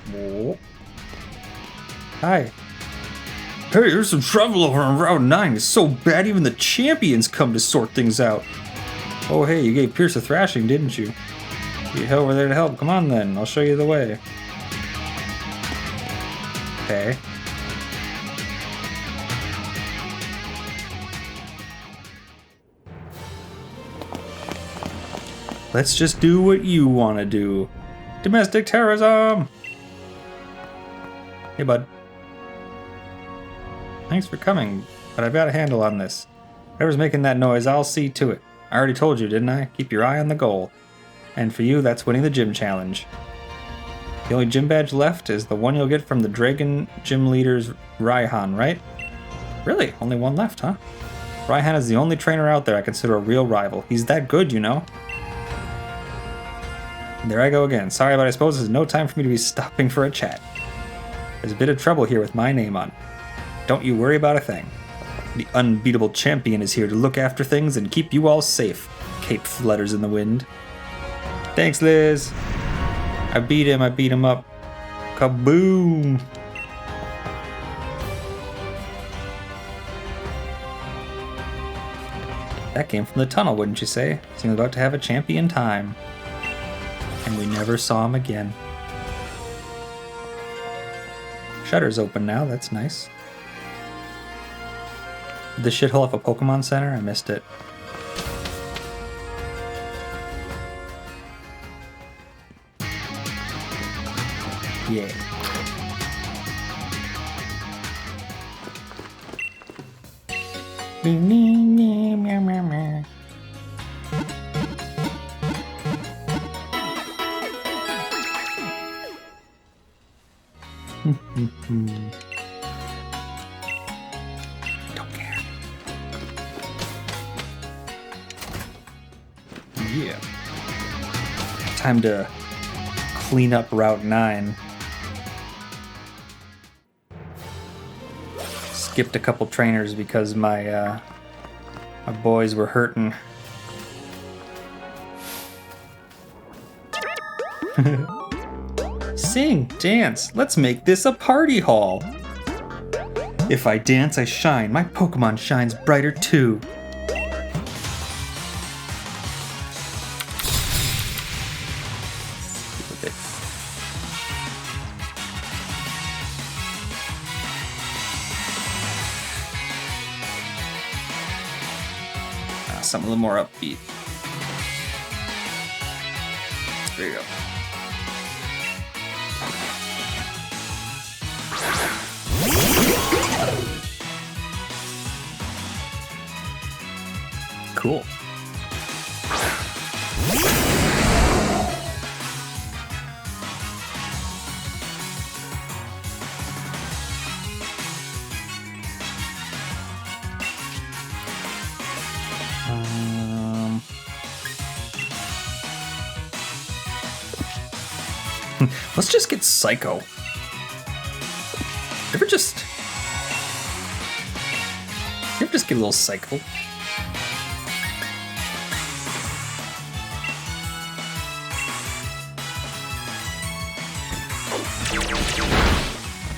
Whoa. Hi. Hey, there's some trouble over on Route 9. It's so bad even the champions come to sort things out. Oh hey, you gave Pierce a thrashing, didn't you? You head over there to help. Come on then, I'll show you the way. Okay. Let's just do what you want to do. Domestic terrorism! Hey, bud. Thanks for coming, but I've got a handle on this. Whoever's making that noise, I'll see to it. I already told you, didn't I? Keep your eye on the goal. And for you, that's winning the gym challenge. The only gym badge left is the one you'll get from the Dragon Gym Leader's Raihan, right? Really? Only one left, huh? Raihan is the only trainer out there I consider a real rival. He's that good, you know? There I go again. Sorry, but I suppose there's no time for me to be stopping for a chat. There's a bit of trouble here with my name on. Don't you worry about a thing. The unbeatable champion is here to look after things and keep you all safe. Cape flutters in the wind. Thanks, Liz. I beat him up. Kaboom! That came from the tunnel, wouldn't you say? Seems about to have a champion time. And we never saw him again. Shutter's open now, that's nice. Did the shithole have a Pokemon Center? I missed it. Yeah. Don't care. Yeah. Time to clean up Route 9. Skipped a couple trainers because my boys were hurting. Sing, dance, let's make this a party hall. If I dance, I shine. My Pokemon shines brighter too. Something a little more upbeat. There you go. Cool. Let's just get Psycho. You ever just get a little Psycho?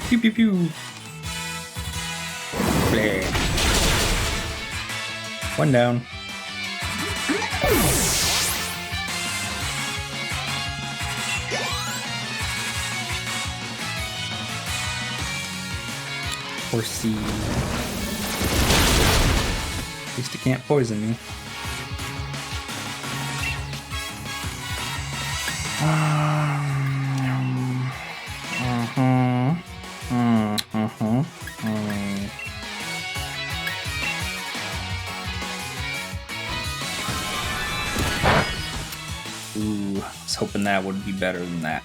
Pew pew pew. Bleh. One down. Horsey. At least he can't poison me. Ooh, I was hoping that would be better than that.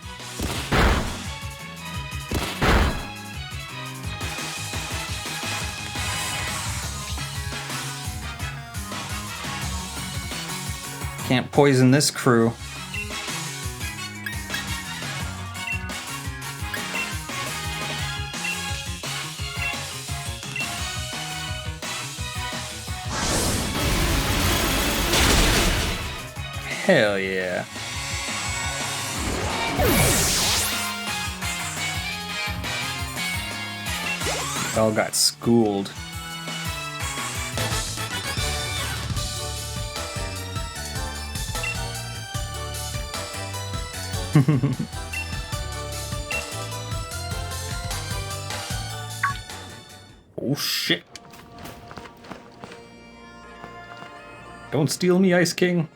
Can't poison this crew. Hell yeah. All got schooled. Oh shit. Don't steal me, Ice King.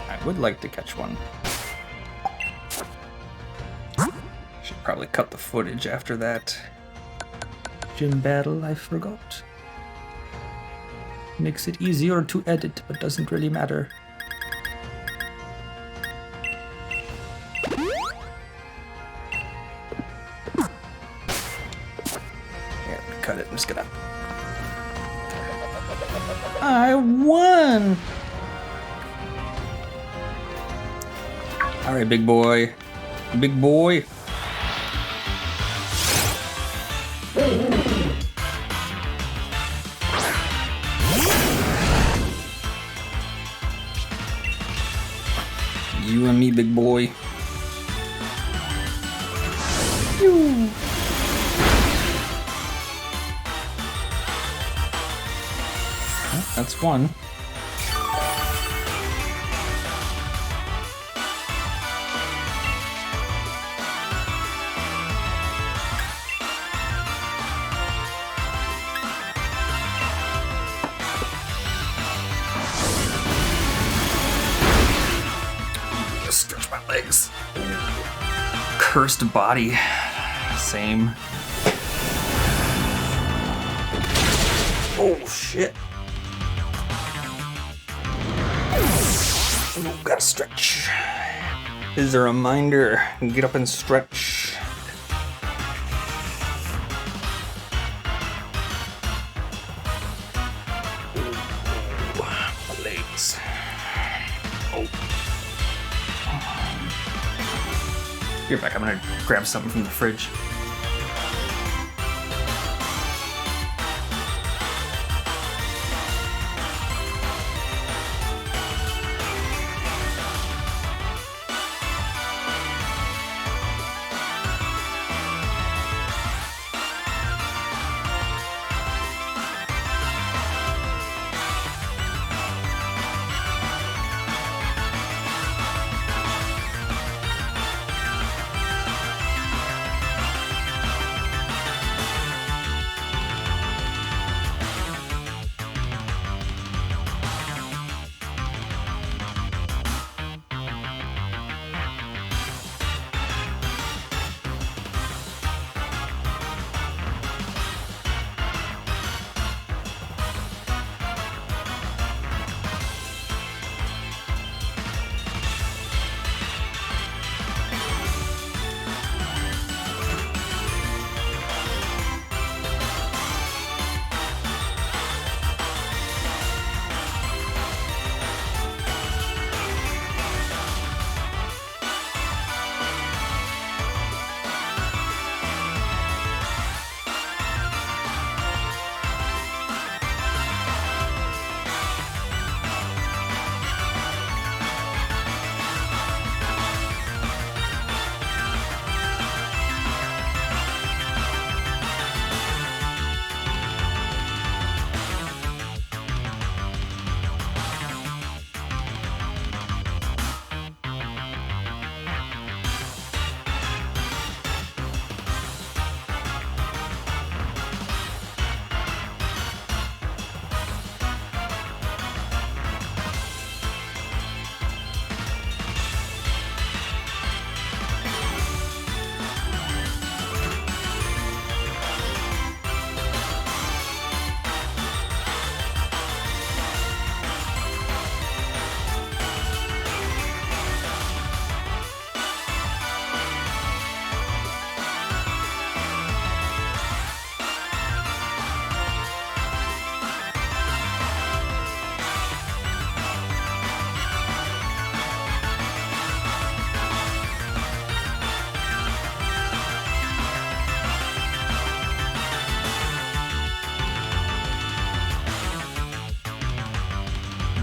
I would like to catch one. Should probably cut the footage after that. Gym battle I forgot. Makes it easier to edit, but doesn't really matter. Yeah, cut it. I'm just gonna... I won! Alright, big boy. Big boy. You and me, big boy. Pew. Well, that's one. Stretch my legs. Cursed body. Same. Oh shit. Ooh, gotta stretch. This is a reminder. Get up and stretch. Ooh, my legs. Oh. Be right back, I'm gonna grab something from the fridge.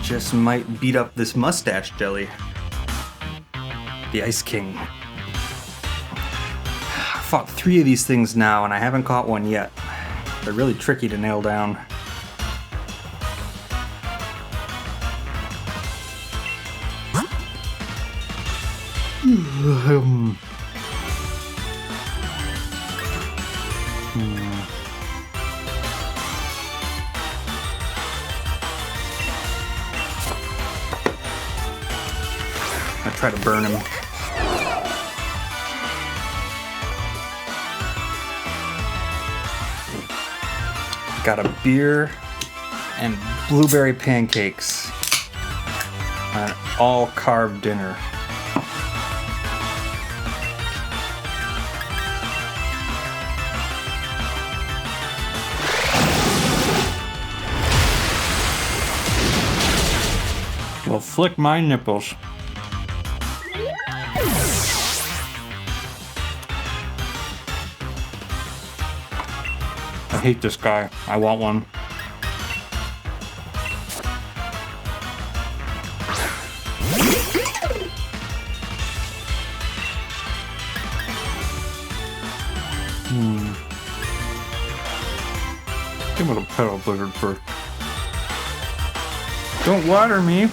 Just might beat up this mustache jelly. The Ice King. fought 3 of these things now, and I haven't caught one yet. They're really tricky to nail down. I try to burn him. Got a beer and blueberry pancakes. An all-carb dinner. Well, flick my nipples. I hate this guy. I want one. Give it a pedal blizzard first. Don't water me.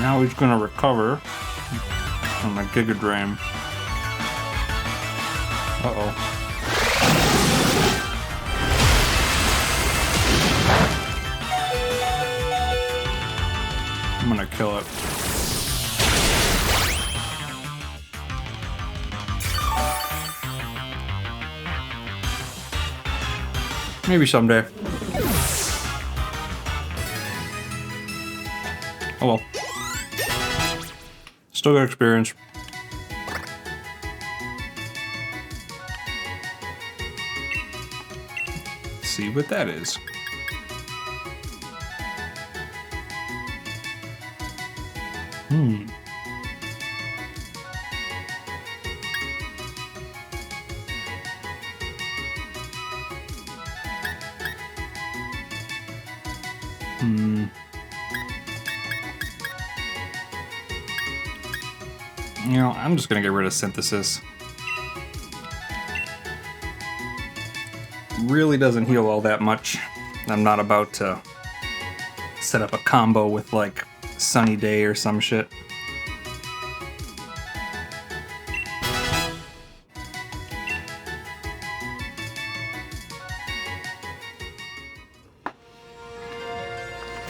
Now he's gonna recover from my Giga Drain. Uh-oh. I'm gonna kill it. Maybe someday. Oh well. Still got experience. Let's see what that is. You know, I'm just gonna get rid of synthesis. Really doesn't heal all that much. I'm not about to set up a combo with like Sunny Day or some shit.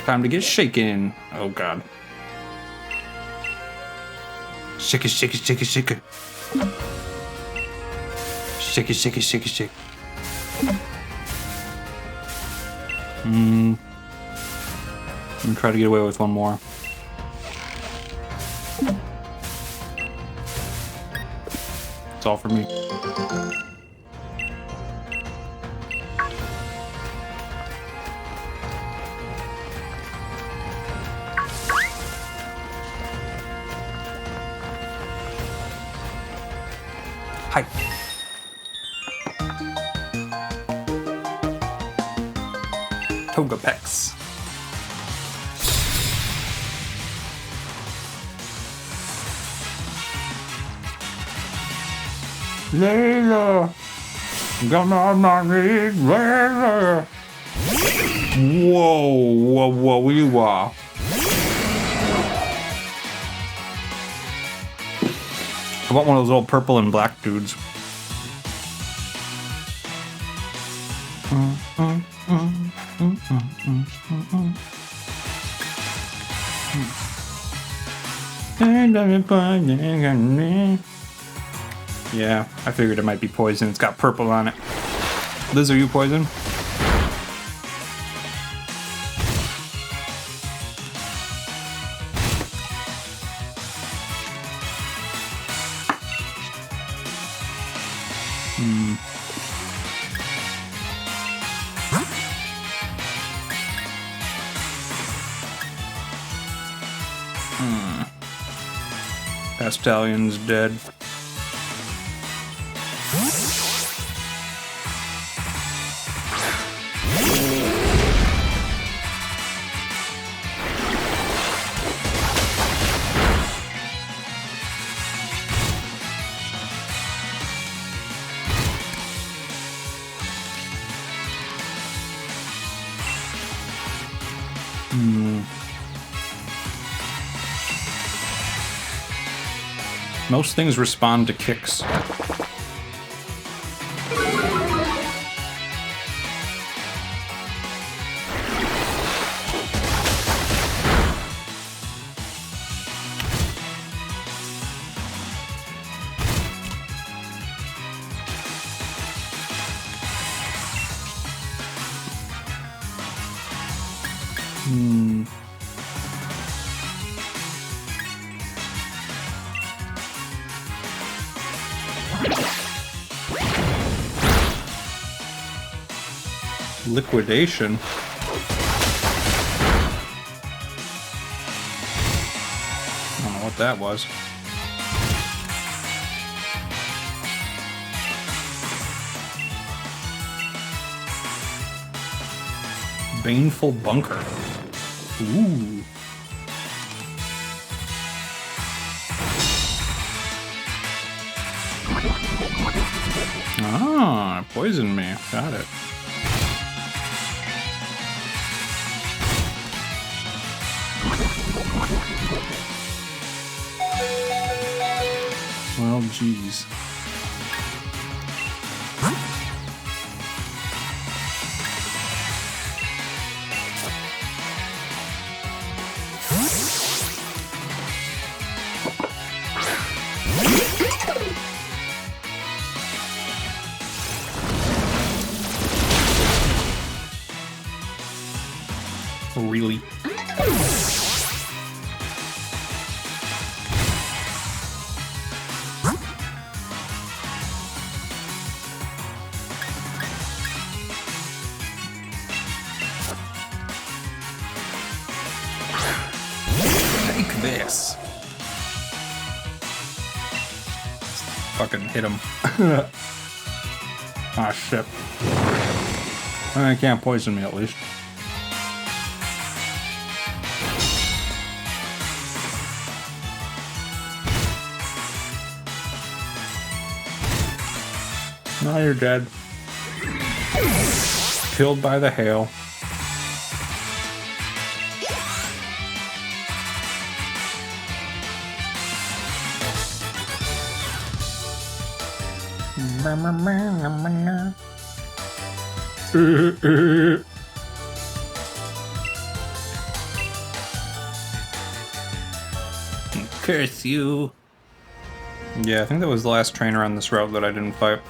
Time to get shaken. Oh god. Shake it, shake it, shake it, shake it. Shake it, shake it, shake it, shake. I'm gonna try to get away with one more. It's all for me. Hi. Togepex. Layla, come on, my knees, Layla. Whoa, you are. I want one of those old purple and black dudes. Yeah, I figured it might be poison. It's got purple on it. Liz, are you poison? Stallion's dead. Most things respond to kicks. Liquidation. I don't know what that was. Baneful Bunker. Ooh. Ah, poisoned me. Got it. Well, geez. Really? Take this. Fucking hit him. Ah, shit. I can't poison me at least. Now you're dead. Killed by the hail. Curse you. Yeah, I think that was the last trainer on this route that I didn't fight.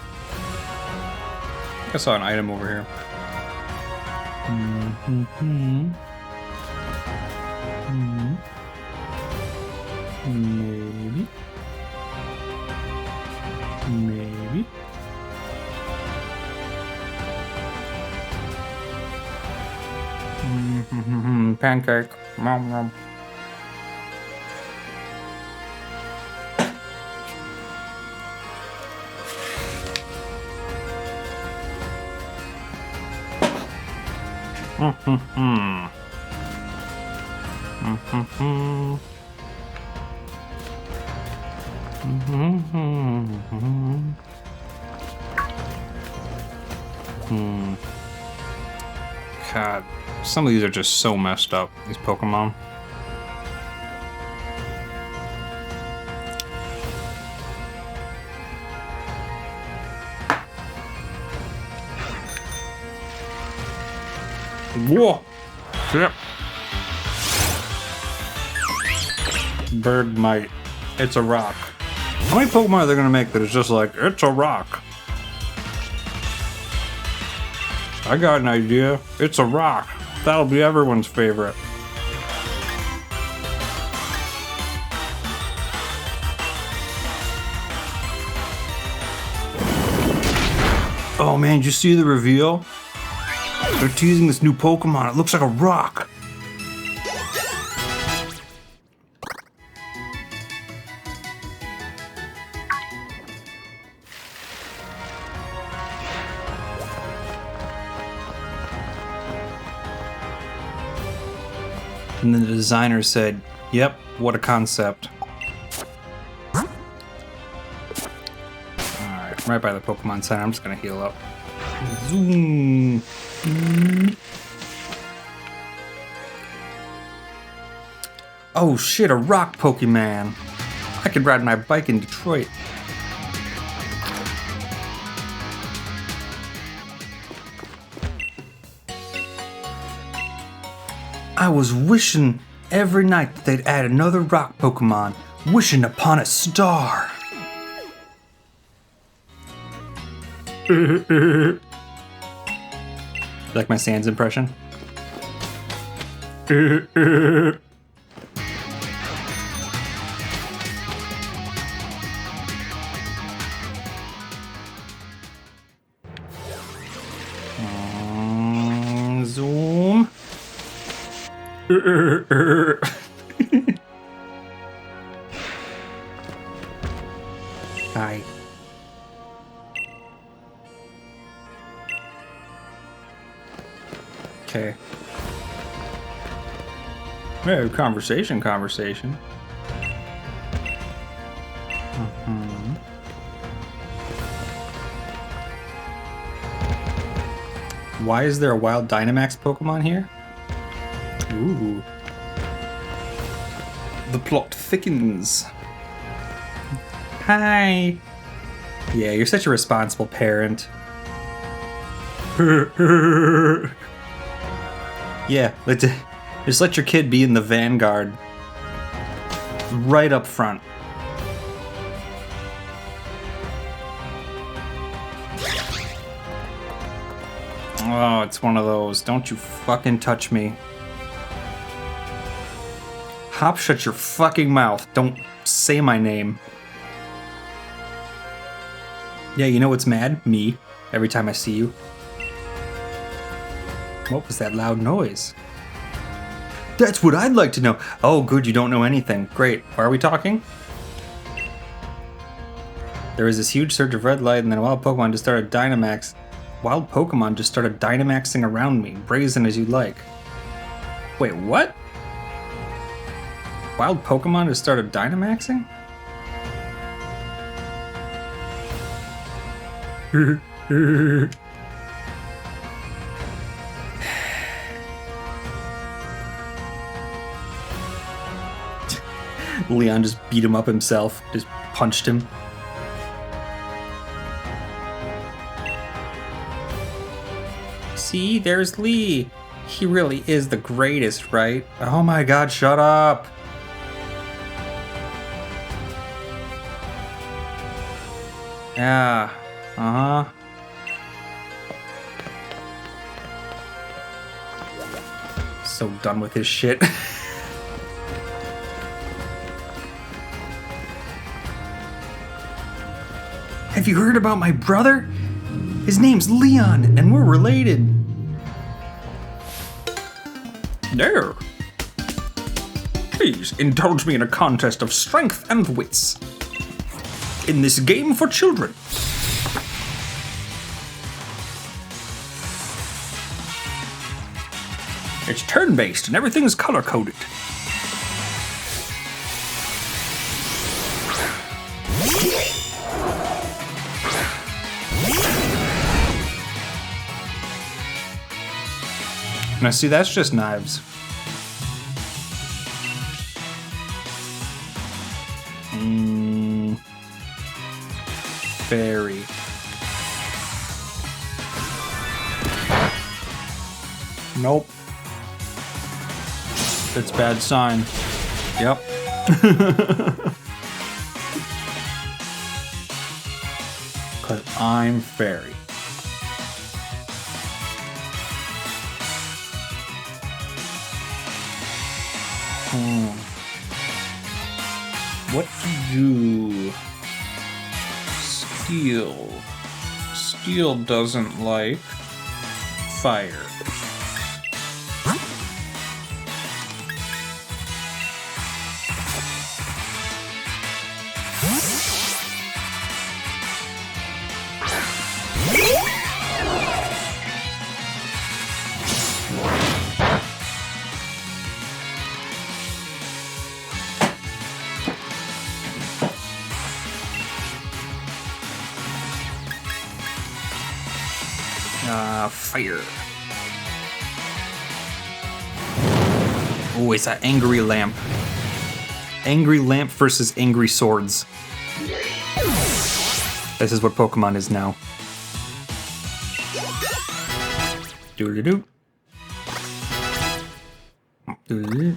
I saw an item over here. Maybe. Maybe. Pancake. Nom nom. God, some of these are just so messed up, these Pokemon. Whoa! Yep. Bird Mite. It's a rock. How many Pokemon are they gonna make that is just like, it's a rock? I got an idea. It's a rock. That'll be everyone's favorite. Oh man, did you see the reveal? They're teasing this new Pokemon. It looks like a rock. And then the designer said, yep, what a concept. Alright, right by the Pokemon Center. I'm just gonna heal up. Zoom. Oh shit, a rock Pokemon. I could ride my bike in Detroit. I was wishing every night that they'd add another rock Pokemon, wishing upon a star. Like my Sans impression? Zoom. Hi. Okay. Yeah, conversation. Why is there a wild Dynamax Pokemon here? Ooh. The plot thickens. Hi. Yeah, you're such a responsible parent. Yeah, just let your kid be in the vanguard. Right up front. Oh, it's one of those. Don't you fucking touch me. Hop, shut your fucking mouth. Don't say my name. Yeah, you know what's mad? Me. Every time I see you. What was that loud noise? That's what I'd like to know. Oh, good, you don't know anything. Great. Why are we talking? There was this huge surge of red light, and then a wild Pokemon just started Dynamax. Wild Pokemon just started Dynamaxing around me, brazen as you like. Wait, what? Wild Pokemon just started Dynamaxing? Leon just beat him up himself, just punched him. See, there's Lee. He really is the greatest, right? Oh my god, shut up! Yeah, uh-huh. So done with his shit. Have you heard about my brother? His name's Leon, and we're related. There. Please indulge me in a contest of strength and wits. In this game for children. It's turn-based and everything's color-coded. Now see, that's just knives. Fairy. Nope. That's bad sign. Yep. Cause I'm fairy. What to do? Steel. Steel doesn't like fire. Fire. Oh, it's an angry lamp. Angry lamp versus angry swords. This is what Pokemon is now. Doo-doo-doo. Doo-doo-doo.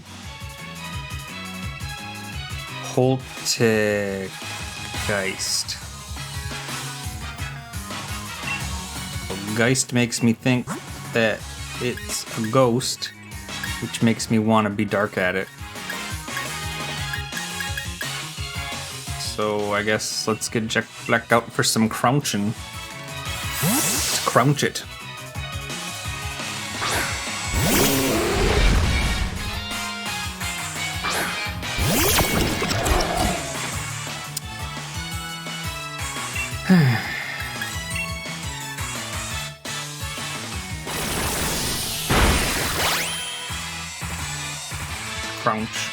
Poltergeist. Geist makes me think that it's a ghost, which makes me want to be dark at it. So I guess let's get Jack Black out for some crunching. Let's crunch it. Crunch.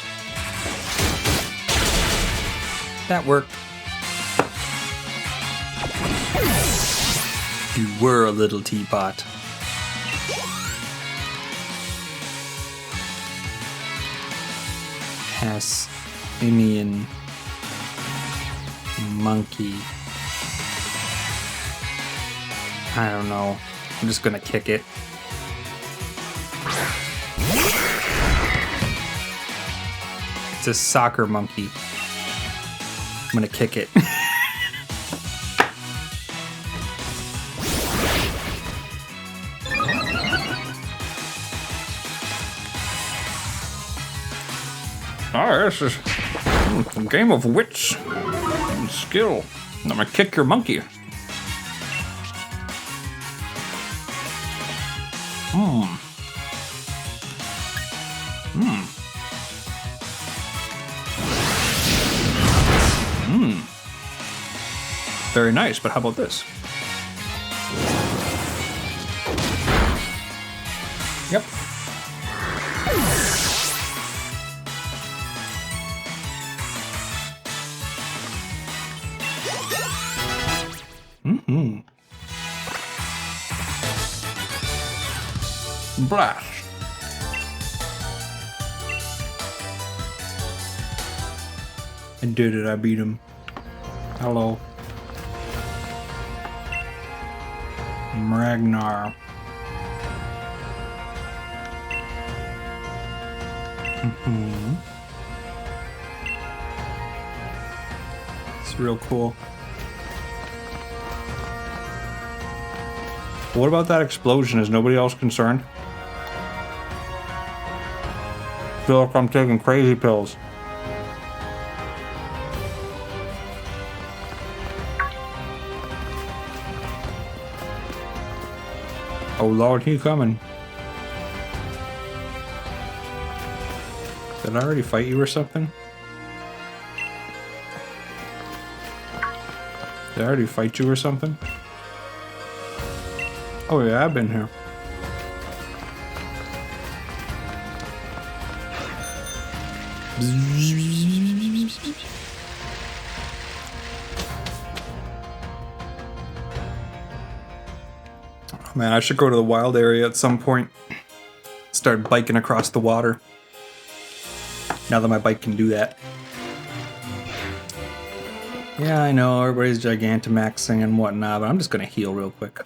That worked. You were a little teapot. Indian monkey. I don't know. I'm just gonna kick it. It's a soccer monkey. I'm gonna kick it. Oh, this is a game of wits and skill. I'm gonna kick your monkey. Very nice, but how about this? Yep. Blast. I did it, I beat him. Hello. Ragnar. It's real cool. What about that explosion? Is nobody else concerned? I feel like I'm taking crazy pills. Oh Lord, he's coming. Did I already fight you or something? Did I already fight you or something? Oh yeah, I've been here. Man, I should go to the wild area at some point. Start biking across the water. Now that my bike can do that. Yeah, I know, everybody's Gigantamaxing and whatnot, but I'm just gonna heal real quick.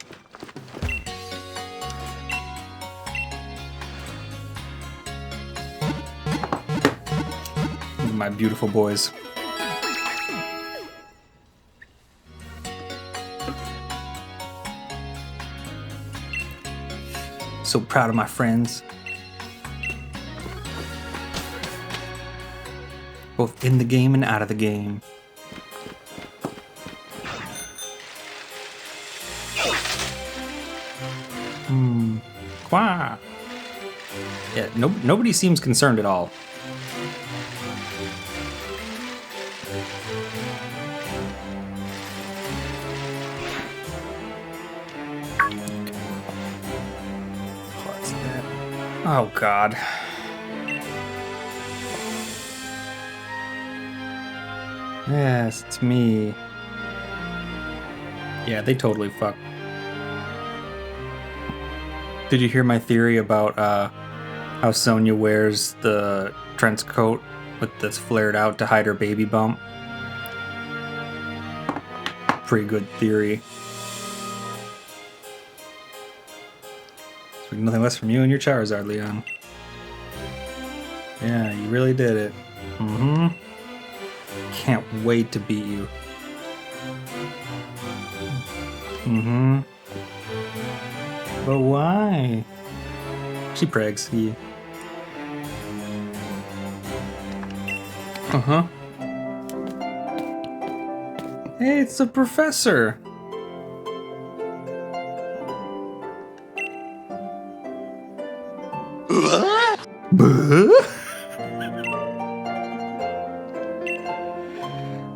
Look at my beautiful boys. So proud of my friends. Both in the game and out of the game. Quah. Yeah, nobody seems concerned at all. What's that? Oh God. Yes, it's me. Yeah, they totally fucked. Did you hear my theory about how Sonya wears the trench coat that's flared out to hide her baby bump. Pretty good theory. So nothing less from you and your Charizard, Leon. Yeah, you really did it. Mm-hmm. Can't wait to beat you. Mm-hmm. But why? She pregs. Yeah. Uh-huh. Hey, it's the professor.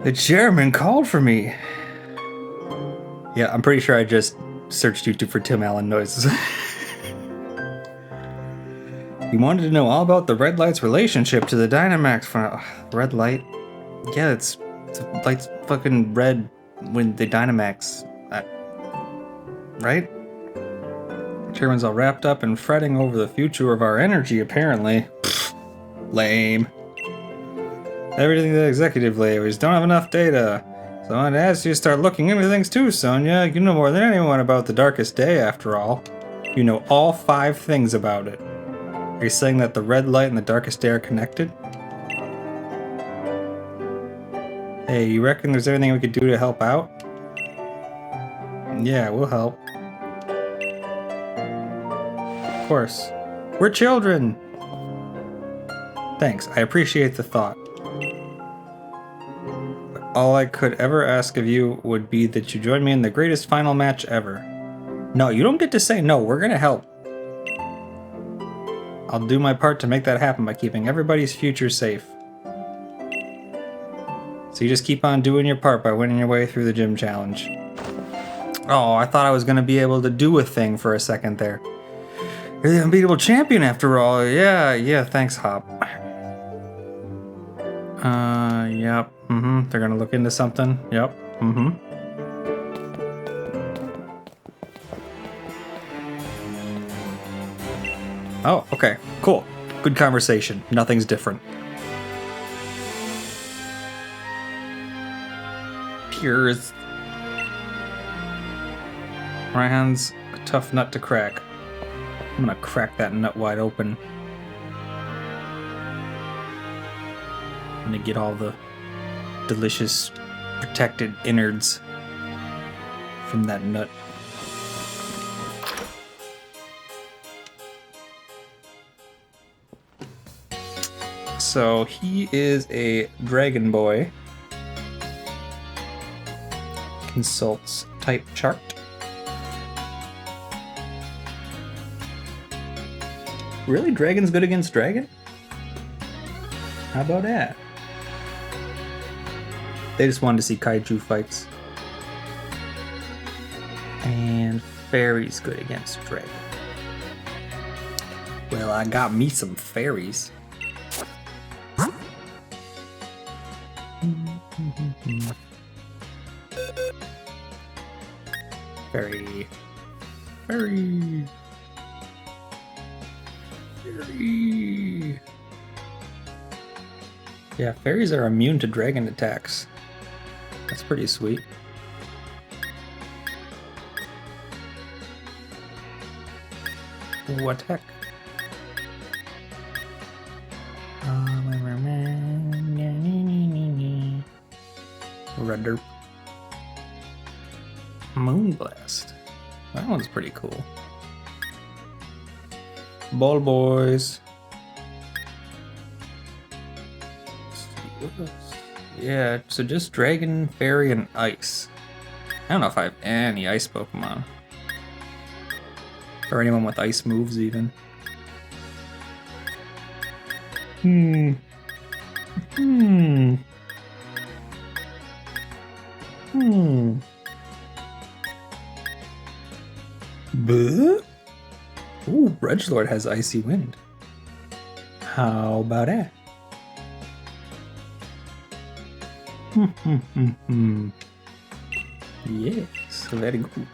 The chairman called for me. Yeah, I'm pretty sure I just searched YouTube for Tim Allen noises. He wanted to know all about the red light's relationship to the Dynamax. Red light? Yeah, the light's fucking red when the Dynamax. Right? Chairman's all wrapped up and fretting over the future of our energy, apparently. Pfft, lame. Everything the executive layers don't have enough data. So I wanted to ask you to start looking into things too, Sonia. You know more than anyone about the darkest day, after all. You know all 5 things about it. Are you saying that the red light and the darkest day are connected? Hey, you reckon there's anything we could do to help out? Yeah, we'll help. Of course. We're children! Thanks, I appreciate the thought. But all I could ever ask of you would be that you join me in the greatest final match ever. No, you don't get to say no, we're gonna help. I'll do my part to make that happen by keeping everybody's future safe. So you just keep on doing your part by winning your way through the gym challenge. Oh, I thought I was gonna be able to do a thing for a second there. You're the unbeatable champion after all. Yeah, thanks, Hop. Yep, they're gonna look into something. Yep, Oh, okay, cool. Good conversation. Nothing's different. Piers. My hand's a tough nut to crack. I'm gonna crack that nut wide open. I'm gonna get all the delicious protected innards from that nut. So he is a dragon boy. Consults type chart. Really? Dragon's good against dragon? How about that? They just wanted to see kaiju fights. And fairy's good against dragon. Well, I got me some fairies. Fairy. Fairy. Fairy. Yeah, fairies are immune to dragon attacks. That's pretty sweet. What heck? Redder. Moonblast. That one's pretty cool. Ball boys. Yeah, so just dragon, fairy, and ice. I don't know if I have any ice Pokemon. Or anyone with ice moves, even. Buh? Ooh, Reglord has Icy Wind. How about that? Yes, very good.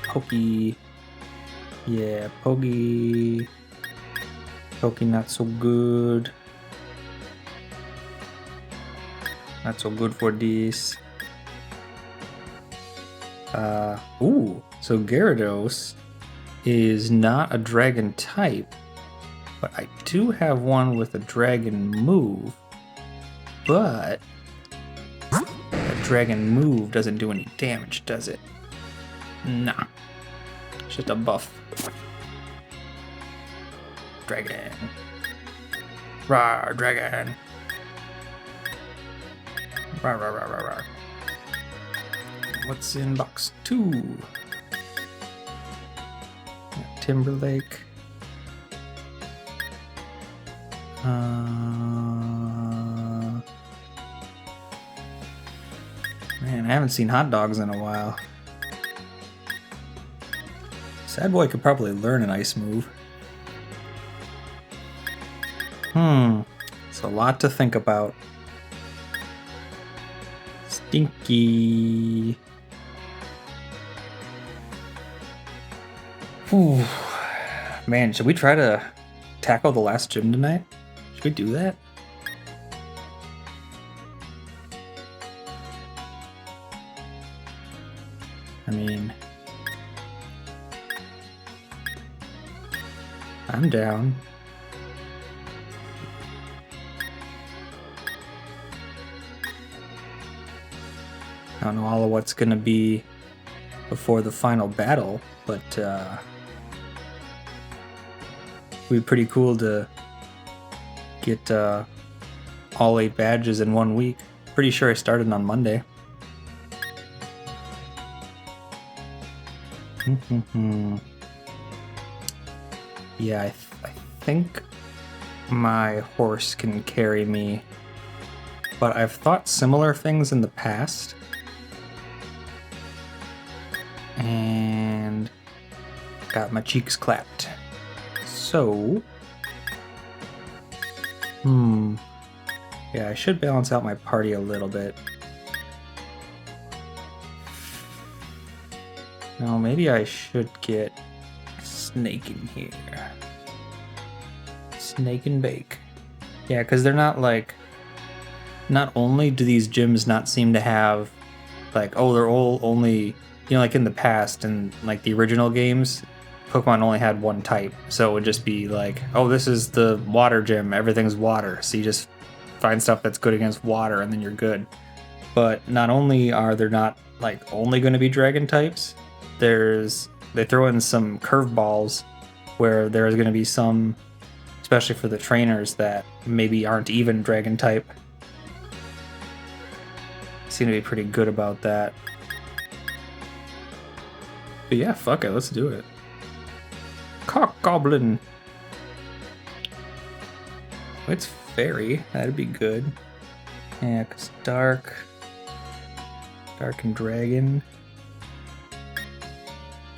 Pokey. Yeah, Pokey. Pokey not so good. Not so good for this. Ooh, so Gyarados is not a dragon type, but I do have one with a dragon move, but that dragon move doesn't do any damage, does it? Nah, it's just a buff. Dragon. Rawr, dragon. Rawr, rawr, rawr, rawr, rawr. What's in box 2? Timberlake. Man, I haven't seen hot dogs in a while. Sad Boy could probably learn an ice move. It's a lot to think about. Stinky. Whew. Man, should we try to tackle the last gym tonight? Should we do that? I mean, I'm down. I don't know all of what's gonna be before the final battle, but it'd be pretty cool to get all 8 badges in 1 week. Pretty sure I started on Monday. Yeah, I think my horse can carry me, but I've thought similar things in the past, and got my cheeks clapped. So, yeah, I should balance out my party a little bit. No, maybe I should get Snake in here. Snake and Bake. Yeah, because they're not like... Not only do these gyms not seem to have, like, oh, they're all only... You know, like in the past, and like the original games, Pokemon only had one type. So it would just be like, oh, this is the water gym. Everything's water. So you just find stuff that's good against water, and then you're good. But not only are there not, like, only going to be dragon types, they throw in some curveballs where there's going to be some, especially for the trainers, that maybe aren't even dragon type. Seem to be pretty good about that. But yeah, fuck it, let's do it. Cock Goblin. It's fairy, that'd be good. Yeah, cause dark and dragon.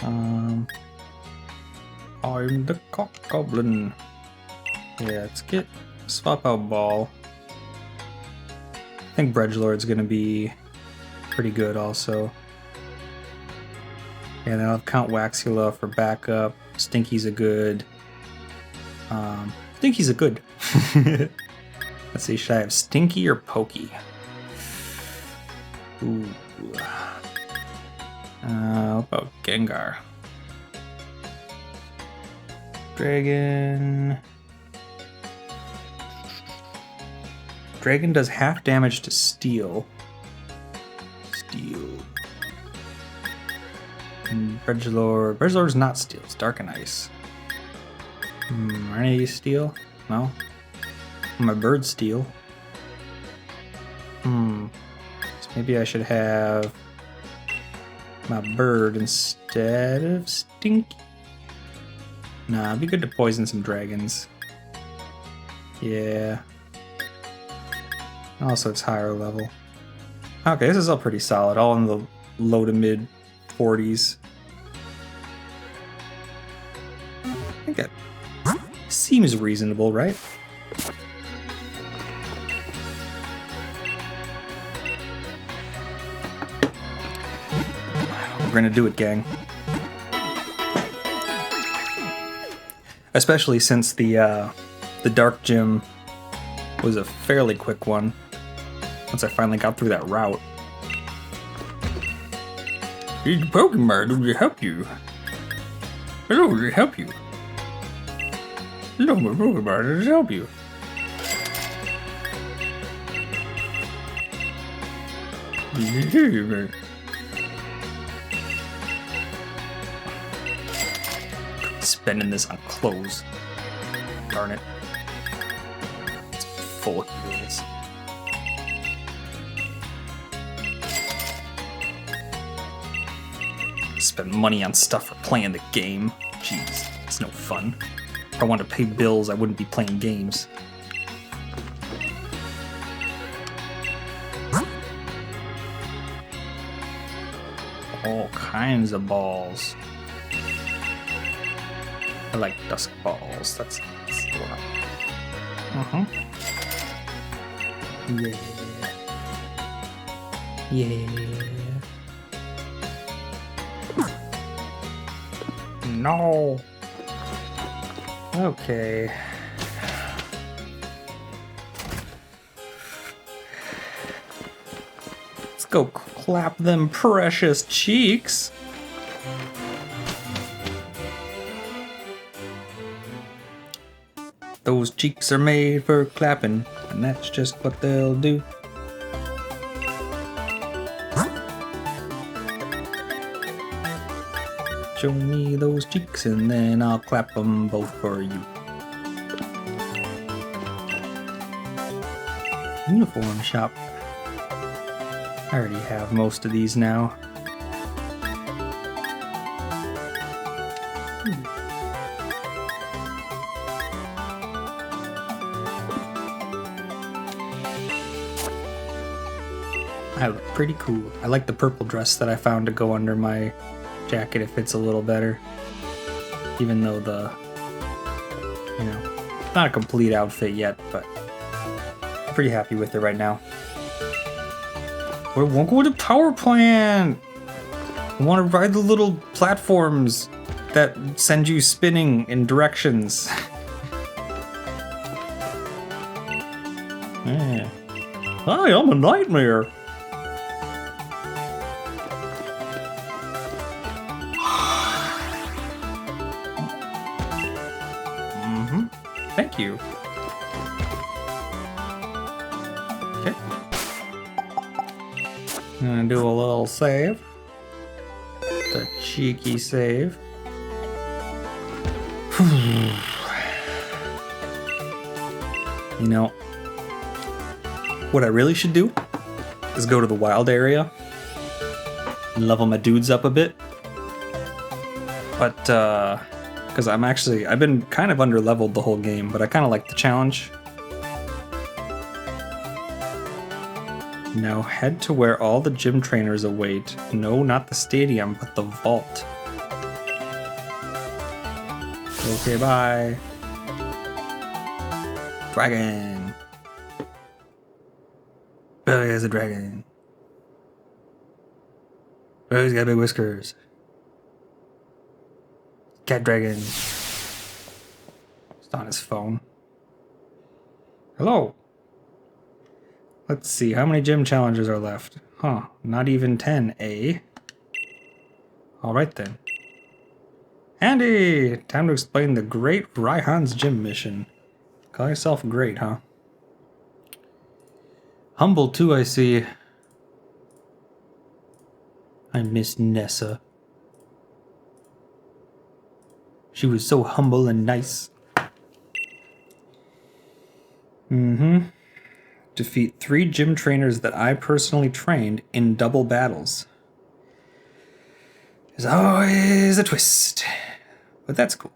I'm the Cock Goblin. Yeah, let's swap out Ball. I think Bredgelord's gonna be pretty good also. And then I'll count Waxula for backup. Stinky's a good. Stinky's a good. Let's see, should I have Stinky or Pokey? Ooh. What about Gengar? Dragon does half damage to Steel. And Bredgelord's not Steel, it's Dark and Ice. Are any of these Steel? No? My Bird's Steel. So maybe I should have my Bird instead of Stinky. Nah, it'd be good to poison some dragons. Yeah. Also, it's higher level. Okay, this is all pretty solid. All in the low to mid 40s. I think that seems reasonable, right? We're gonna do it, gang. Especially since the Dark Gym was a fairly quick one. Once I finally got through that route. These Pokemon, did they help you? Hello, did they help you? Hello, my Pokemon, did it help you? Did it hear you, man? Spending this on clothes. Darn it. It's full of heals. Spend money on stuff for playing the game. Jeez, it's no fun. If I wanted to pay bills, I wouldn't be playing games. All kinds of balls. I like dusk balls. That's what Yeah. Yeah. No. Okay. Let's go clap them precious cheeks. Those cheeks are made for clapping, and that's just what they'll do. Show me those cheeks and then I'll clap them both for you. Uniform shop. I already have most of these now. I look pretty cool. I like the purple dress that I found to go under my jacket. It fits a little better. Even though not a complete outfit yet, but I'm pretty happy with it right now. We won't go to the power plant! I want to ride the little platforms that send you spinning in directions. Yeah. Hi, I'm a nightmare! Thank you. Okay. I'm gonna do a little save. The cheeky save. You know, what I really should do is go to the wild area and level my dudes up a bit. But, because I've been kind of under-leveled the whole game, but I kind of like the challenge. Now head to where all the gym trainers await. No, not the stadium, but the vault. Okay, bye. Dragon. Billy is a dragon. Billy's got big whiskers. Cat dragon. It's on his phone. Hello. Let's see, how many gym challenges are left? Huh, not even 10, eh? Alright then. Andy! Time to explain the Great Raihan's gym mission. Call yourself great, huh? Humble too, I see. I miss Nessa. She was so humble and nice. Defeat 3 gym trainers that I personally trained in double battles. There's always a twist. But that's cool.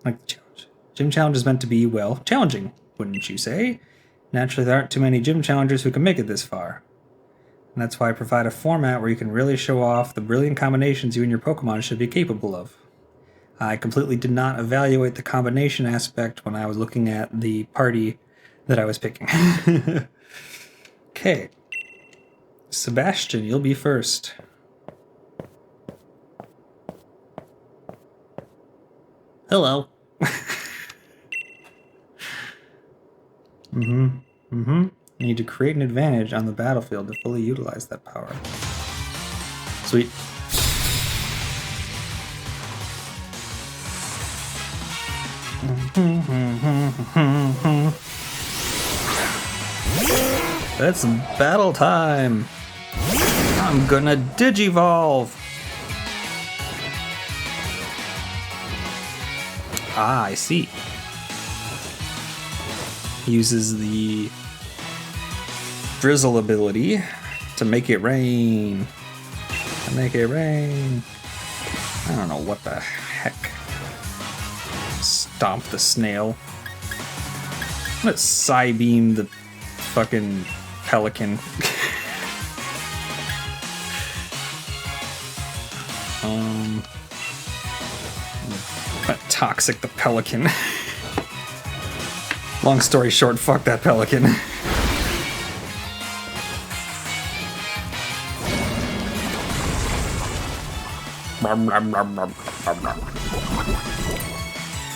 Like the challenge. Gym challenge is meant to be, well, challenging, wouldn't you say? Naturally, there aren't too many gym challengers who can make it this far. And that's why I provide a format where you can really show off the brilliant combinations you and your Pokemon should be capable of. I completely did not evaluate the combination aspect when I was looking at the party that I was picking. Okay. Sebastian, you'll be first. Hello. Need to create an advantage on the battlefield to fully utilize that power. Sweet. It's battle time. I'm gonna Digivolve. Ah, I see. Uses the Drizzle ability to make it rain. Make it rain. I don't know what the heck. Stomp the snail. Let's Psybeam the fucking pelican. Toxic the pelican. Long story short, fuck that pelican.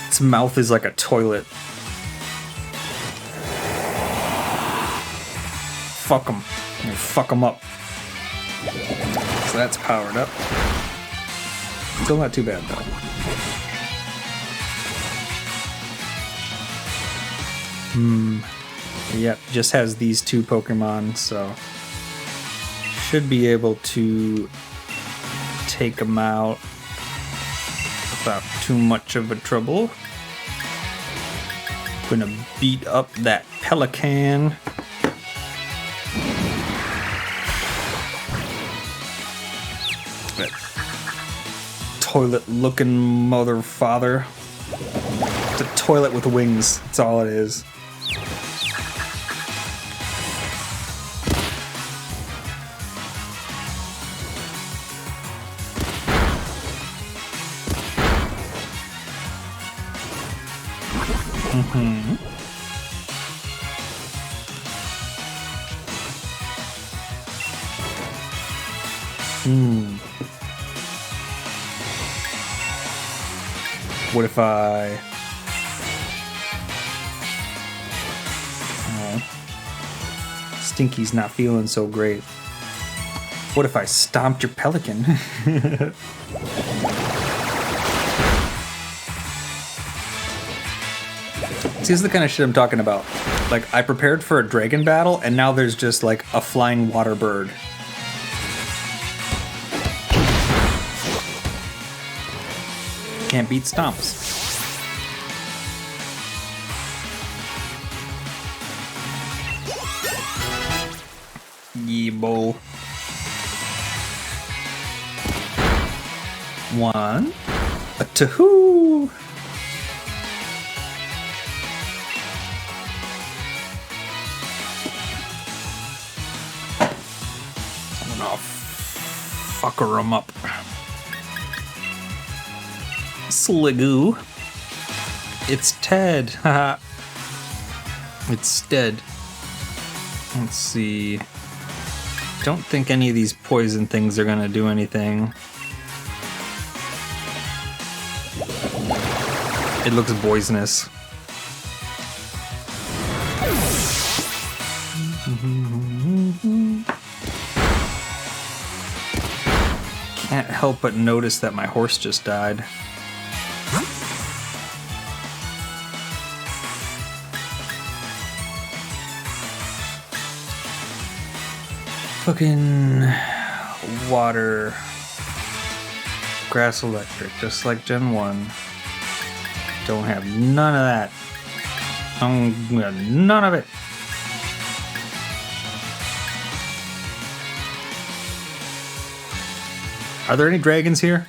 Its mouth is like a toilet. Fuck them. Fuck them up. So that's powered up. Still not too bad though. Yep, just has these two Pokemon, so should be able to take them out without too much of a trouble. Gonna beat up that pelican. That toilet-looking mother father. It's a toilet with wings. That's all it is. What if I... Oh. Stinky's not feeling so great. What if I stomped your pelican? See, this is the kind of shit I'm talking about. Like, I prepared for a dragon battle, and now there's just, like, a flying water bird. Can't beat stomps. Yeah, boy. One. A two. I'm gonna fucker 'em up. Sligoo. It's Ted. Haha. It's dead. Let's see. Don't think any of these poison things are gonna do anything. It looks poisonous. Can't help but notice that my horse just died. Fucking water. Grass electric, just like Gen 1. Don't have none of that. None of it. Are there any dragons here?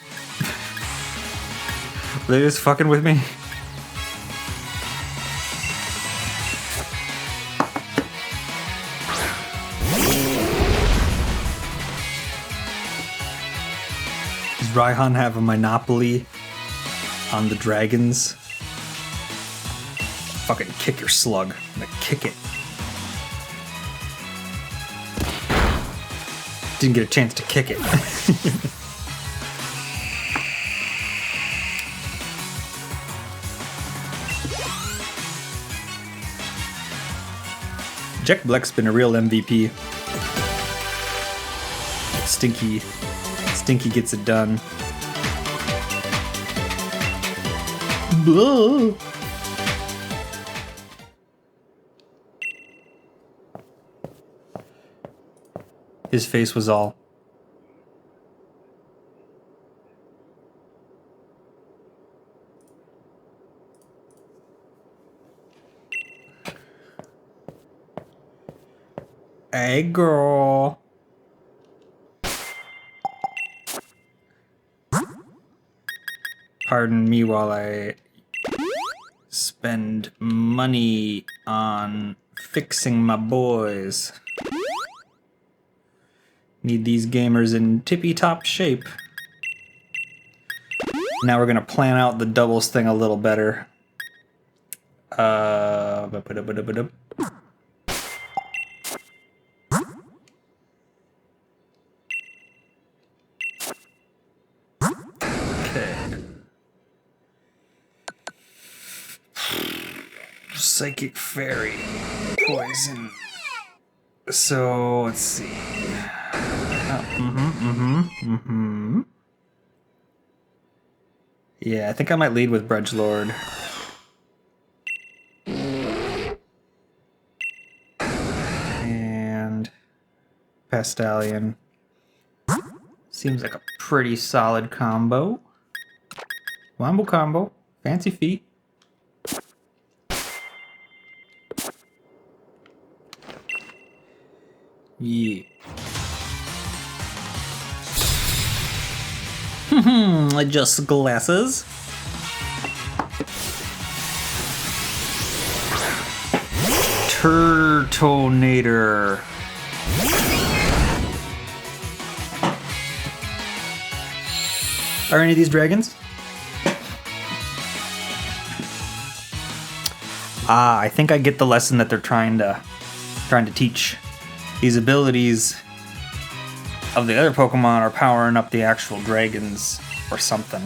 Are they just fucking with me? Does Raihan have a monopoly on the dragons? Fucking kick your slug. I'm gonna kick it. Didn't get a chance to kick it. Jack Black's been a real MVP. Stinky gets it done. Blah. His face was all... Hey, girl. Pardon me while I spend money on fixing my boys. Need these gamers in tippy-top shape. Now we're gonna plan out the doubles thing a little better. Psychic Fairy. Poison. So, let's see. Yeah, I think I might lead with Bredgelord. And... Pastalion. Seems like a pretty solid combo. Wombo combo. Fancy feet. Yeah. Adjust glasses. Turtonator. Are any of these dragons? Ah, I think I get the lesson that they're trying to teach. These abilities of the other Pokemon are powering up the actual dragons or something.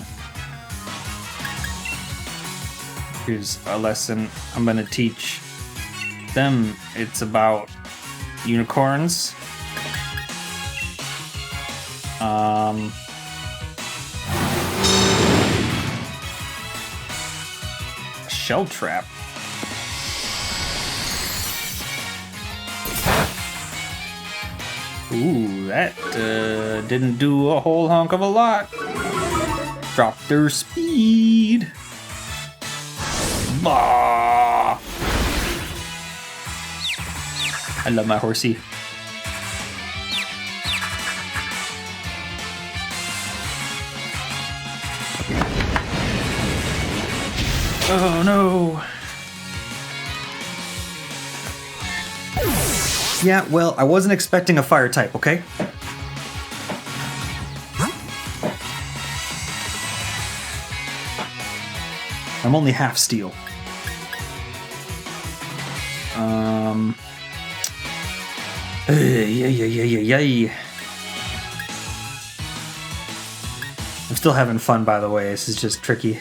Here's a lesson I'm gonna teach them. It's about unicorns. Shell trap. Ooh, that didn't do a whole hunk of a lot. Drop their speed. Bah! I love my horsey. Oh no! Yeah, well, I wasn't expecting a fire type, okay? I'm only half steel. Yeah. I'm still having fun, by the way. This is just tricky.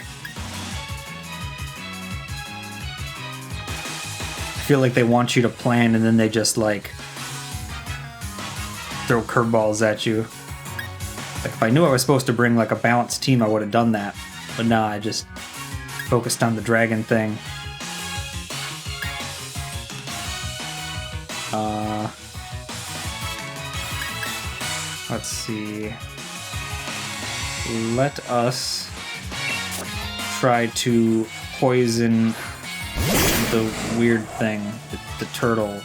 I feel like they want you to plan and then they just like throw curveballs at you. Like if I knew I was supposed to bring like a balanced team, I would have done that. But nah, I just focused on the dragon thing. Let's see. Let us try to poison the weird thing, the turtle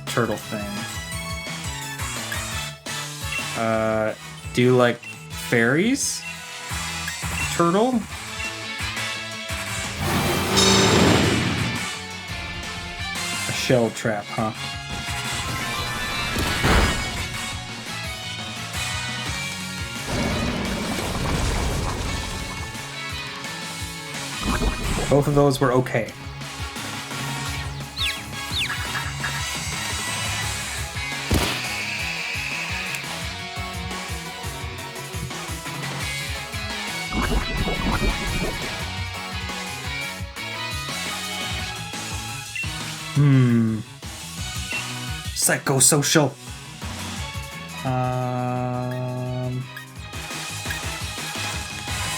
thing. Do you like fairies? Turtle? A shell trap, huh? Both of those were okay. Psychosocial. A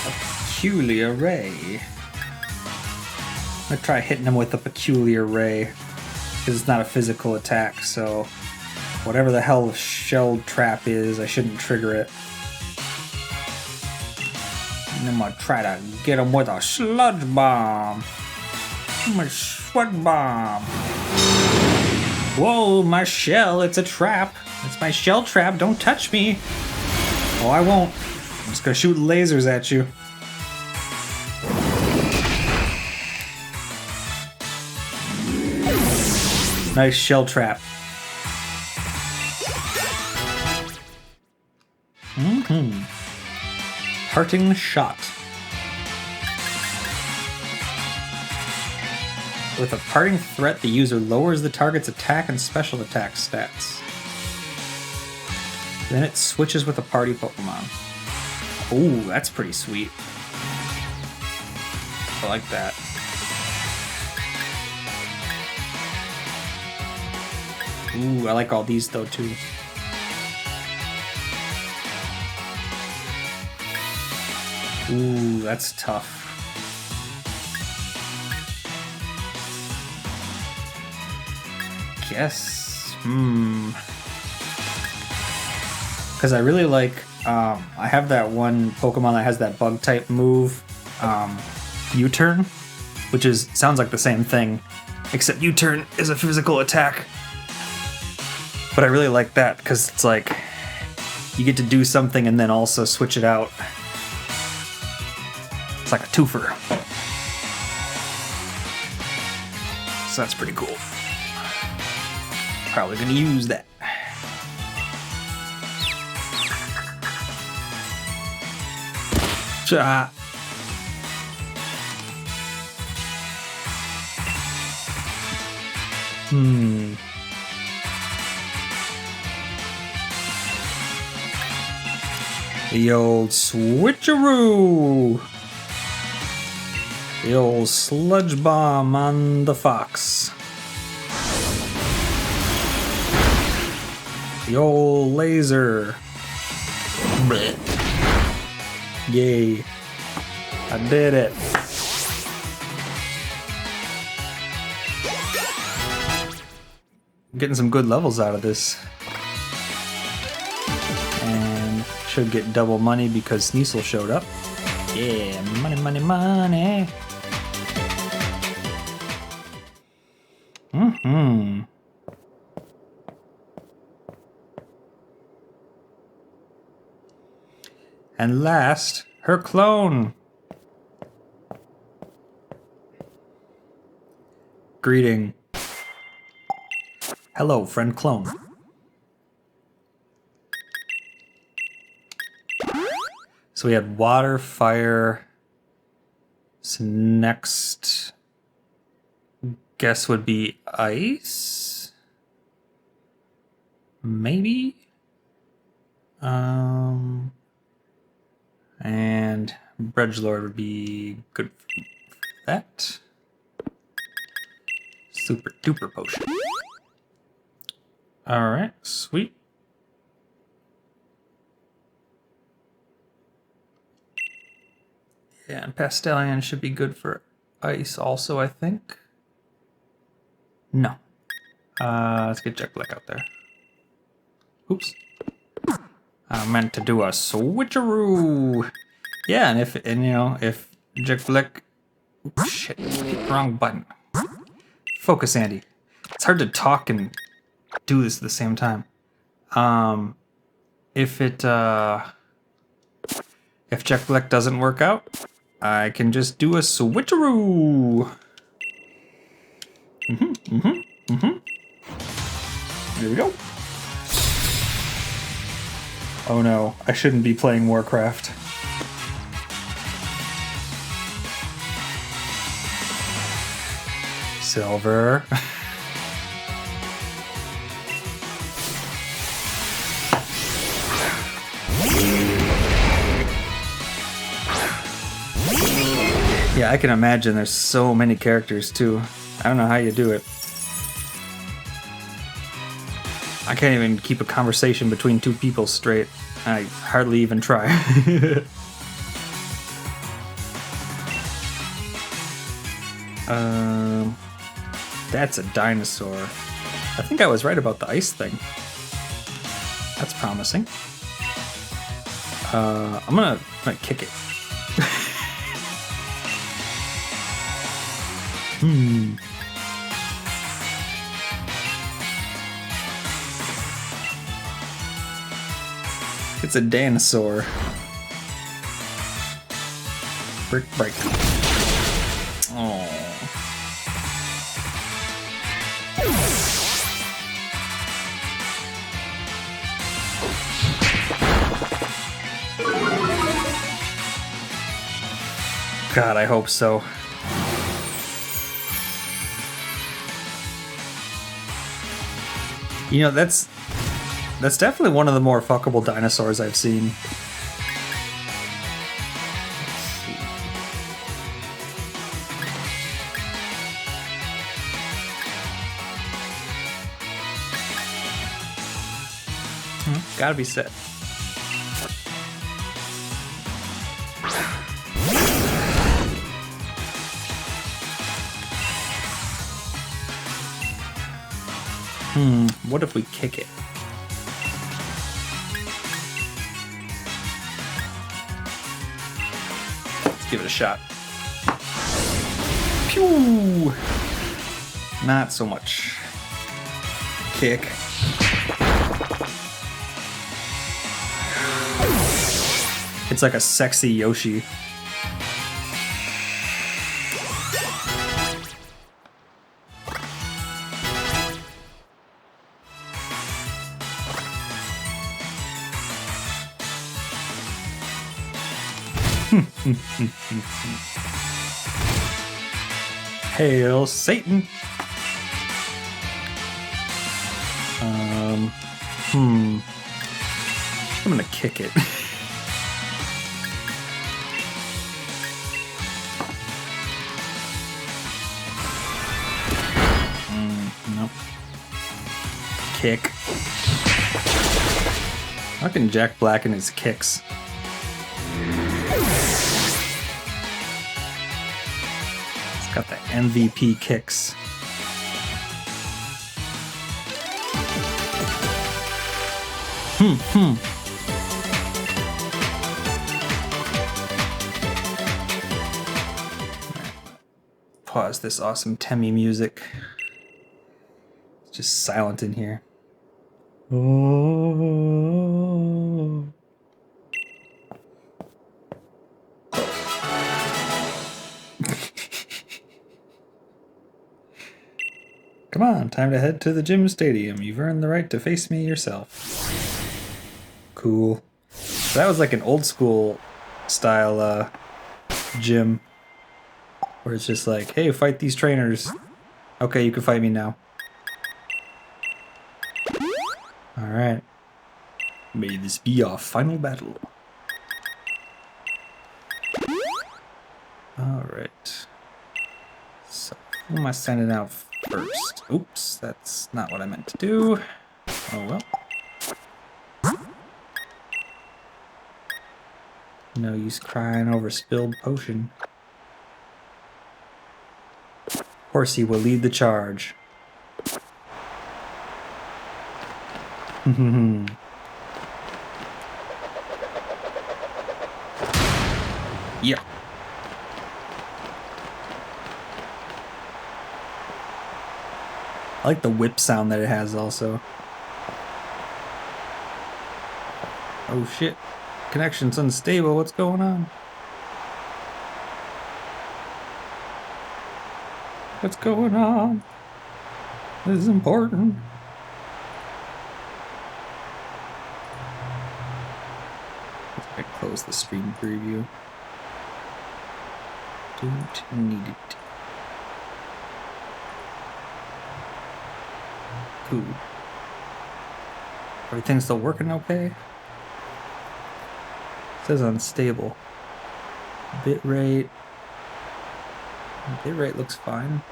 peculiar ray. I'm gonna try hitting him with a peculiar ray. Because it's not a physical attack, so whatever the hell the shell trap is, I shouldn't trigger it. And I'm gonna try to get him with a sludge bomb. My sweat bomb. Whoa, my shell, it's a trap. It's my shell trap, don't touch me. Oh, I won't. I'm just gonna shoot lasers at you. Nice shell trap. Parting shot. With a parting threat, the user lowers the target's attack and special attack stats. Then it switches with a party Pokemon. Ooh, that's pretty sweet. I like that. Ooh, I like all these though too. Ooh, that's tough. Guess, because I really like, I have that one Pokemon that has that bug type move, U-turn, which sounds like the same thing, except U-turn is a physical attack. But I really like that because it's like you get to do something and then also switch it out. It's like a twofer. So that's pretty cool. Probably gonna use that. Cha. The old switcheroo. The old sludge bomb on the fox. The old laser. Blech. Yay. I did it. I'm getting some good levels out of this. And should get double money because Sneasel showed up. Yeah, money, money, money. And last, her clone. Greeting. Hello, friend clone. So we had water, fire. So next guess would be ice. Maybe. And Bredgelord would be good for that. Super duper potion. Alright, sweet. Yeah, and Pastelian should be good for ice also, I think. No. Let's get Jack Black out there. Oops. I meant to do a switcheroo. Yeah, and if Jack Black... Shit, hit the wrong button. Focus, Andy. It's hard to talk and do this at the same time. If Jack Black doesn't work out, I can just do a switcheroo. There we go. Oh no, I shouldn't be playing Warcraft. Silver. Yeah, I can imagine there's so many characters too. I don't know how you do it. I can't even keep a conversation between two people straight. I hardly even try. That's a dinosaur. I think I was right about the ice thing. That's promising. I'm gonna kick it. It's a dinosaur. Brick break. Oh. God, I hope so. You know, that's definitely one of the more fuckable dinosaurs I've seen. Gotta be set. What if we kick it? Let's give it a shot. Pew! Not so much. Kick. It's like a sexy Yoshi. Hail Satan! I'm gonna kick it. Nope. Kick. How can Jack Black and his kicks? It's got the MVP kicks. Pause this awesome Temmie music. It's just silent in here. Oh. Come on, time to head to the gym stadium. You've earned the right to face me yourself. Cool. So that was like an old school style gym. Where it's just like, hey, fight these trainers. Okay, you can fight me now. Alright. May this be our final battle. Alright. So, who am I sending out first? Oops, that's not what I meant to do. Oh well. No use crying over spilled potion. Horsey will lead the charge. Yeah. I like the whip sound that it has also. Oh shit. Connection's unstable. What's going on? What's going on? This is important. I close the stream preview. Don't need it. Cool. Everything's still working okay? It says unstable. Bitrate. Bitrate looks fine.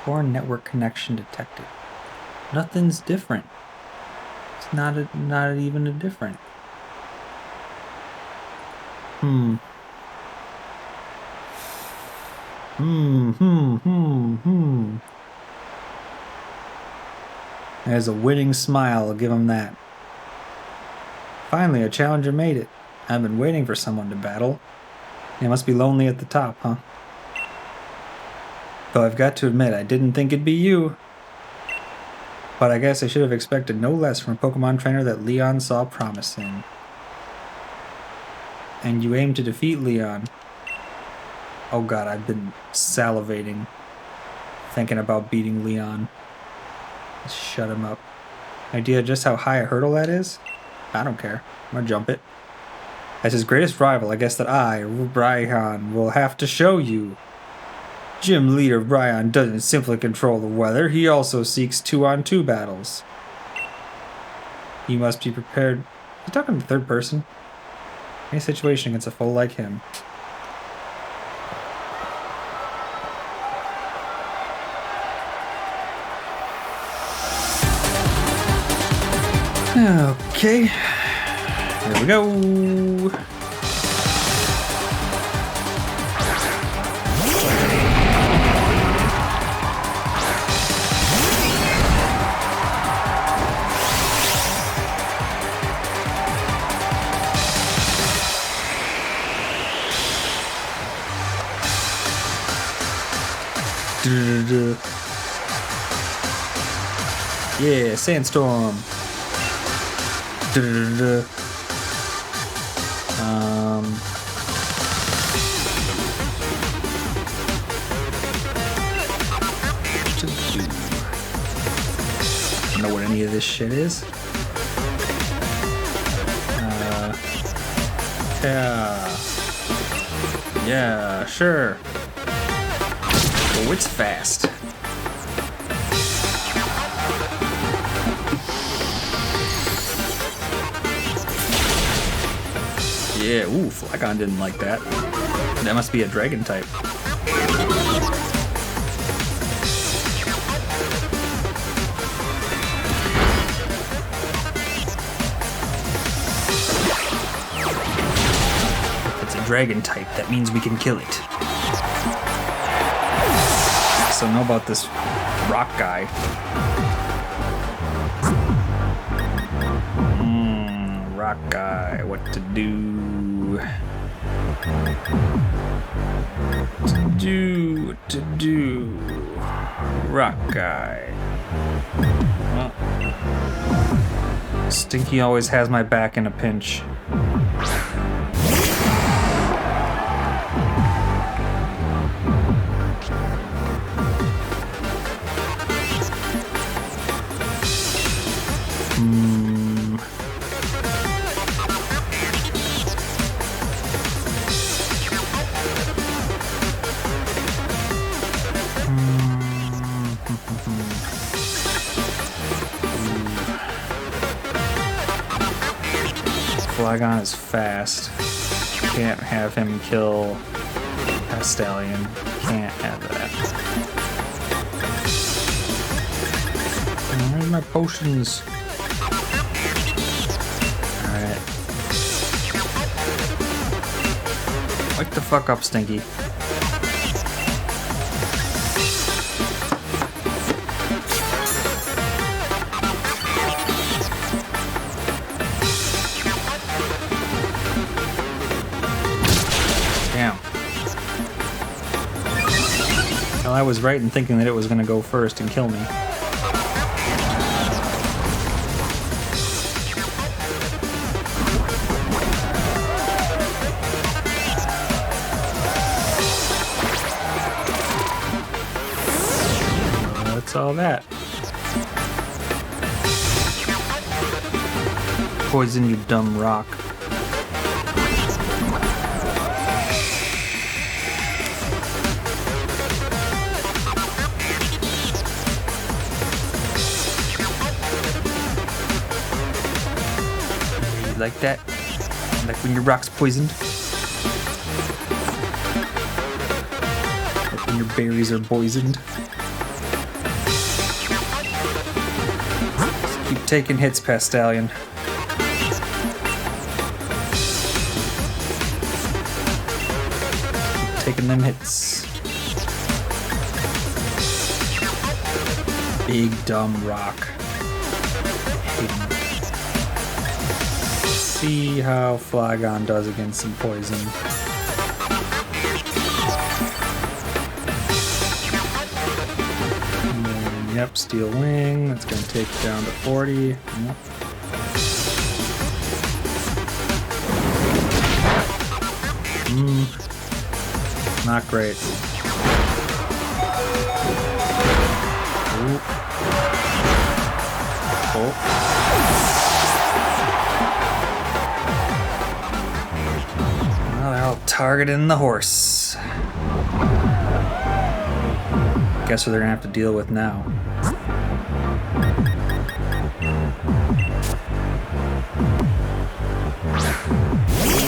Poor network connection detected. Nothing's different. It's not even a different. There's a winning smile, I'll give him that. Finally, a challenger made it. I've been waiting for someone to battle. It must be lonely at the top, huh? Though I've got to admit, I didn't think it'd be you. But I guess I should have expected no less from a Pokemon trainer that Leon saw promise in. And you aim to defeat Leon. Oh god, I've been salivating, thinking about beating Leon. Let's shut him up. Idea just how high a hurdle that is? I don't care. I'm gonna jump it. As his greatest rival, I guess that I, Bryan, will have to show you. Gym leader Bryan doesn't simply control the weather, he also seeks 2-on-2 battles. You must be prepared. You talking to third person? Any situation against a foe like him. Okay, here we go. Yeah, sandstorm. Don't know what any of this shit is. Yeah, sure. Oh, it's fast. Yeah, ooh, Flagon didn't like that. That must be a dragon type. If it's a dragon type, that means we can kill it. So know about this rock guy. Rock guy, what to do? What to do? Rock guy. Well, Stinky always has my back in a pinch. Flagon is fast. Can't have him kill a stallion. Can't have that. Where's my potions? Alright. Wake the fuck up, Stinky. Well, I was right in thinking that it was going to go first and kill me. That's all that. Poison, you dumb rock. Like that? Like when your rock's poisoned? Like when your berries are poisoned? taking hits, Pastallion. Keep taking them hits. Big dumb rock. See how Flygon does against some poison. Yep, Steel Wing. That's going to take it down to 40. Yep. Not great. Ooh. Oh. Well, they're all targeting the horse. Guess what they're going to have to deal with now.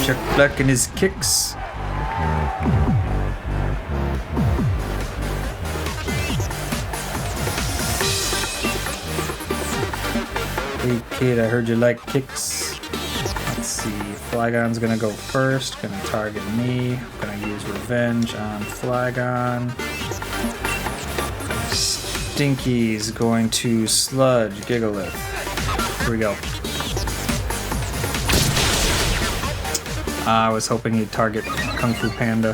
Check Black and his kicks. Hey kid, I heard you like kicks. Let's see, Flygon's gonna go first, gonna target me. Gonna use revenge on Flygon. Stinky's going to sludge Gigalith. Here we go. I was hoping he'd target Kung Fu Panda.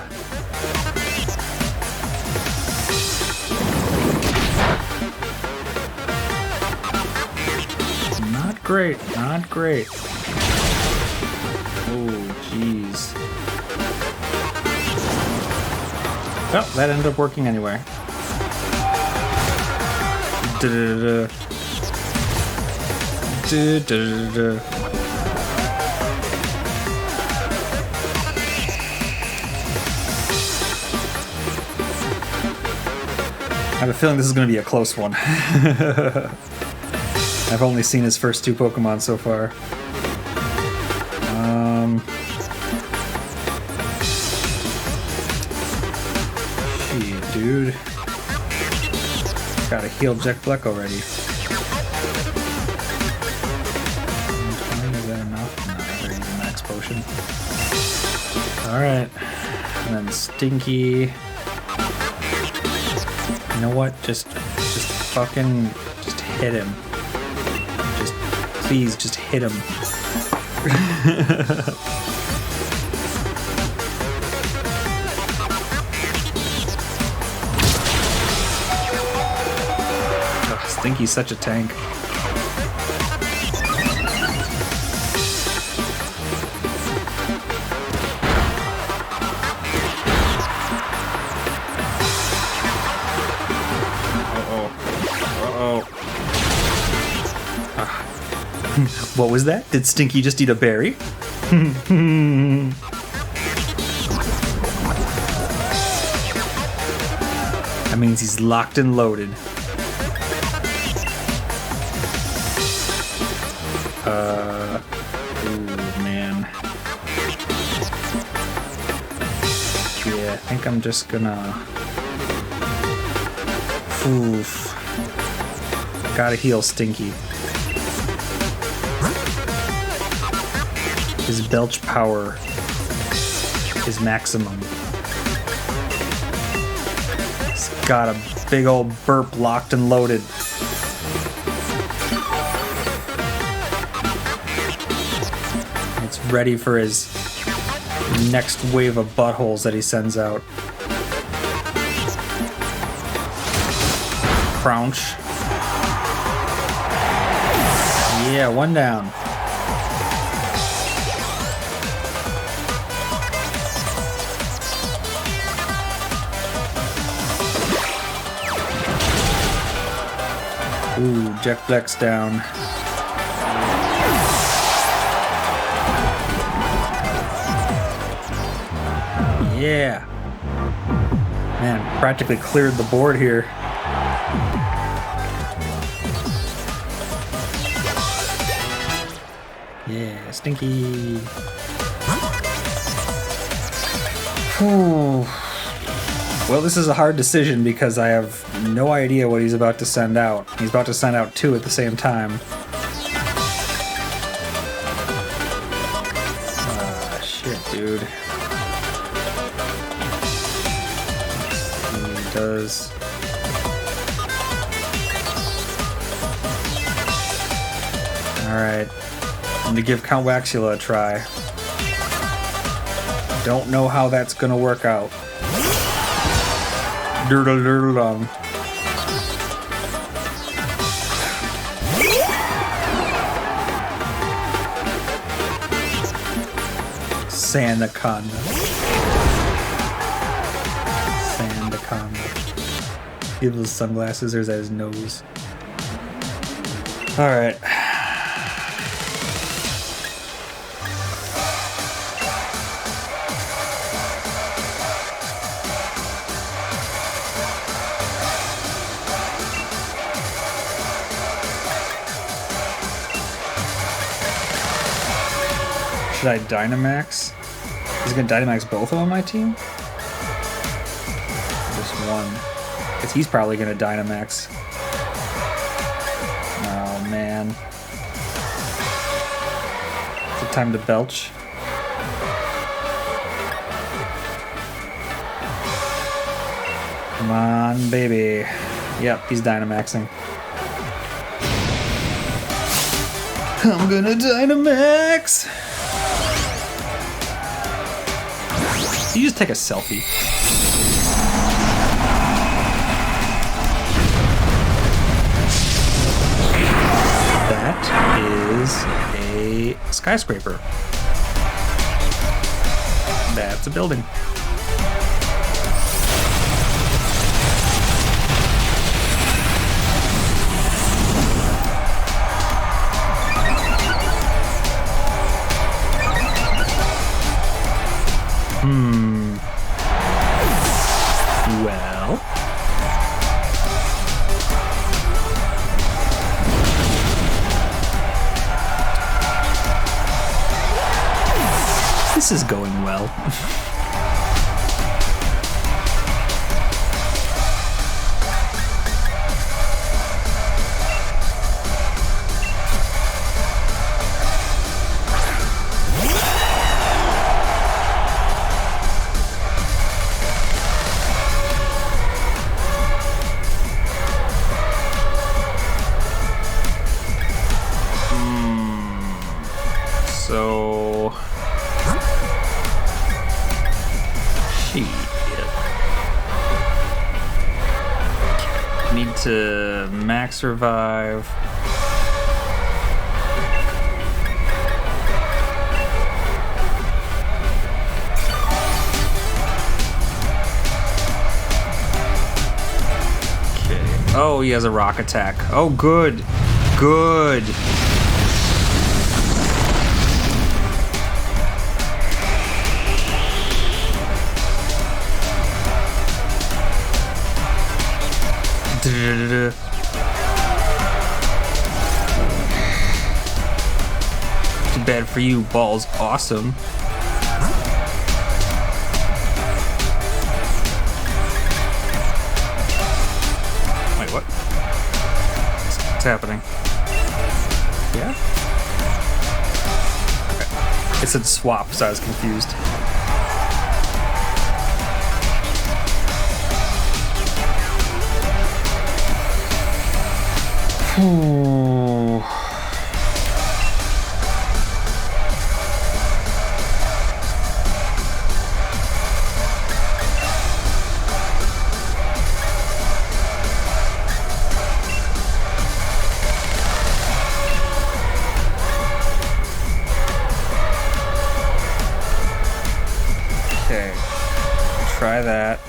Not great, not great. Oh, jeez. Well, that ended up working anyway. I have a feeling this is going to be a close one. I've only seen his first two Pokemon so far. Shit, dude. Gotta heal Jack Black already. Is that enough? No, I better use a max potion. Alright. And then Stinky. You know what? Just fucking hit him. Please, just hit him. Oh, Stinky's such a tank. What was that? Did Stinky just eat a berry? That means he's locked and loaded. Ooh, man. Yeah, I think I'm just gonna... Oof. Gotta heal Stinky. His belch power is maximum. He's got a big old burp locked and loaded. It's ready for his next wave of buttholes that he sends out. Crouch. Yeah, one down. Ooh, Jack Black's down. Yeah. Man, practically cleared the board here. Yeah, Stinky. Whew. Well, this is a hard decision because I have no idea what he's about to send out. He's about to send out two at the same time. Shit, dude. He does. Alright. I'm gonna give Count Waxula a try. Don't know how that's gonna work out. Doodle-doodle-dum. Sandaconda. Sandaconda. Give those sunglasses, there's at his nose. Alright. Should I Dynamax? Is it gonna Dynamax both of them on my team? Just one. Because he's probably gonna Dynamax. Oh man. Is it time to belch? Come on, baby. Yep, he's Dynamaxing. I'm gonna Dynamax! You just take a selfie. That is a skyscraper. That's a building. Well. This is going well. So shit. Need to max revive. Okay. Oh, he has a rock attack. Oh, good. Good. Too bad for you, ball's awesome. Wait, what? What's happening? Yeah? Okay. It said swap, so I was confused. Ooh. Okay, try that.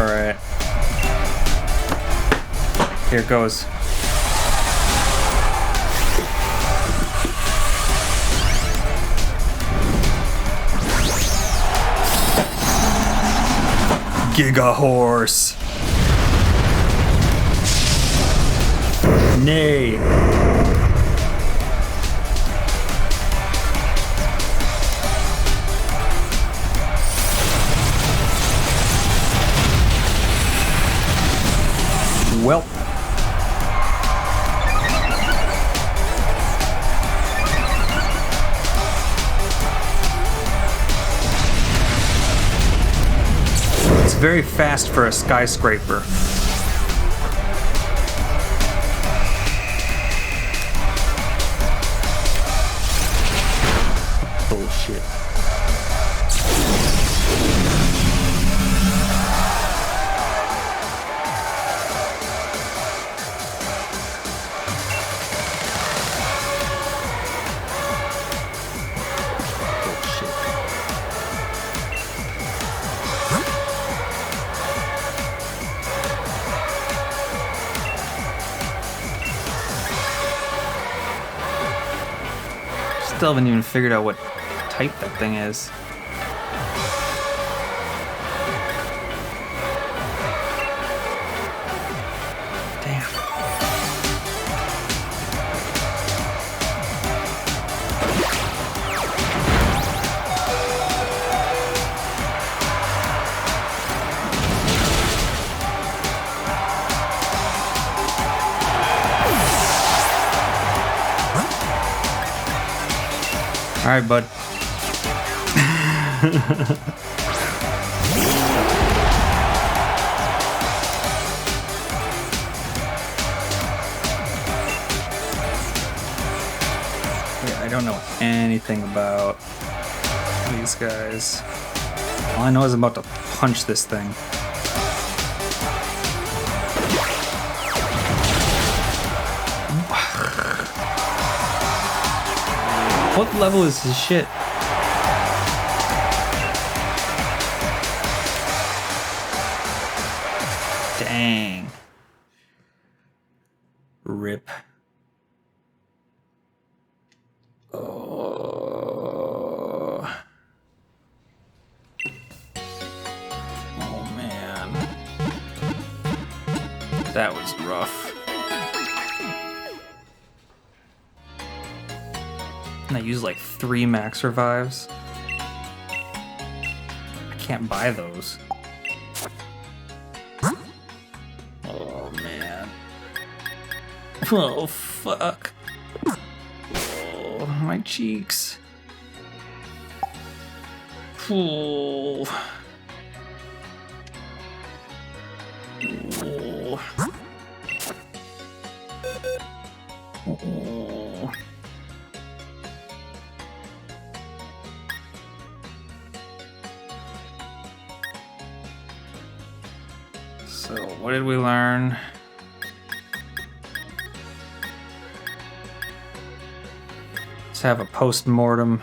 All right. Here it goes. Giga Horse. Nay. Well. It's very fast for a skyscraper. Bullshit. Still haven't even figured out what type that thing is. Damn. All right, bud. Yeah, I don't know anything about these guys. All I know is I'm about to punch this thing. What level is this shit? Dang. Rip. Oh. Oh man. That was rough. And I use like 3 max revives. I can't buy those. Oh man. Oh fuck. Oh, my cheeks. Oh. Oh. Oh. So, what did we learn? Let's have a post-mortem.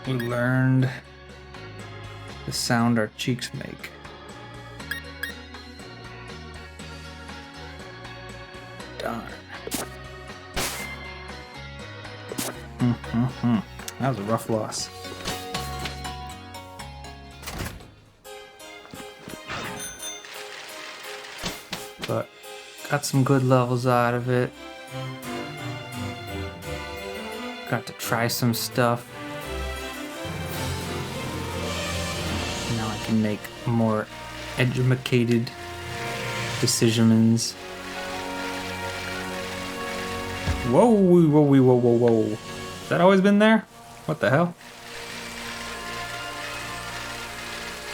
We learned the sound our cheeks make. Darn. That was a rough loss. But got some good levels out of it. Got to try some stuff. Now I can make more educated decisions. Whoa, whoa, whoa, whoa, whoa, whoa. Has that always been there? What the hell?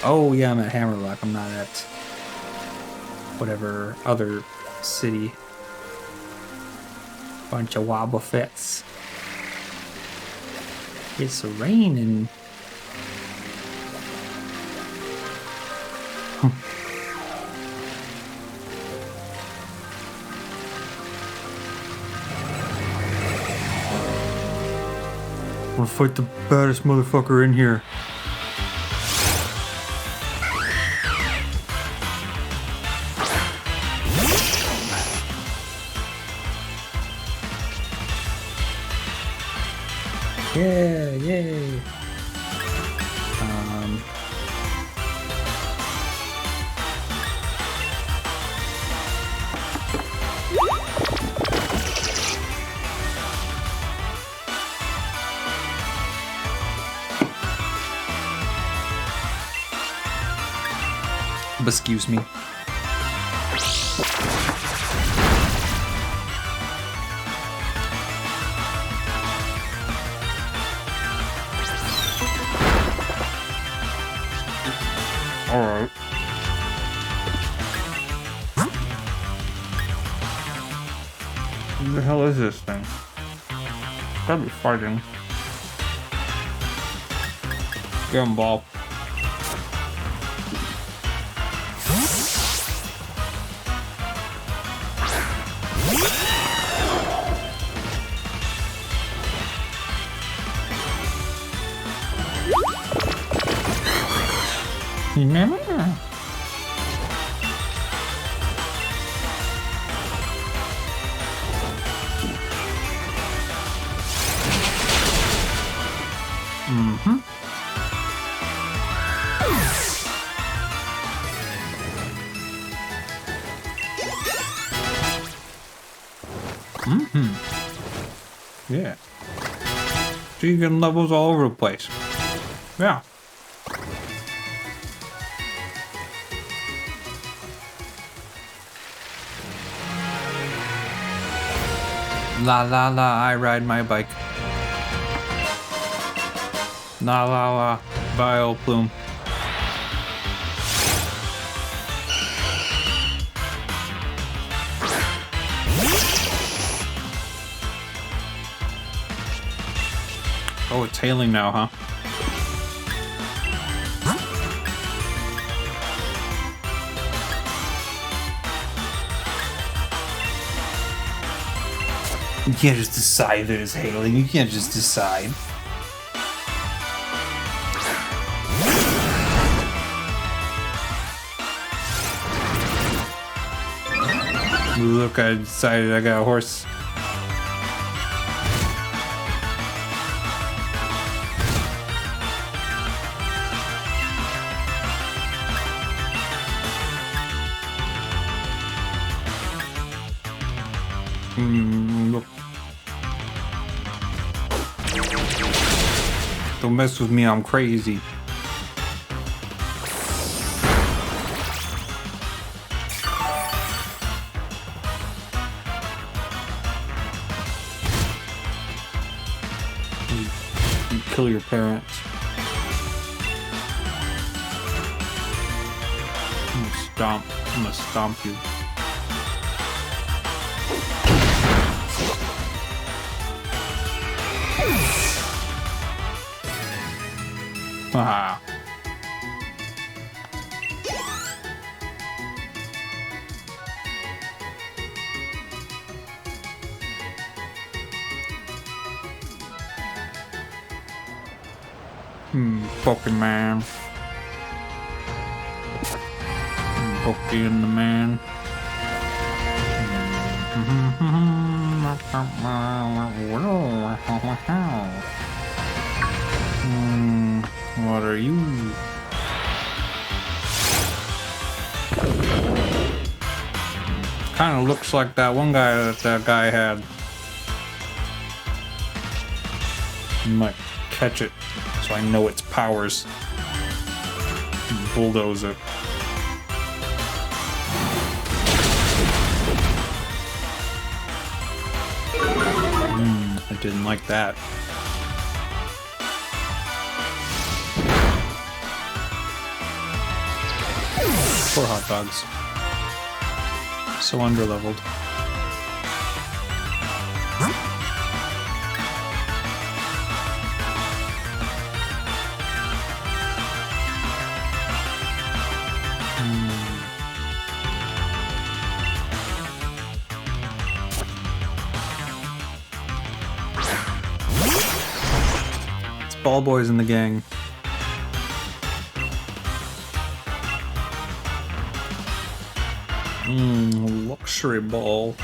Oh, yeah, I'm at Hammerlock. I'm not at whatever other city. Bunch of Wobble Fets. It's raining. We'll fight the baddest motherfucker in here. Yeah, yay. Excuse me. Alright. What the hell is this thing? Gotta be fighting. Get him, ball. Yeah. So you get levels all over the place. Yeah. La la la, I ride my bike. La la la, bye old plume. Oh, it's hailing now, huh? You can't just decide that it's hailing. You can't just decide. Look, I decided I got a horse. Look. Don't mess with me, I'm crazy. You kill your parents. I'm gonna stomp you. Ah. Pokemon. Pokemon the man. What are you? Kind of looks like that one guy that guy had. You might catch it, so I know its powers. Bulldozer. didn't like that. Poor hot dogs. So underleveled. It's ball boys in the gang. Luxury ball.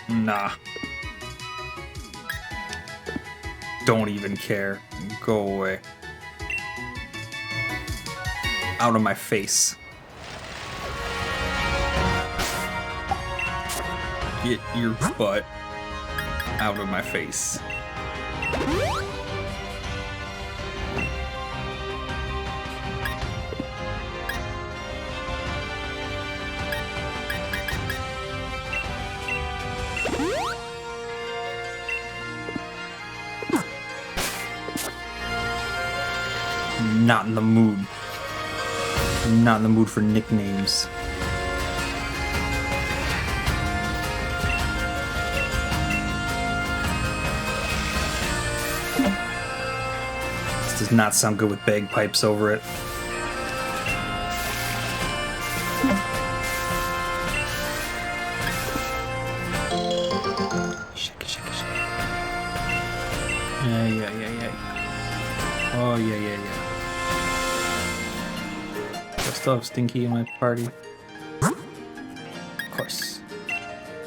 Nah. Don't even care. Go away. Out of my face. Get your butt out of my face. Not in the mood. Not in the mood for nicknames. This does not sound good with bagpipes over it. Shake it, shake it, shake it. Yeah. Oh, yeah. Still have Stinky in my party. Of course.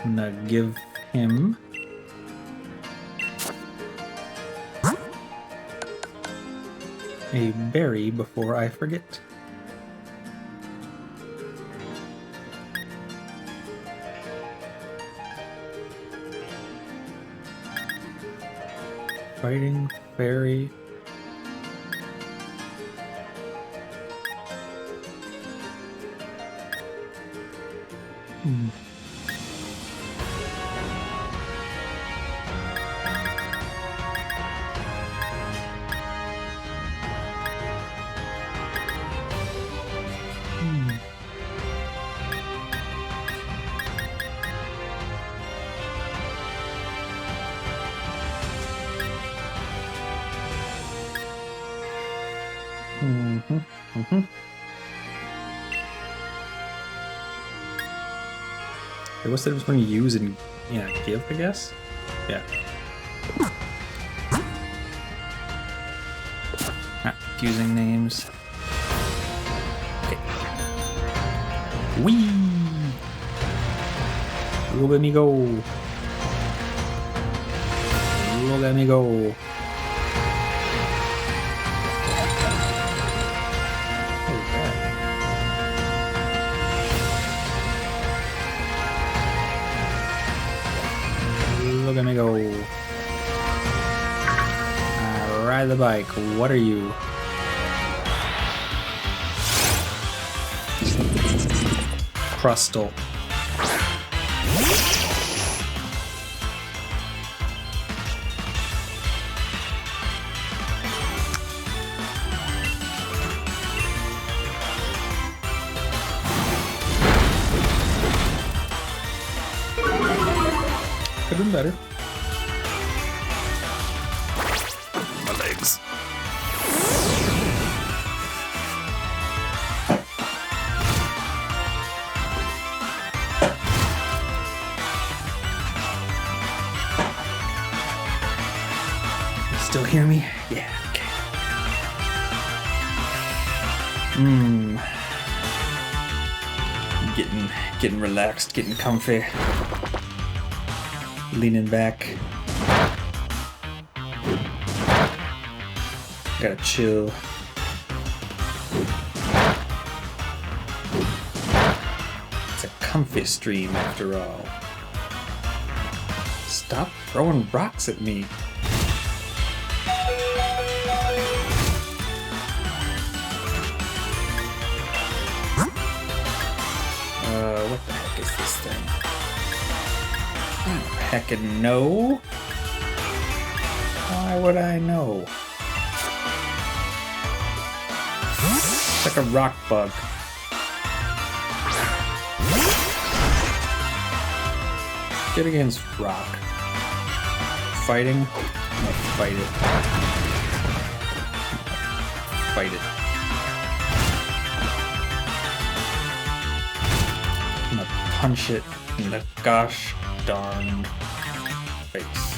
I'm gonna give him a berry before I forget. Fighting fairy. What's the difference between use and give, I guess? Yeah. Not confusing names. Okay. Whee! Look at me go. Look at me go. Look at me go. Ride the bike. What are you? Crustal. Could have been better. My legs. You still hear me? Yeah, okay. Getting relaxed, getting comfy. Leaning back. Gotta chill. It's a comfy stream after all. Stop throwing rocks at me. What the heck is this thing? I don't heckin' know. Why would I know? It's like a rock bug. Get against rock. Fighting? I'm gonna fight it. Fight it. I'm gonna punch it in the gosh darned face.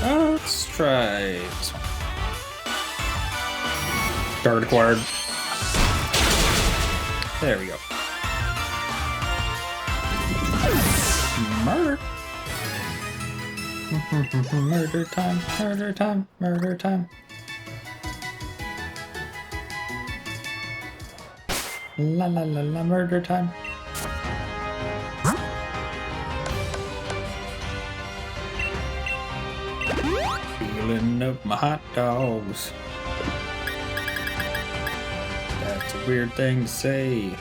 Let's try this one. Target acquired. There we go. Murder. Murder time, murder time, murder time. La la la la, murder time. Feeling up my hot dogs. That's a weird thing to say.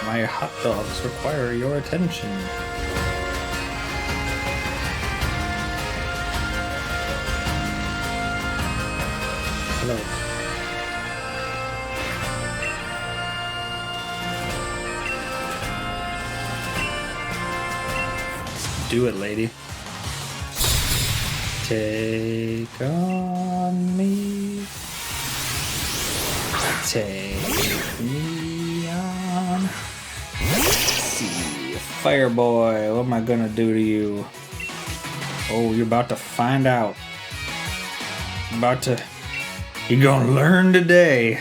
My hot dogs require your attention. Hello. Do it, lady. Take on me. Take me on. Let's see. Fireboy, what am I gonna do to you? Oh, you're about to find out. You're gonna learn today.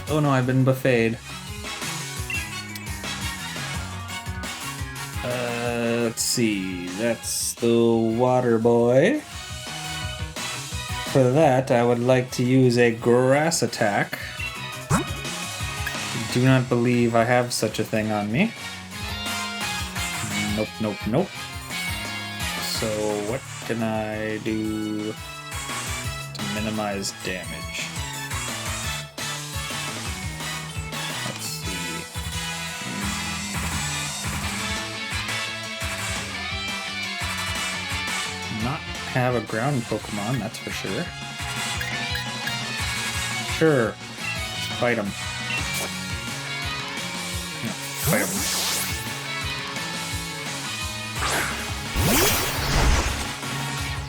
Oh no, I've been buffeted. Let's see. That's the water boy. For that, I would like to use a grass attack. Do not believe I have such a thing on me. Nope, nope, nope. So what can I do to minimize damage? Let's see. Not have a ground Pokemon, that's for sure. Sure. Let's fight him. Yeah, fight him.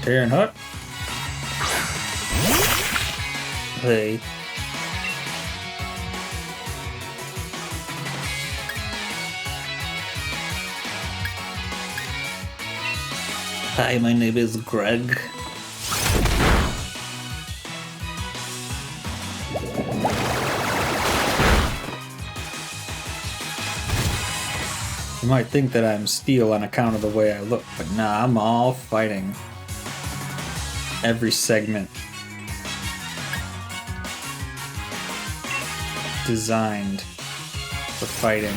Tear and Hut. Hey. Hi, my name is Greg. You might think that I'm Steel on account of the way I look, but nah, I'm all fighting. Every segment designed for fighting.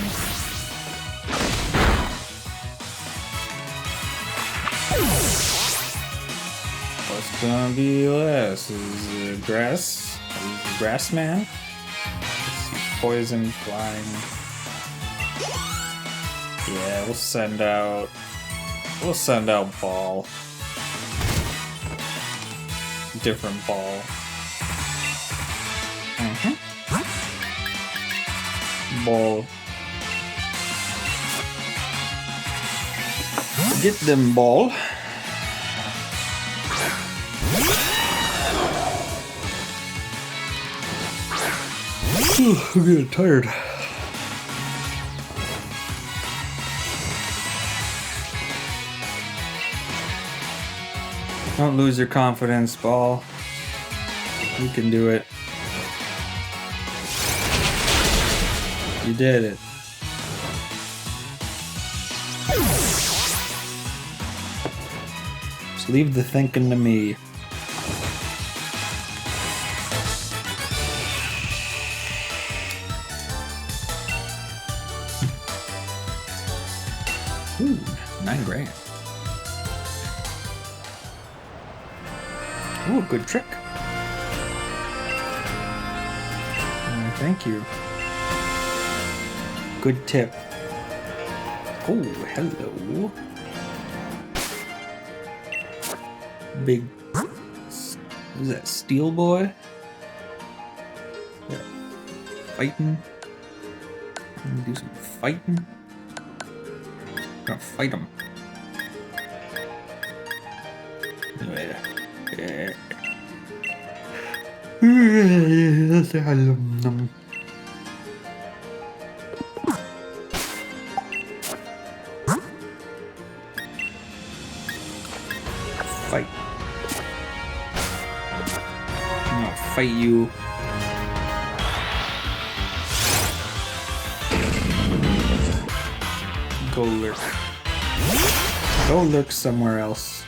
What's gonna be less? Is it grass? Grass man? Let's see, poison, flying. Yeah, we'll send out ball. Different ball. Ball. Get them ball. I'm getting tired. Don't lose your confidence, ball. You can do it. You did it. Just leave the thinking to me. Ooh, $9,000. Ooh, good trick. Thank you. Good tip. Oh, hello. Big. Is that Steel Boy? Yeah. Fighting. Do some fighting. Gonna fight him. Yeah. Fight. I'm gonna fight you. Go lurk. Go lurk somewhere else.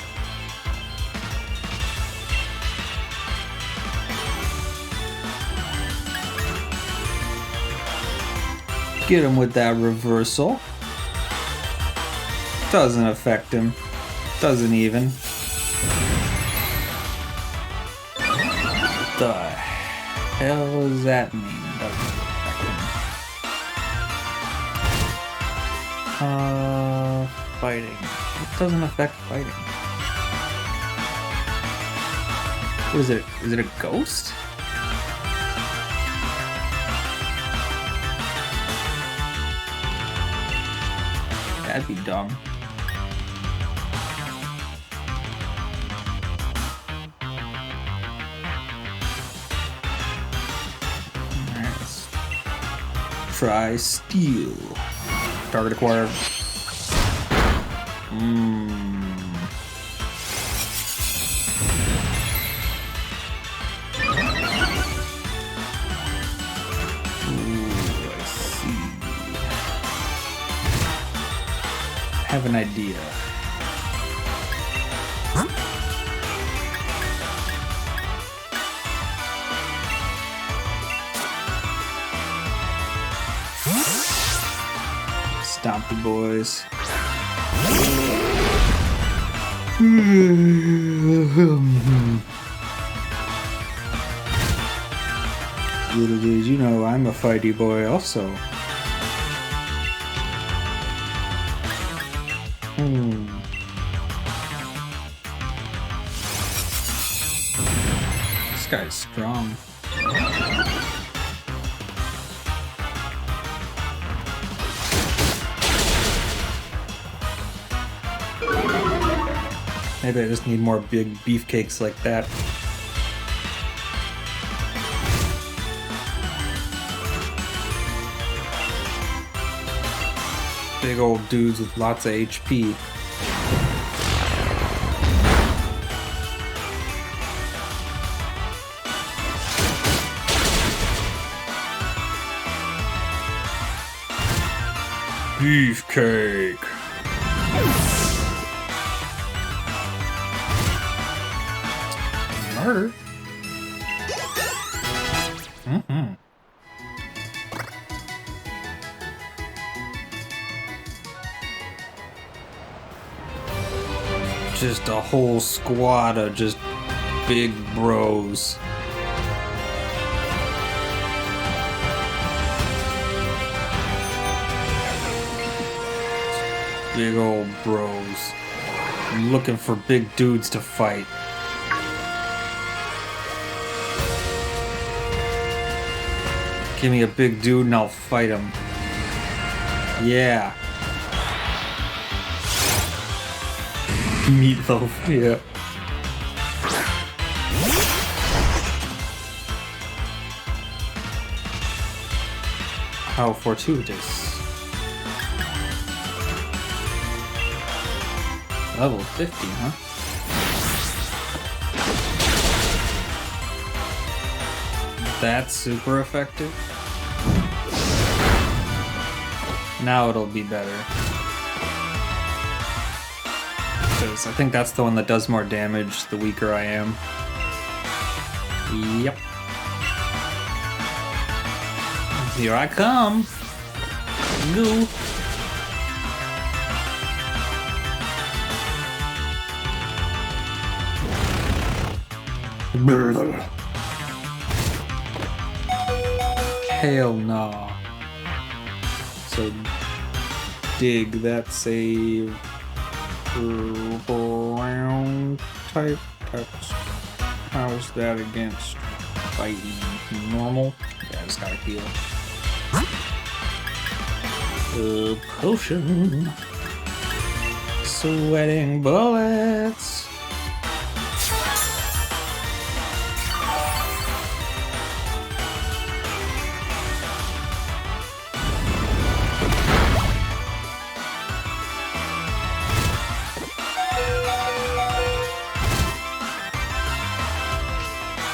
Get him with that reversal. Doesn't affect him. Doesn't even. The hell does that mean? Doesn't affect him. Fighting. It doesn't affect fighting. What is it? Is it a ghost? That'd be dumb. Alright, let's try steel. Target acquired. Have an idea. Stompy boys. Little did you know I'm a fighty boy also. This guy's strong. Maybe I just need more big beefcakes like that. Big old dudes with lots of HP. Beefcake. Murder. Just a whole squad of just big bros. Big old bros. I'm looking for big dudes to fight. Give me a big dude and I'll fight him. Yeah. Meatloaf, yeah. How fortuitous. Level 50, huh? That's super effective. Now it'll be better. Because I think that's the one that does more damage the weaker I am. Yep. Here I come. Goo. Hell no. So dig, that's a round type. How's that against fighting? Normal? Yeah, I just gotta heal. Potion. Sweating bullets.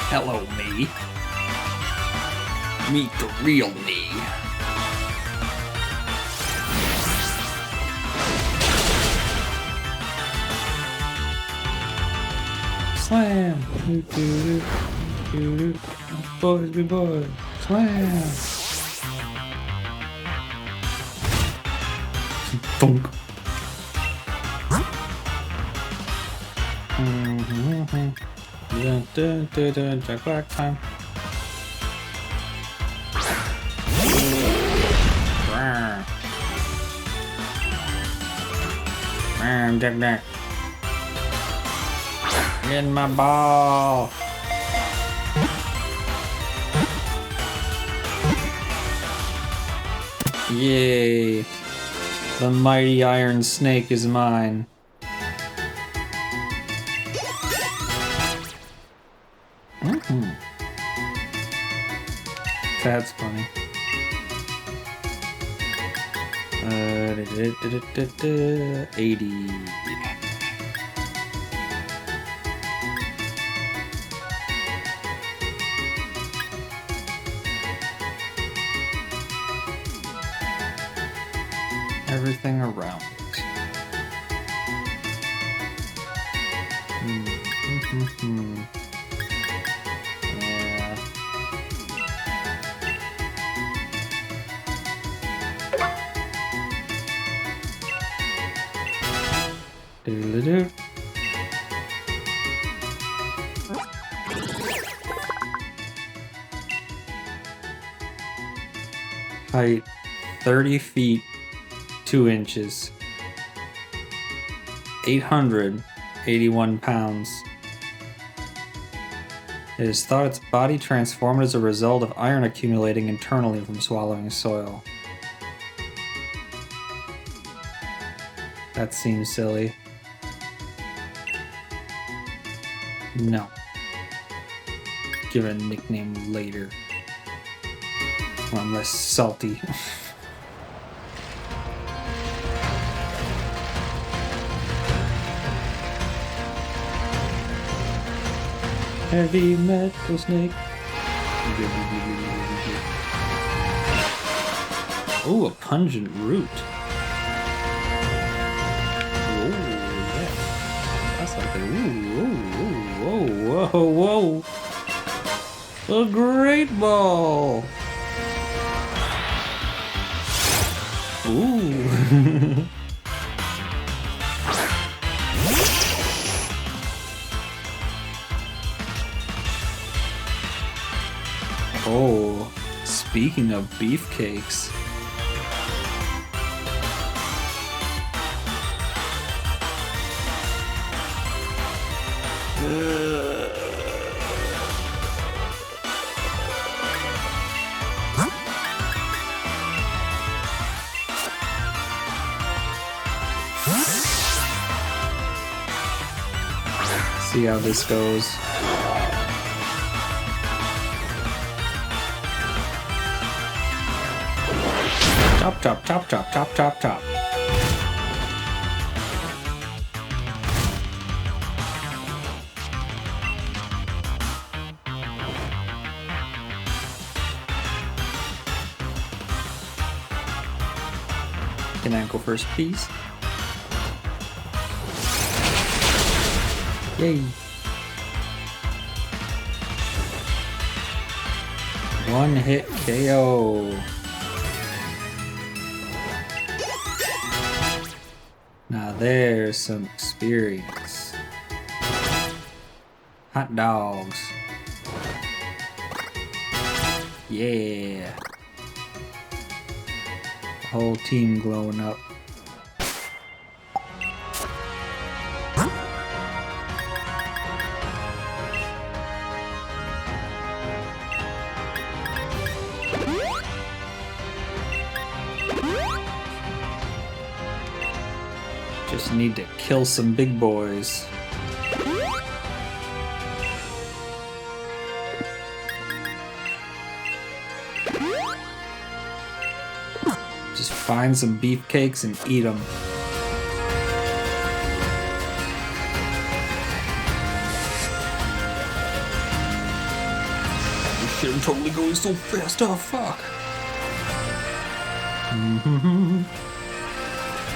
Hello, me. Meet the real me. Slam! Boys be boys. Slam! Thunk. Jack Black time. Jack. In my ball. Yay. The mighty iron snake is mine. That's funny. 80. Everything around it. Yeah. Doodle-doo. Height 30 feet 2 inches. 881 pounds. It is thought its body transformed as a result of iron accumulating internally from swallowing soil. That seems silly. No. Give it a nickname later. When I'm less salty. Heavy metal snake. Oh, a pungent root. Oh, yeah. That's like a whoa. A great ball. Ooh. Oh, speaking of beefcakes. See how this goes. Chop, chop, chop, chop, chop, chop, chop. Can I go first, please? Yay! One hit KO. Now there's some experience. Hot dogs. Yeah. Whole team glowing up. Just need to kill some big boys. Just find some beefcakes and eat them. This shit, I'm totally going so fast. Oh, fuck.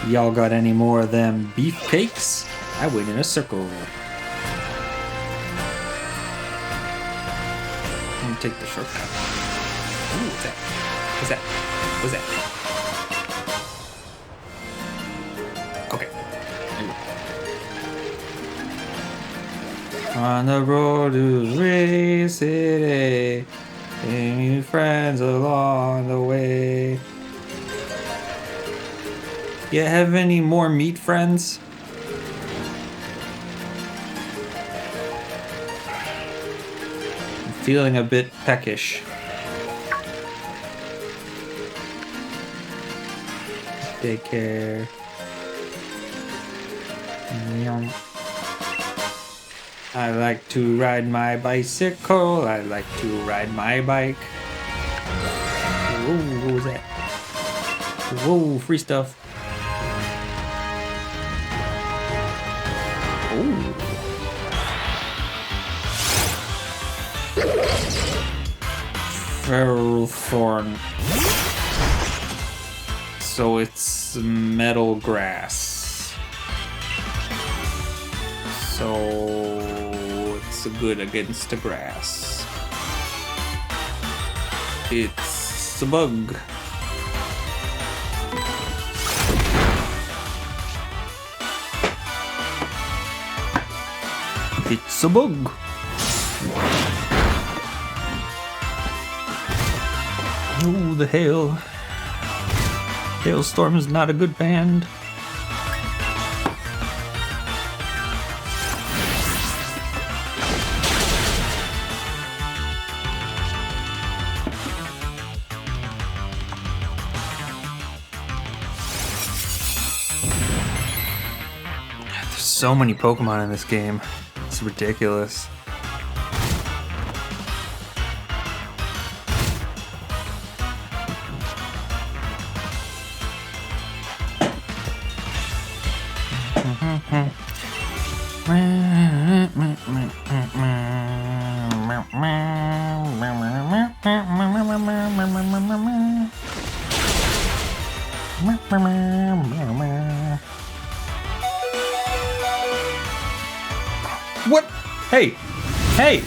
Y'all got any more of them beefcakes? I went in a circle. I'm gonna take the shortcut. Ooh, what's that? What's that? What's that? Okay. On the road to Ray City, making friends along the way. You have any more meat friends? I'm feeling a bit peckish. Take care. I like to ride my bicycle. I like to ride my bike. Whoa, what was that? Whoa, free stuff. Ooh. Feral thorn. So it's metal grass. So it's good against the grass. It's a bug. It's a bug. Oh, the hail. Hailstorm is not a good band. There's so many Pokemon in this game. It's ridiculous. What? Hey! Hey!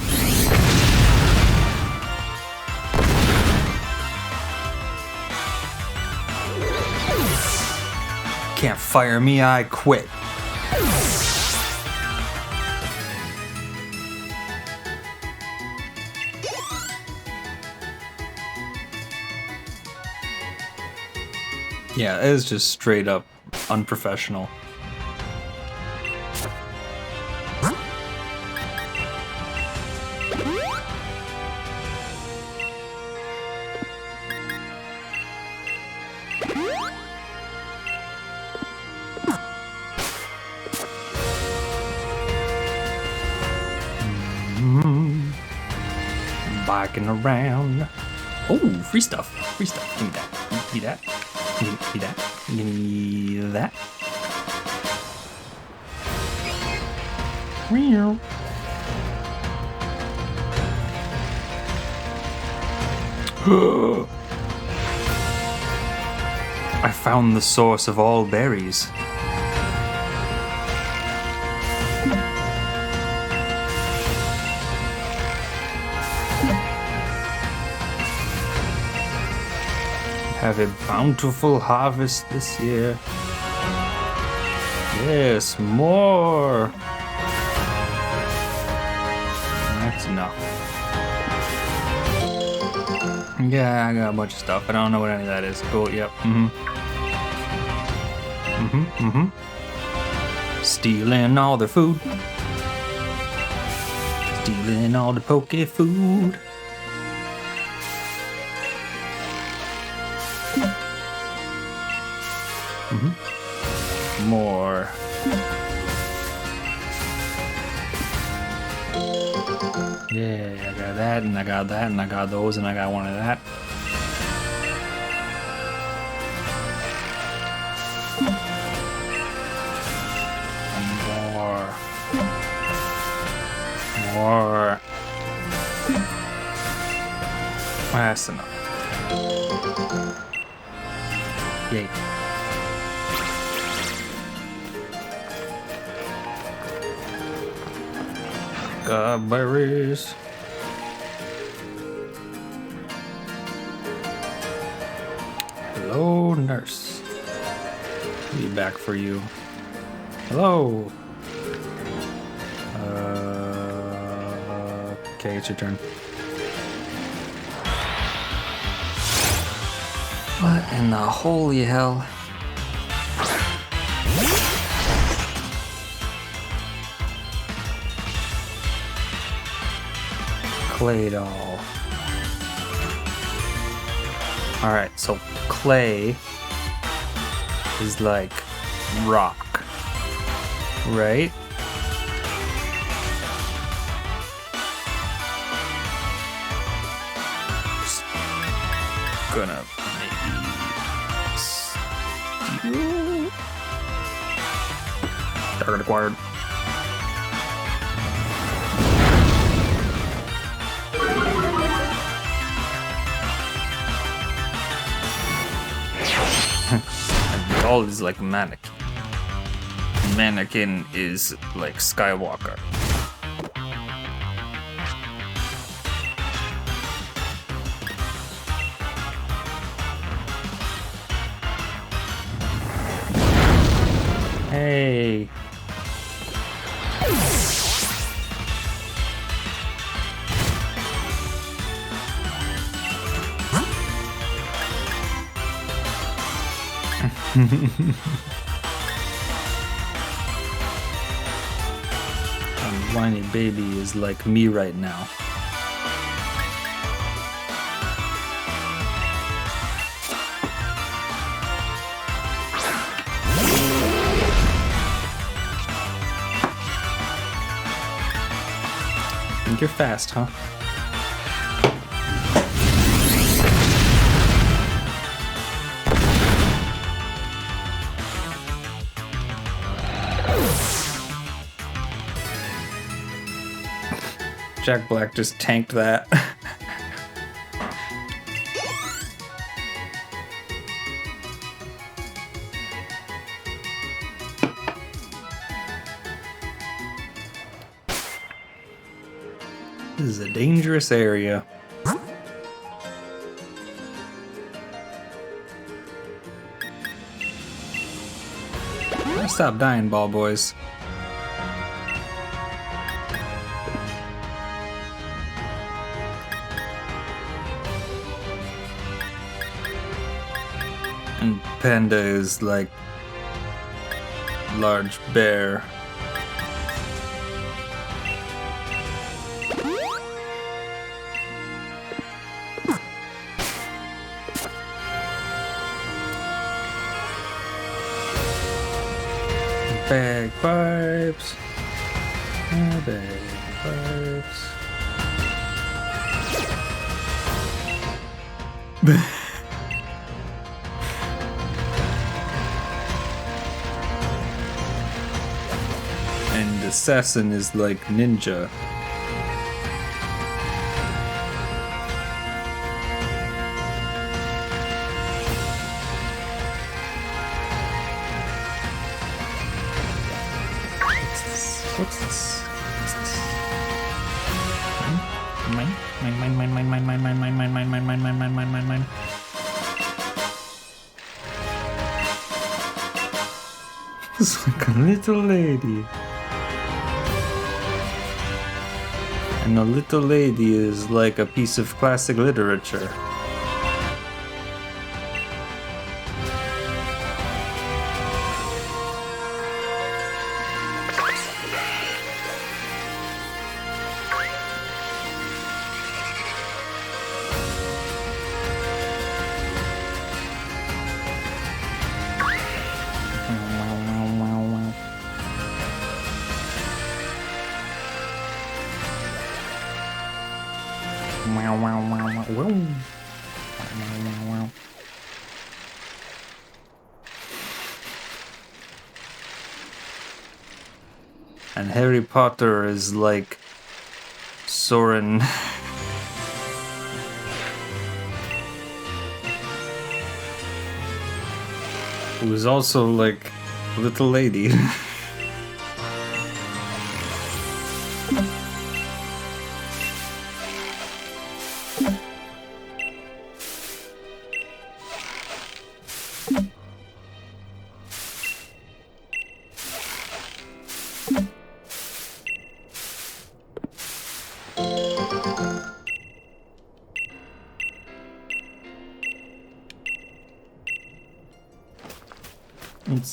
Can't fire me, I quit. Yeah, it is just straight up unprofessional. Biking around. Oh, free stuff. Free stuff. Give me that. Give me that. Give me that. Give me that. Meow. I found the source of all berries. Have a bountiful harvest this year. Yes, more. That's enough. Yeah, I got a bunch of stuff. I don't know what any of that is. Cool, yep. Stealing all their food. Stealing all the poke food. More. Yeah, I got that, and I got that, and I got those, and I got one of that. More. That's enough. Yay. Got berries. Hello, nurse. Be back for you. Hello. Okay, it's your turn. What in the holy hell? Clay doll. Alright, so clay is like rock, right? Just gonna maybe steal. Target acquired. Doll is like mannequin. Mannequin is like Skywalker. Hey. A whiny baby is like me right now. Think you're fast, huh? Jack Black just tanked that. This is a dangerous area. Stop dying, ball boys. And panda is like large bear. Bagpipes. Bagpipes. And assassin is like ninja. What's this? What's this? Mine. It's like a little lady. And a little lady is like a piece of classic literature. And Harry Potter is like Soren. Who's also like little lady.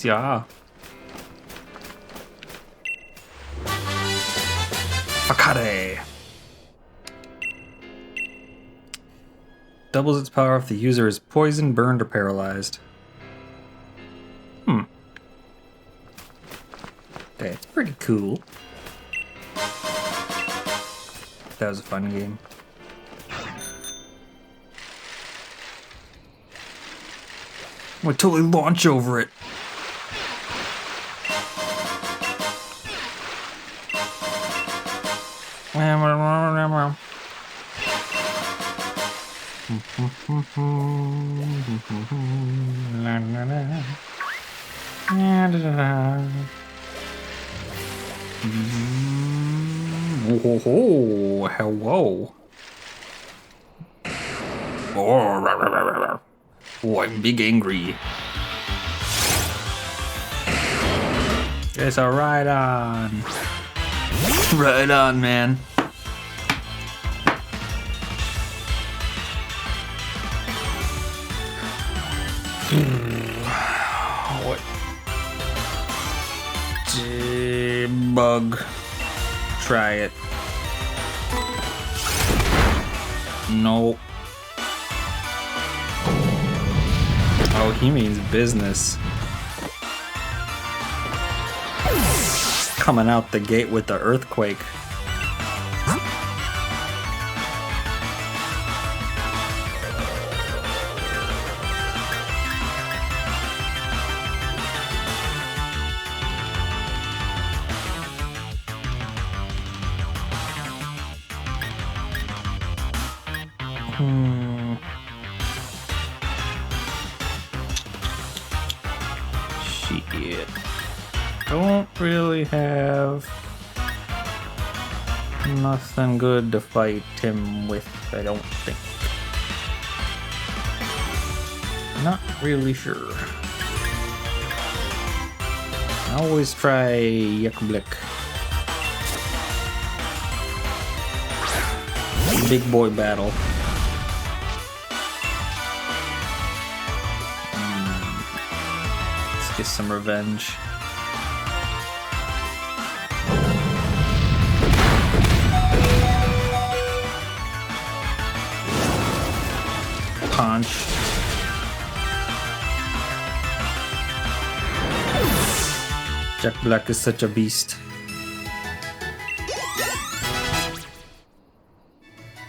Ja. Fakare. Doubles its power if the user is poisoned, burned, or paralyzed. That's pretty cool. That was a fun game. I'm gonna totally launch over it. Whoa, hello. Oh, I'm big angry. Yes, right on. Right on, man. What? Bug. Try it. Nope. Oh, he means business. Coming out the gate with the earthquake. Shit. Don't really have nothing good to fight him with, I don't think. Not really sure. I always try Yuckblick. Big boy battle. get some revenge. Punch. Jack Black is such a beast.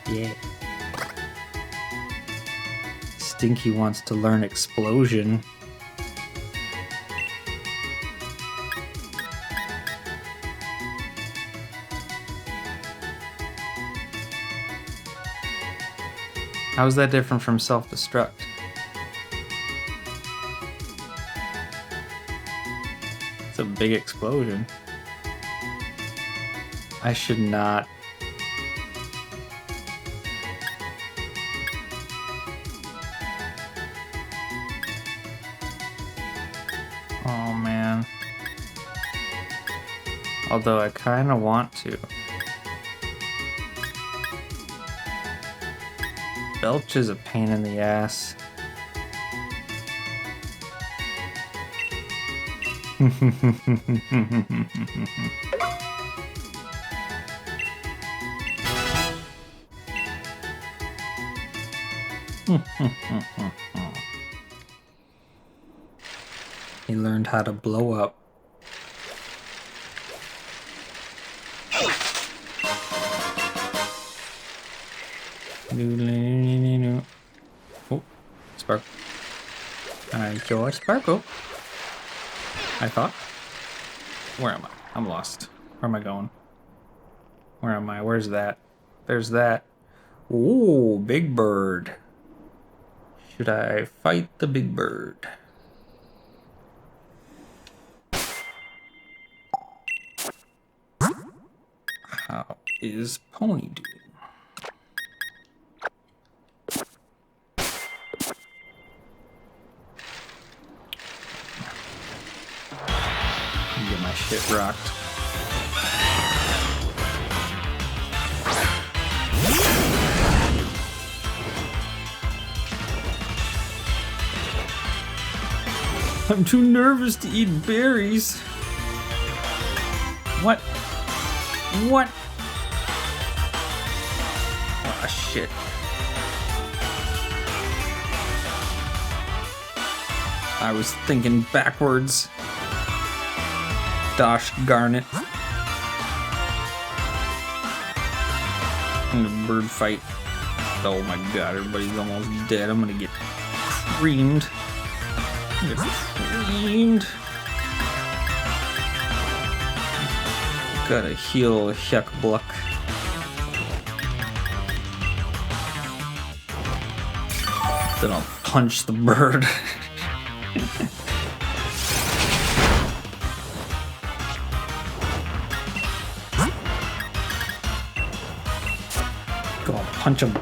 Yeah. Stinky wants to learn Explosion. How is that different from Self-Destruct? It's a big explosion. I should not. Oh man. Although I kind of want to. Belch is a pain in the ass. He learned how to blow up. Oh, Sparkle. I enjoy Sparkle. I thought. Where am I? I'm lost. Where am I going? Where am I? Where's that? There's that. Ooh, big bird. Should I fight the big bird? How is Pony doing? Get my shit rocked. I'm too nervous to eat berries. What? What? Oh shit. I was thinking backwards. Gosh darn it. I'm gonna bird fight. Oh my god, everybody's almost dead. I'm gonna get creamed. Get creamed. Gotta heal Huck Bluck. Then I'll punch the bird. Go on, punch him.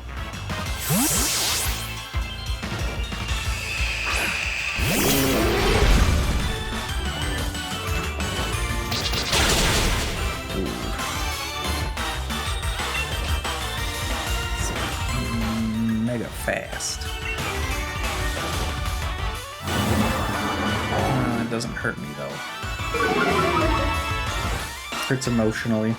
Mega fast. It doesn't hurt me though. Hurts emotionally.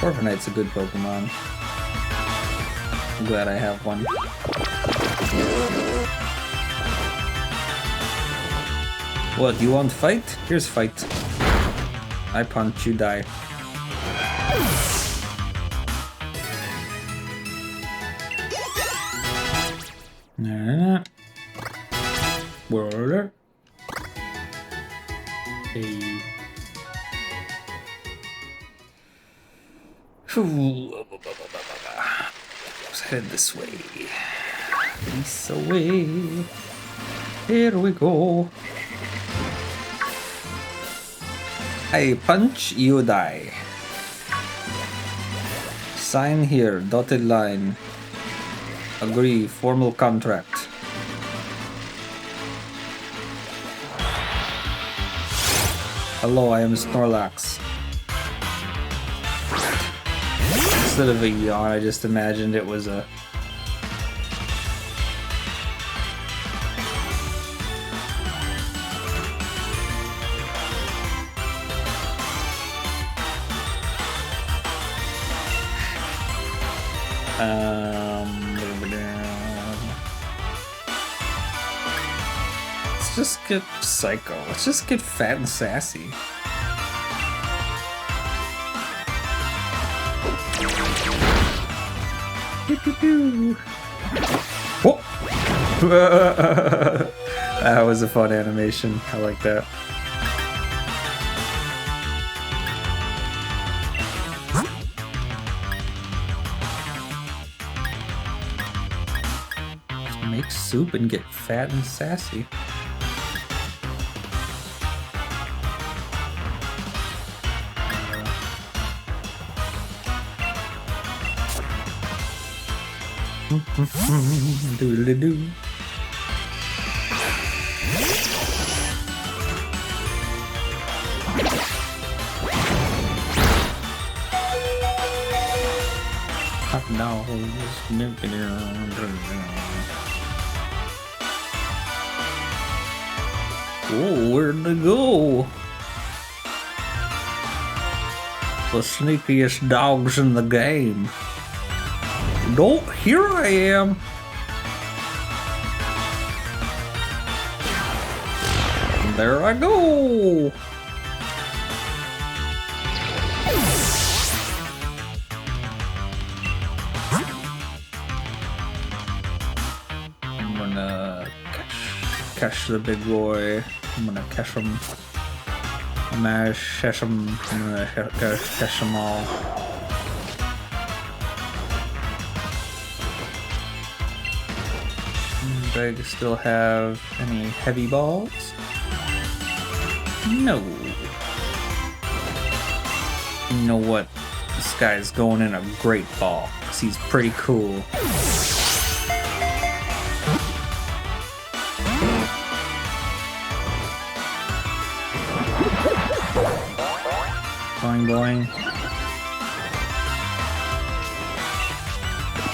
Corviknight's a good Pokemon. I'm glad I have one. What, you want fight? Here's fight. I punch, you die. Border. Hey. Let's head this way. This way. Here we go. I punch, you die. Sign here, dotted line. Agree, formal contract. Hello, I am Snorlax. Instead of a yawn, I just imagined it was a Let's just get psycho. Let's just get fat and sassy. Whoa. That was a fun animation. I like that. Just make soup and get fat and sassy. Doodly-doo. Hot dogs. Oh, where'd they go? The sneakiest dogs in the game. Oh, here I am. There I go. I'm gonna catch the big boy. I'm gonna catch him. I'm gonna catch him. I'm gonna catch them all. Do I still have any heavy balls? No. You know what? This guy's going in a great ball because he's pretty cool. Boing boing.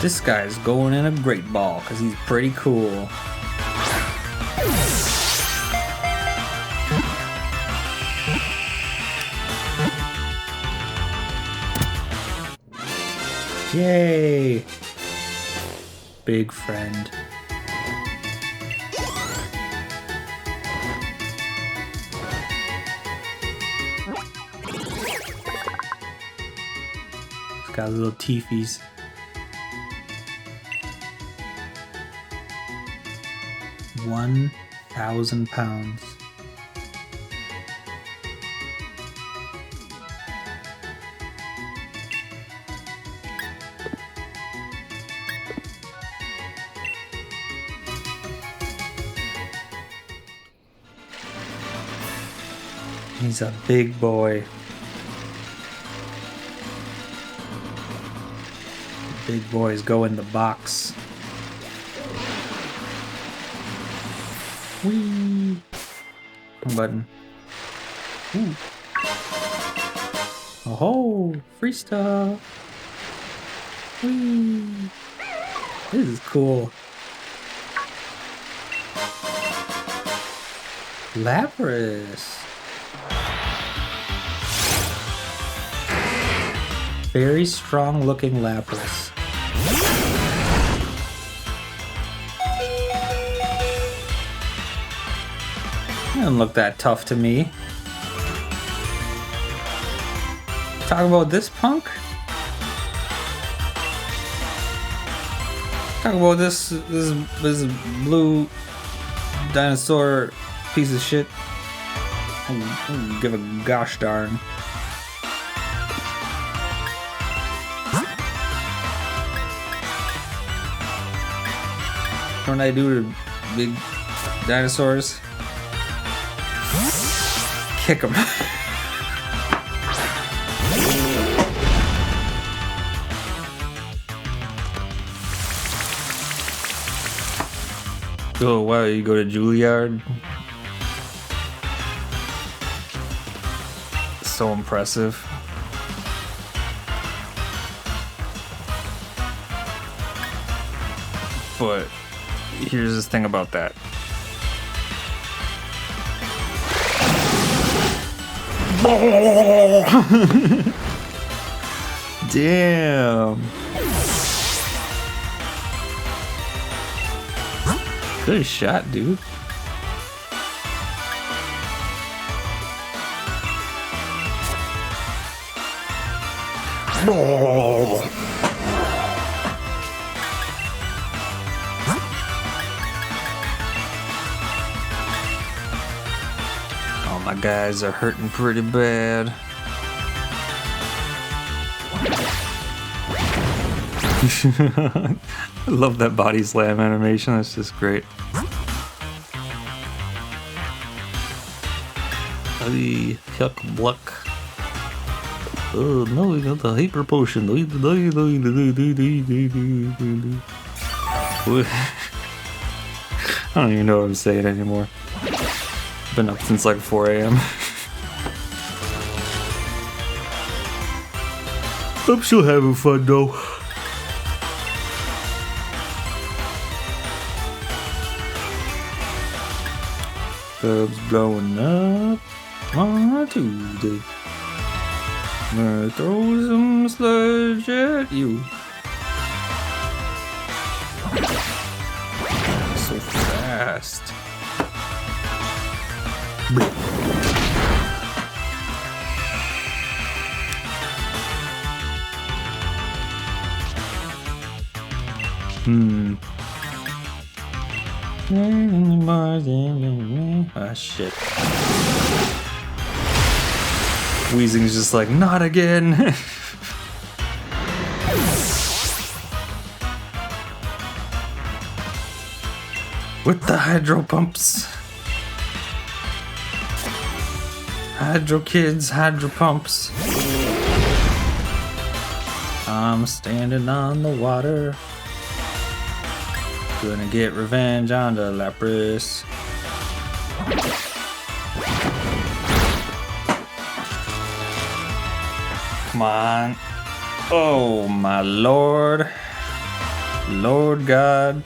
This guy's going in a great ball because he's pretty cool. Yay! Big friend. It's got little teefies. £1,000. He's a big boy. Big boys go in the box. Whee! Button. Ooh. Oh, free stuff. Whee! This is cool. Lapras. Very strong looking Lapras. Doesn't look that tough to me. Talk about this punk. Talk about this blue dinosaur piece of shit. I'll give a gosh darn. What I do to big dinosaurs? Kick them. Oh wow, you go to Juilliard? So impressive. But here's the thing about that. Damn. Good shot, dude. Oh, my guys are hurting pretty bad. I love that body slam animation. That's just great. Hey, Huck Bluck. Oh no, we got the hyper potion. I don't even know what I'm saying anymore. Been up since like 4 a.m. I'm still having fun though. Club's blowing up on a Tuesday. I'm gonna throw some sludge at you. So fast. Ah, shit. Weezing's just like, not again. With the hydro pumps. Hydro kids, hydro pumps. I'm standing on the water. Gonna get revenge on the Lapras. Come on. Oh my lord. Lord God.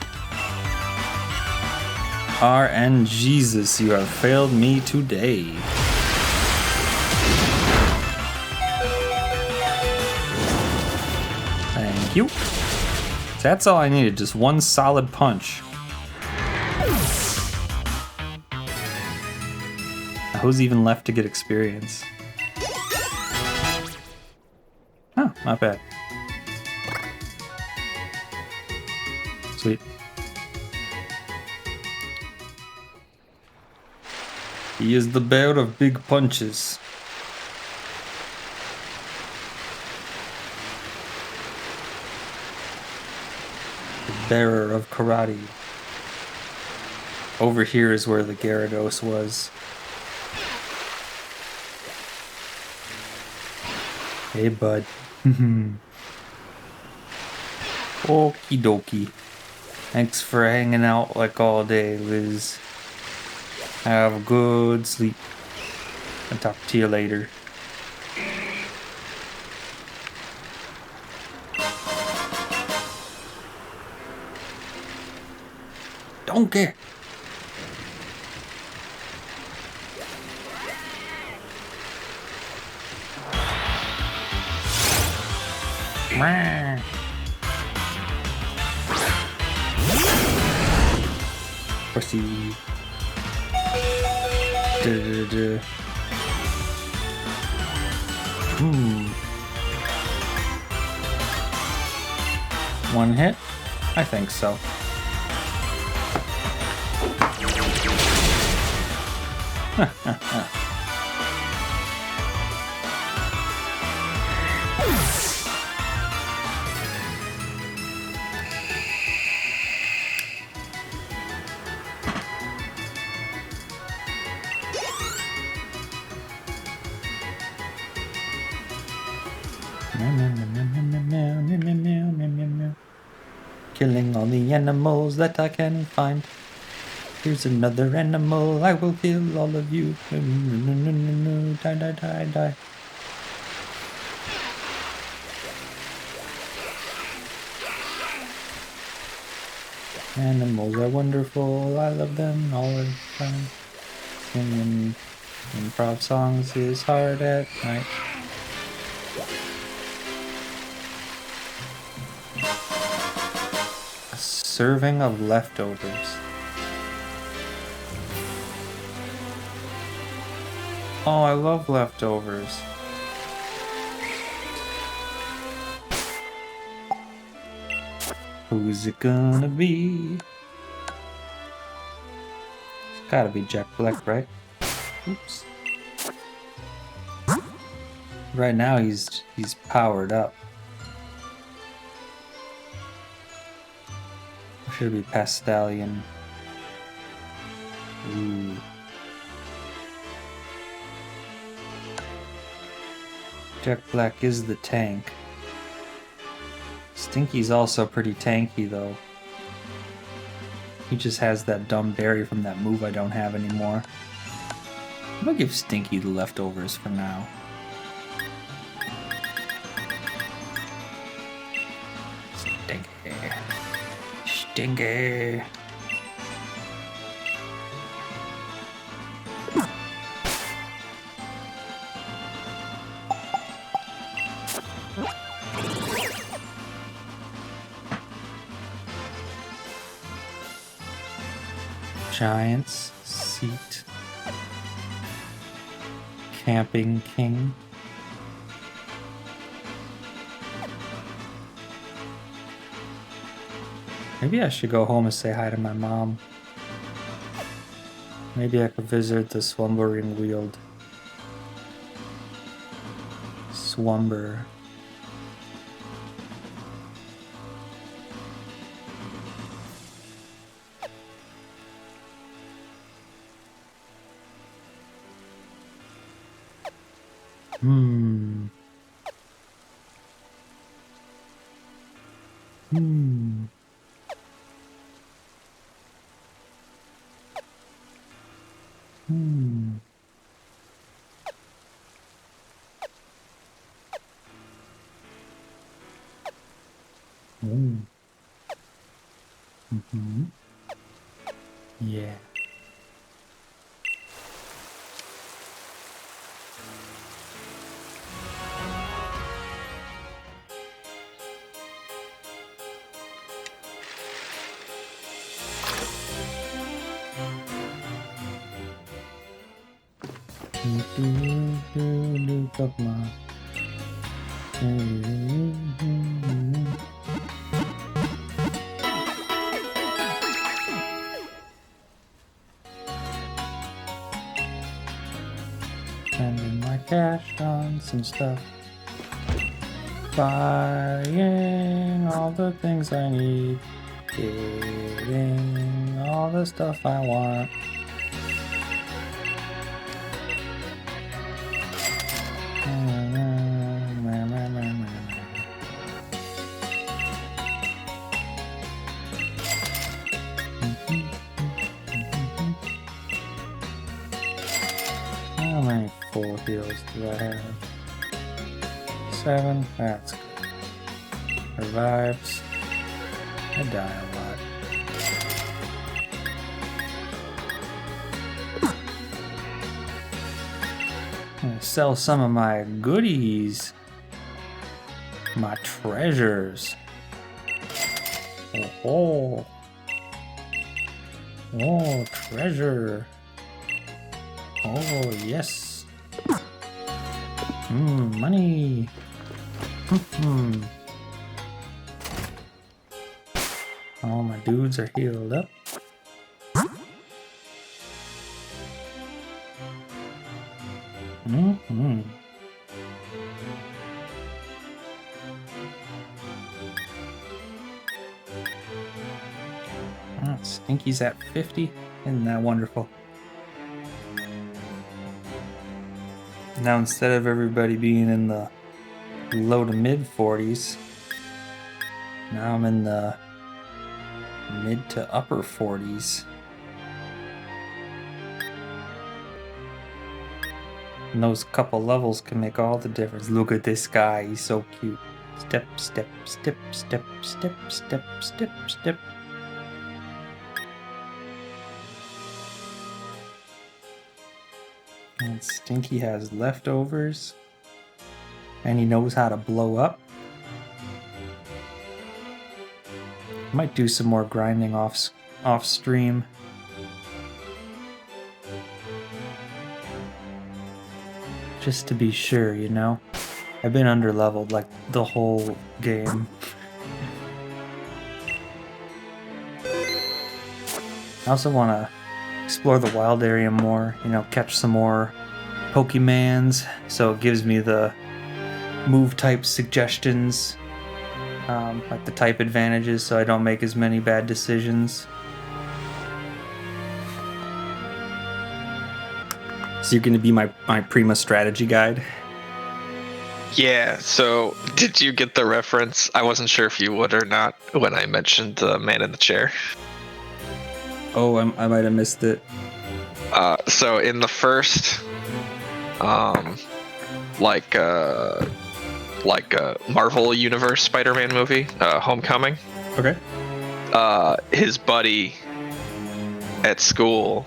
RN Jesus, you have failed me today. Thank you. That's all I needed, just one solid punch. Who's even left to get experience? Oh, not bad. Sweet. He is the bearer of big punches. Bearer of karate. Over here is where the Gyarados was. Hey, bud. Okie dokie. Thanks for hanging out like all day, Liz. Have a good sleep. I'll talk to you later. Don't care. Pussy. One hit? I think so. Killing all the animals that I can find. Here's another animal, I will kill all of you. Die, die, die, die. Animals are wonderful, I love them all the time. Singing improv songs is hard at night. A serving of leftovers. Oh, I love leftovers. Who's it gonna be? It's gotta be Jack Black, right? Oops. Right now he's powered up. Or should it be Pastellian? Ooh. Jack Black is the tank. Stinky's also pretty tanky though. He just has that dumb berry from that move I don't have anymore. I'm gonna give Stinky the leftovers for now. Stinky. Stinky. Giants, Seat, Camping King. Maybe I should go home and say hi to my mom. Maybe I could visit the slumbering weald. Swumber. Hmm. Hmm. Hmm. Mm. Mm-hmm. Yeah. Pokemon. Spending my cash on some stuff. Buying all the things I need. Getting all the stuff I want. How many full heals do I have? 7. That's good. Revives. I die a lot. I'm gonna sell some of my goodies. My treasures. Oh, oh, treasure. Oh, yes. Money. All my dudes are healed up. Stinky's at 50. Isn't that wonderful? Now instead of everybody being in the low to mid 40s, now I'm in the mid to upper 40s. And those couple levels can make all the difference. Look at this guy, he's so cute. Step, step, step, step, step, step, step, step. And Stinky has leftovers. And he knows how to blow up. Might do some more grinding off stream. just to be sure, you know? I've been underleveled like the whole game. I also want to explore the wild area more, you know, catch some more Pokemons, so it gives me the move type suggestions, like the type advantages, so I don't make as many bad decisions. So you're going to be my Prima strategy guide? Yeah, so did you get the reference? I wasn't sure if you would or not when I mentioned the man in the chair. Oh, I might have missed it. So in the first, Marvel Universe Spider-Man movie, Homecoming. Okay. His buddy at school,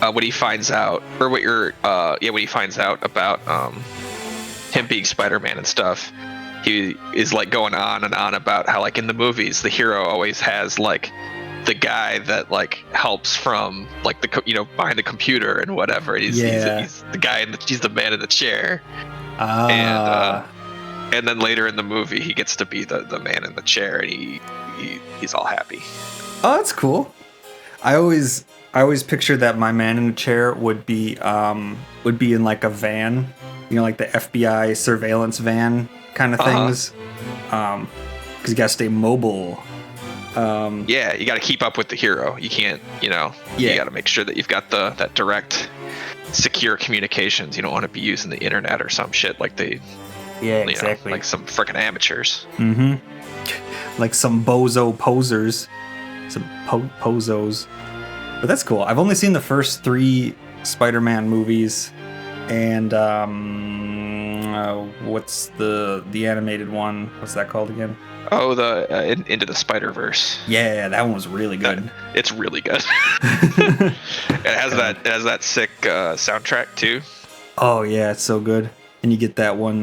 when he finds out, when he finds out about him being Spider-Man and stuff, he is like going on and on about how like in the movies the hero always has like the guy that like helps from like behind the computer and whatever. And he's the guy he's the man in the chair. And then later in the movie he gets to be the man in the chair, and he's all happy. Oh, that's cool. I always pictured that my man in the chair would be in like a van, you know, like the FBI surveillance van kind of things. Because you gotta stay mobile. Yeah, you got to keep up with the hero. You can't, you got to make sure that you've got that direct, secure communications. You don't want to be using the internet or some shit like exactly. Like some freaking amateurs. Mm-hmm. Like some bozo posers, some pozos. But that's cool. I've only seen the first 3 Spider-Man movies, and what's the animated one? What's that called again? Oh, the Into the Spider-Verse. Yeah, that one was really good. It's really good. It has that sick soundtrack too. Oh yeah, it's so good. And you get that one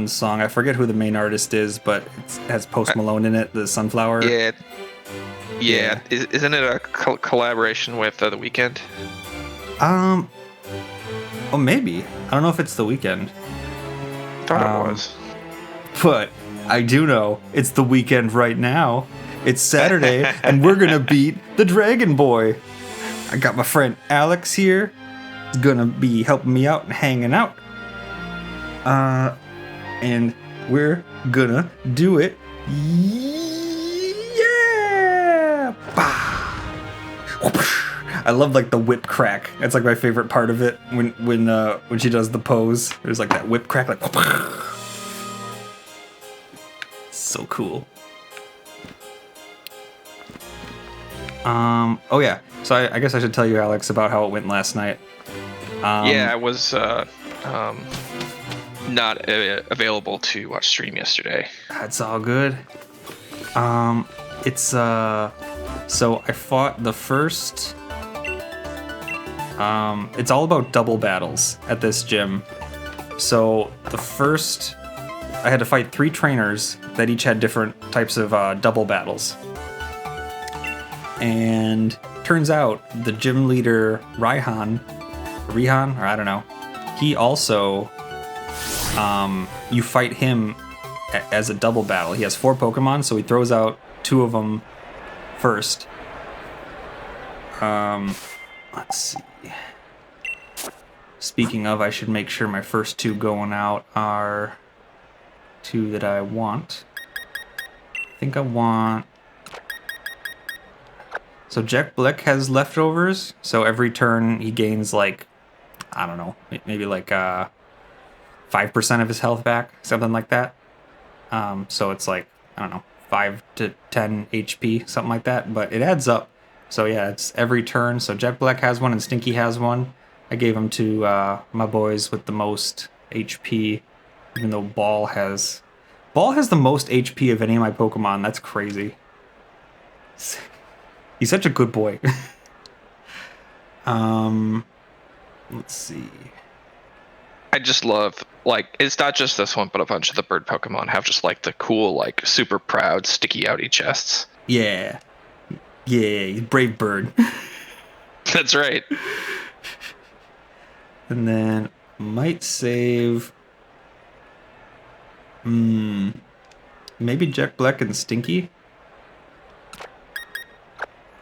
song. I forget who the main artist is, but it has Post Malone in it. The Sunflower. Yeah. Isn't it a collaboration with The Weeknd? Oh, maybe. I don't know if it's The Weeknd. Thought it was. But I do know it's the weekend right now. It's Saturday, and we're gonna beat the Dragon Boy. I got my friend Alex here. He's gonna be helping me out and hanging out. And we're gonna do it. Yeah! I love like the whip crack. That's like my favorite part of it when she does the pose. There's like that whip crack, like. So cool. Oh yeah. So I guess I should tell you, Alex, about how it went last night. I was not available to watch stream yesterday. That's all good. It's so I fought the first. It's all about double battles at this gym. So the first, I had to fight 3 trainers that each had different types of double battles. And turns out the gym leader, Rihan, or I don't know, he also, you fight him as a double battle. He has 4 Pokemon, so he throws out 2 of them first. Let's see. Speaking of, I should make sure my first 2 going out are 2 that I want. I think I want... So Jack Black has leftovers, so every turn he gains like, I don't know, maybe like 5% of his health back, something like that. So it's like, I don't know, 5 to 10 HP, something like that, but it adds up. So yeah, it's every turn. So Jack Black has one and Stinky has one. I gave them to my boys with the most HP, even though Ball has the most HP of any of my Pokemon. That's crazy. He's such a good boy. Let's see. I just love, like, it's not just this one, but a bunch of the bird Pokemon have just like the cool, like, super proud, sticky outy chests. Yeah, brave bird. That's right. And then might save... maybe Jack Black and Stinky?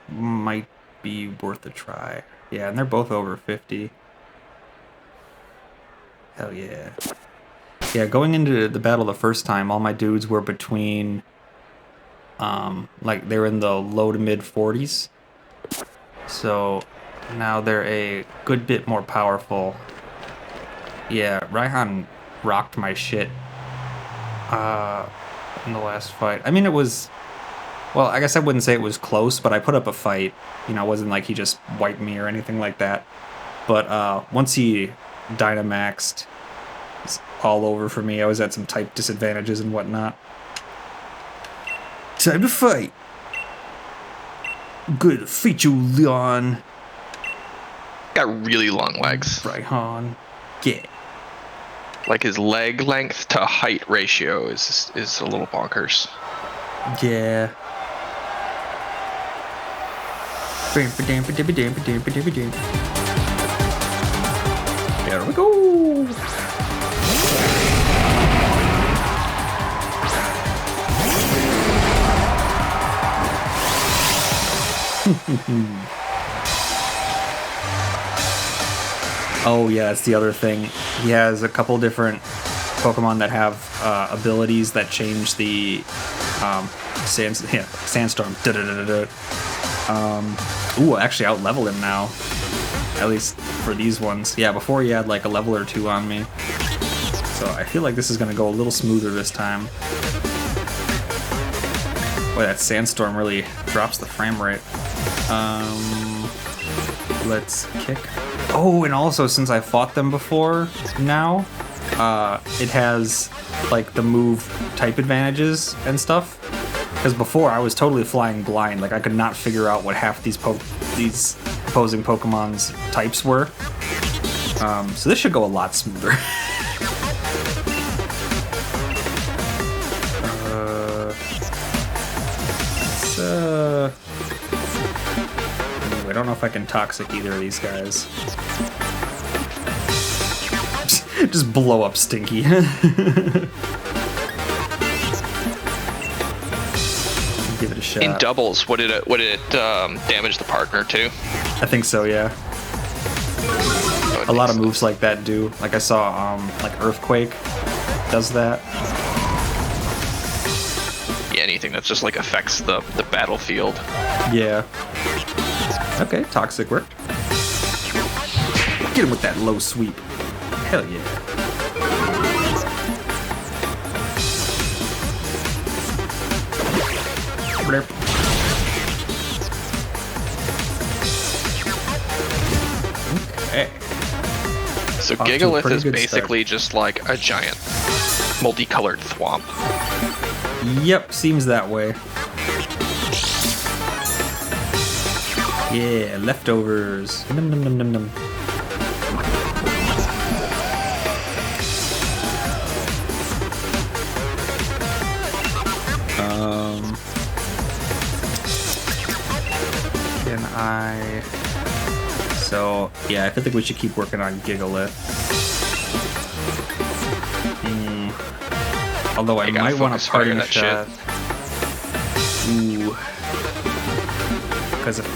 Might be worth a try. Yeah, and they're both over 50. Hell yeah. Yeah, going into the battle the first time, all my dudes were between... like, they were in the low to mid 40s. So, now they're a good bit more powerful. Yeah, Raihan rocked my shit in the last fight. I mean, it was... Well, I guess I wouldn't say it was close, but I put up a fight. You know, it wasn't like he just wiped me or anything like that. But once he Dynamaxed, it's all over for me. I was at some type disadvantages and whatnot. Time to fight. Good to fight you, Leon. Got really long legs. Raihan. Yeah. Like his leg length to height ratio is a little bonkers. Yeah. There we go. Oh yeah, that's the other thing. He has a couple different Pokemon that have abilities that change the sandstorm. Ooh, I actually out-leveled him now. At least for these ones. Yeah, before he had like a level or two on me. So I feel like this is going to go a little smoother this time. Boy, that sandstorm really drops the frame rate. Let's kick. Oh, and also since I fought them before now, it has like the move type advantages and stuff. Because before I was totally flying blind, like I could not figure out what half these opposing Pokemon's types were. So this should go a lot smoother. I don't know if I can Toxic either of these guys. Just blow up Stinky. Give it a shot. In doubles, would it damage the partner too? I think so, yeah. A lot of moves like that do. Like I saw, like Earthquake does that. Yeah, anything that just like affects the battlefield. Yeah. Okay, Toxic worked. Get him with that low sweep. Hell yeah. Okay. So Off to a Gigalith pretty is good basically just like a giant multicolored thwomp. Yep, seems that way. Yeah, leftovers. Num num num num num. Can I? So yeah, I think we should keep working on Gigalith. Although I might want to party that shot. Ooh. Because if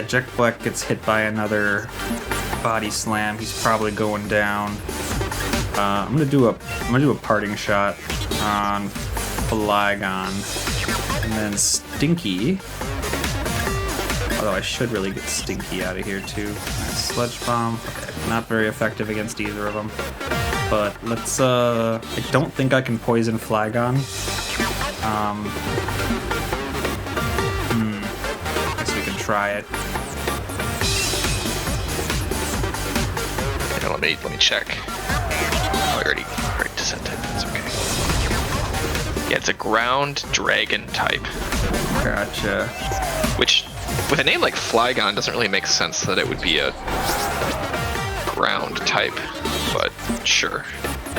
Jack Black gets hit by another body slam, he's probably going down. I'm gonna do a parting shot on Flygon, and then Stinky. Although I should really get Stinky out of here too. Sludge Bomb. Okay, not very effective against either of them. But let's. I don't think I can poison Flygon. Guess we can try it. Yeah, let me check. Oh, I already set type. That's okay. Yeah, it's a ground dragon type. Gotcha. Which, with a name like Flygon, doesn't really make sense that it would be a ground type. But sure.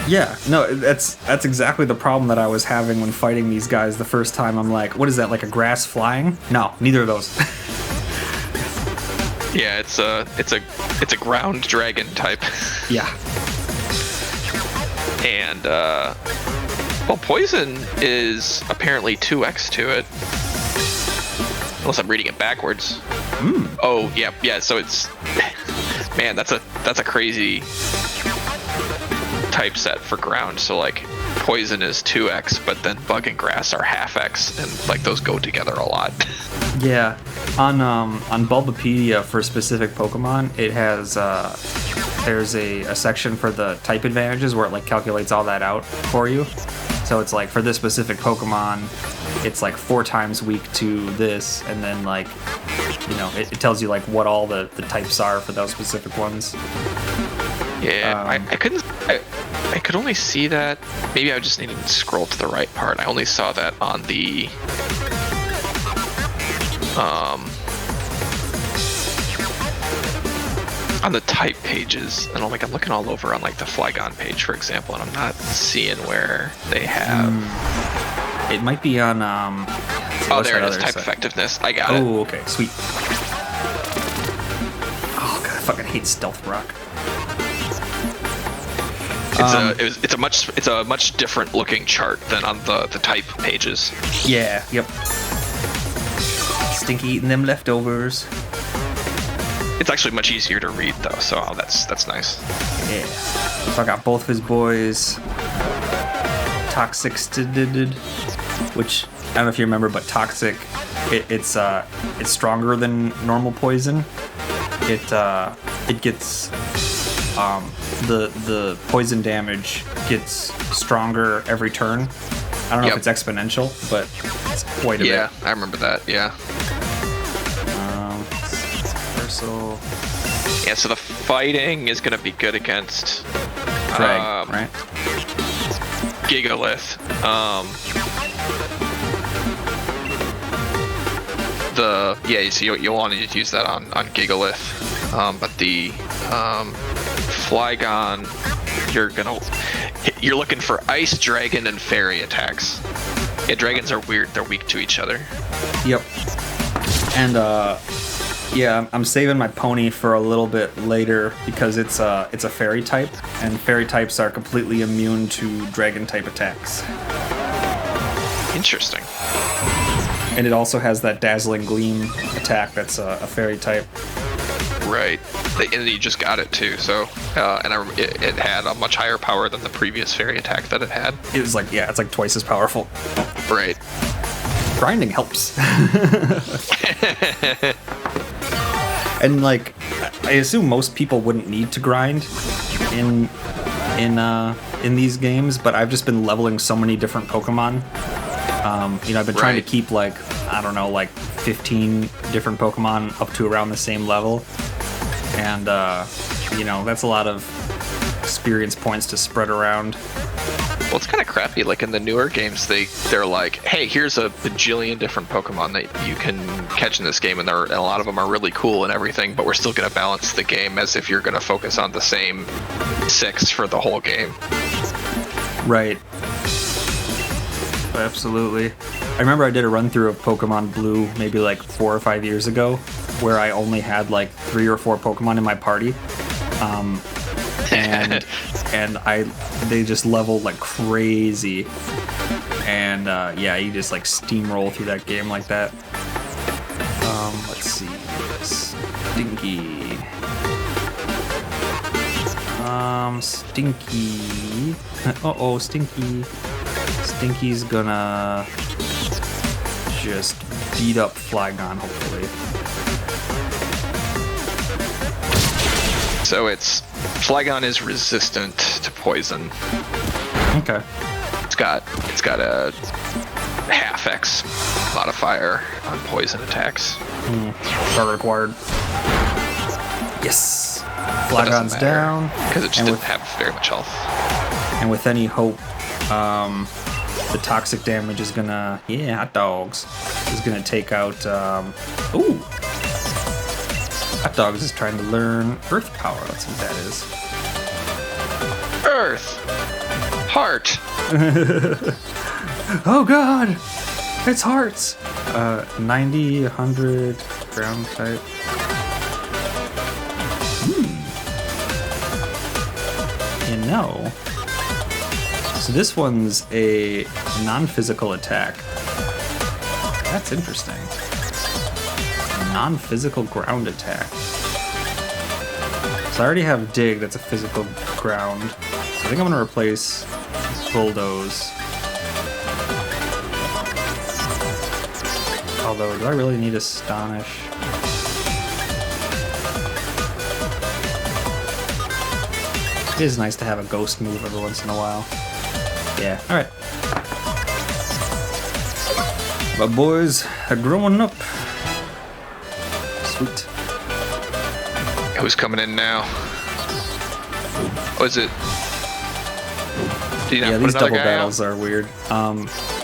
Yeah, no, that's exactly the problem that I was having when fighting these guys the first time. I'm like, what is that, like a grass flying? No, neither of those. Yeah, it's a ground dragon type. Yeah. And well, poison is apparently 2x to it. Unless I'm reading it backwards. Oh, yeah. So it's, man, that's a crazy type set for ground. So like, poison is 2x, but then bug and grass are half x, and like those go together a lot. Yeah. On Bulbapedia for specific Pokemon, it has there's a section for the type advantages where it like calculates all that out for you. So it's like for this specific Pokemon, it's like 4 times weak to this, and then like, you know, it tells you like what all the types are for those specific ones. Yeah, I could only see that. Maybe I just needed to scroll to the right part. I only saw that on the type pages, and I'm looking all over on like the Flygon page, for example, and I'm not seeing where they have. It might be on. Oh, there it is. Type effectiveness. I got it. Oh, okay, sweet. Oh god, I fucking hate Stealth Rock. It's a much different looking chart than on the type pages. Yeah. Yep. Stinky eating them leftovers. It's actually much easier to read though, so that's nice. Yeah. So I got both of his boys. Toxic, which I don't know if you remember, but Toxic, it's stronger than normal poison. It gets the poison damage gets stronger every turn. I don't know if it's exponential, but it's quite a bit. Yeah, I remember that. Yeah. Yeah, so the fighting is gonna be good against Drag, right? Gigalith. So you'll want to use that on Gigalith, but the Flygon, you're looking for Ice, Dragon, and Fairy attacks. Yeah, dragons are weird; they're weak to each other. Yep. And yeah, I'm saving my pony for a little bit later because it's a fairy type, and fairy types are completely immune to dragon type attacks. Interesting. And it also has that dazzling gleam attack that's a fairy type. Right. And you just got it too, so it had a much higher power than the previous fairy attack that it had. It was like, yeah, it's like twice as powerful. Right. Grinding helps. And like, I assume most people wouldn't need to grind in these games, but I've just been leveling so many different Pokemon. I've been trying to keep like, I don't know, like 15 different Pokemon up to around the same level, and that's a lot of experience points to spread around. Well, it's kind of crappy. Like in the newer games, they're like, hey, here's a bajillion different Pokemon that you can catch in this game, and a lot of them are really cool and everything, but we're still going to balance the game as if you're going to focus on the same 6 for the whole game. Right. Absolutely. I remember I did a run through of Pokemon Blue maybe like 4 or 5 years ago, where I only had like 3 or 4 Pokemon in my party. And they just leveled like crazy, and you just like steamroll through that game like that. Let's see, Stinky. Stinky. Stinky. Stinky's gonna just beat up Flygon, hopefully. So Flygon is resistant to poison. Okay. It's got a half X modifier on poison attacks. Start required. Yes. Flygon's down because it just didn't have very much health. And with any hope, the toxic damage is gonna, hot dogs, is gonna take out. Hot Dogs is trying to learn Earth Power. Let's see what that is. Earth! Heart! Oh god! It's hearts! 90, 100, ground type. No. So this one's a non-physical attack. That's interesting. Non-physical ground attack. So I already have Dig, that's a physical ground. So I think I'm gonna replace Bulldoze. Although, do I really need Astonish? It is nice to have a ghost move every once in a while. Yeah, alright. My boys are growing up. Sweet. Who's coming in now? Oh, is it? Did you not Yeah, put these another double guy battles are weird.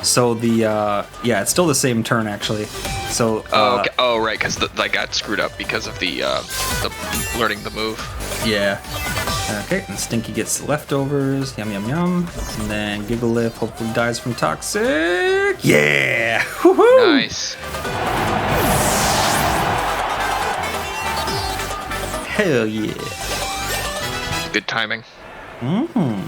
So the, yeah, it's still the same turn, actually. So, Oh, okay. Oh, right, because I got screwed up because of the learning the move. yeah. Okay, and Stinky gets leftovers. Yum, yum, yum. And then Giggleliff hopefully dies from Toxic. Yeah! Woohoo! Nice. Hell yeah. Good timing. Mm-hmm.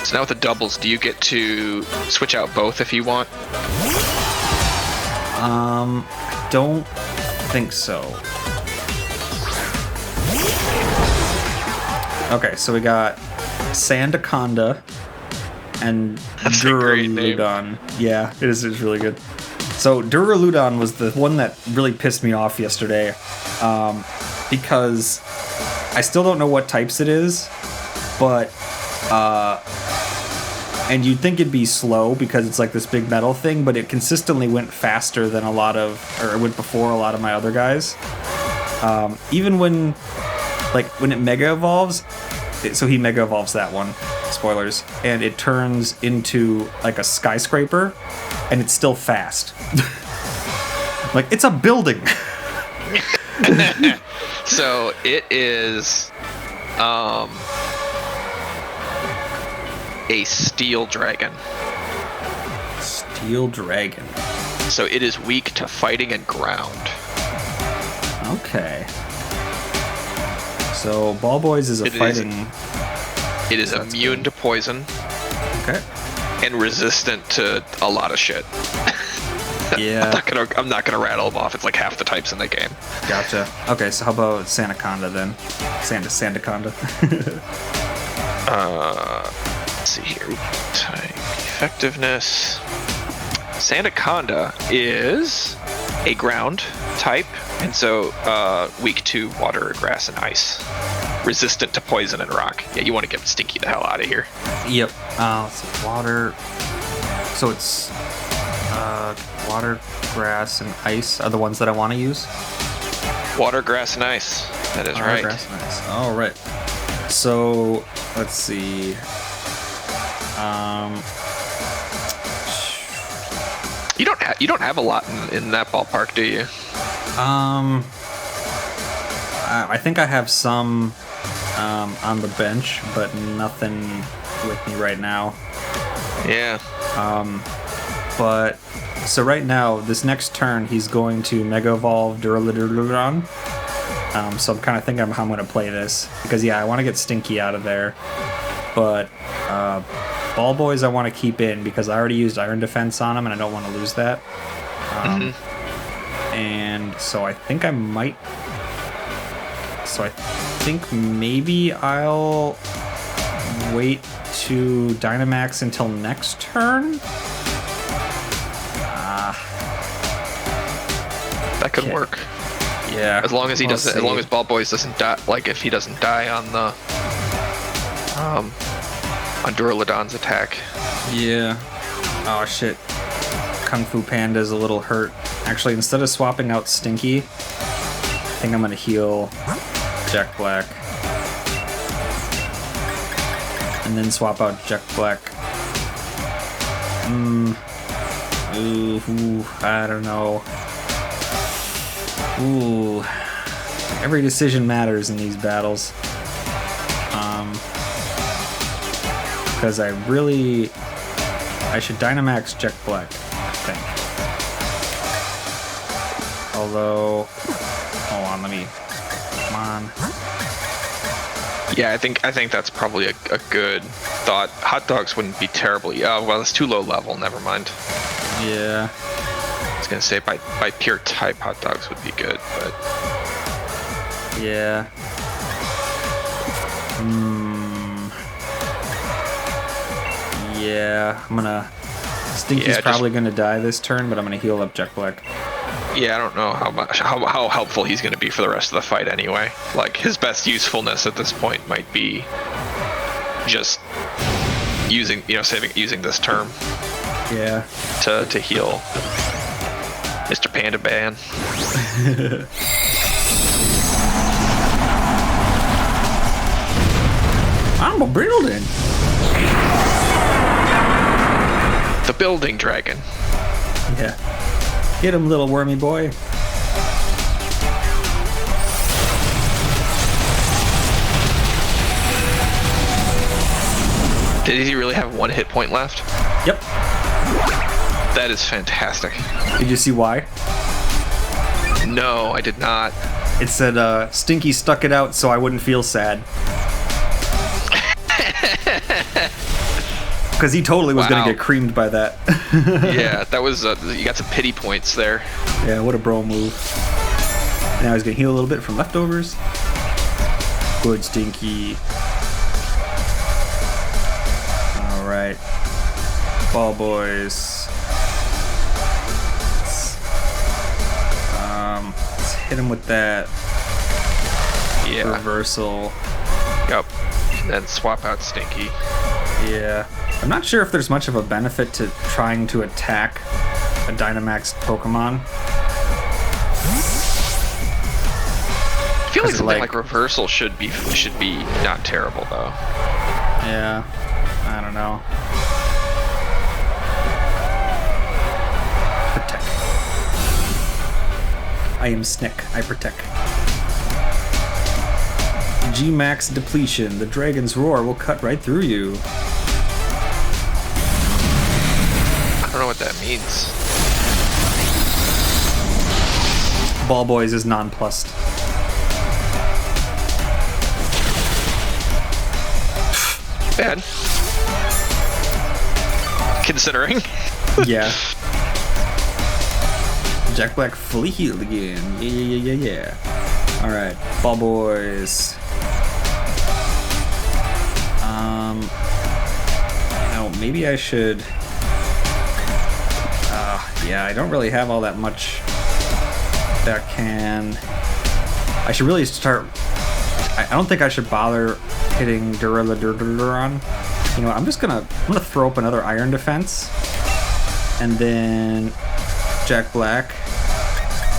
So now with the doubles, do you get to switch out both if you want? I don't think so. Okay, so we got Sandaconda and That's a great name. Duraludon. Yeah, it is. It's really good. So Duraludon was the one that really pissed me off yesterday, because I still don't know what types it is, but and you'd think it'd be slow because it's like this big metal thing, but it consistently went faster than it went before a lot of my other guys. Even when it Mega Evolves, so he Mega Evolves that one, spoilers, and it turns into like a skyscraper, and it's still fast. Like, it's a building. So it is a steel dragon. Steel Dragon. So it is weak to fighting and ground. Okay. So Ball Boys is a fighting. It is immune to poison Okay. and resistant to a lot of shit. Yeah. I'm not gonna rattle them off. It's like half the types in the game. Gotcha. Okay, so how about Sandaconda then? Sandaconda. Let's see here. Type effectiveness. Sandaconda is a ground type, and so weak to water, grass, and ice. Resistant to poison and rock. Yeah, you want to get Stinky the hell out of here. Yep. Let's see, water. So it's water, grass, and ice are the ones that I want to use. Water, grass, and ice. That is Water, right. grass, and ice. All right. So let's see. You don't have a lot in that ballpark, do you? I think I have some on the bench, but nothing with me right now. Yeah. But so right now, this next turn, he's going to Mega Evolve Duraludon. So I'm kind of thinking how I'm going to play this because I want to get Stinky out of there, but Ball Boys I want to keep in because I already used Iron Defense on him and I don't want to lose that. And so I think I might. So I think maybe I'll wait to Dynamax until next turn. That could work. Yeah. As long as he doesn't, as long as Ball Boys doesn't die, like if he doesn't die on the on Duraludon's attack. Yeah. Oh shit. Kung Fu Panda's a little hurt. Actually, instead of swapping out Stinky, I think I'm gonna heal Jack Black. And then swap out Jack Black. Ooh, I don't know. Ooh. Every decision matters in these battles. Because I should Dynamax Jack Black, I think. Although, hold on, come on. Yeah, I think that's probably a good thought. Hot dogs wouldn't be terribly. Oh, well, it's too low level. Never mind. Yeah. I was gonna say by pure type, hot dogs would be good, but Yeah. Yeah, I'm gonna... Stinky's probably gonna die this turn, but I'm gonna heal up Jack Black. yeah, I don't know how helpful he's gonna be for the rest of the fight anyway. Like his best usefulness at this point might be just using this term. Yeah. To heal Mr. Panda Man. I'm a building. The building dragon. Yeah. Get him, little wormy boy. Did he really have 1 hit point left? Yep. That is fantastic. Did you see why? No, I did not. It said, Stinky stuck it out so I wouldn't feel sad. Because he totally was going to get creamed by that. Yeah, that was, you got some pity points there. Yeah, what a bro move. Now he's going to heal a little bit from leftovers. Good, Stinky. Alright. Ball boys. Let's hit him with that reversal. Yep. And then swap out Stinky. Yeah. I'm not sure if there's much of a benefit to trying to attack a Dynamax Pokemon. I feel like something like reversal should be not terrible though. Yeah. I don't know. Protect. I am Snick. I protect. G-Max depletion. The dragon's roar will cut right through you. I don't know what that means. Ball Boys is nonplussed. Bad. Considering. Yeah. Jack Black fully healed again. Yeah. Alright, Ball Boys. Maybe I should... yeah, I don't really have all that much that can... I should really start... I don't think I should bother hitting Duraludon. You know what, I'm gonna throw up another Iron Defense. And then... Jack Black.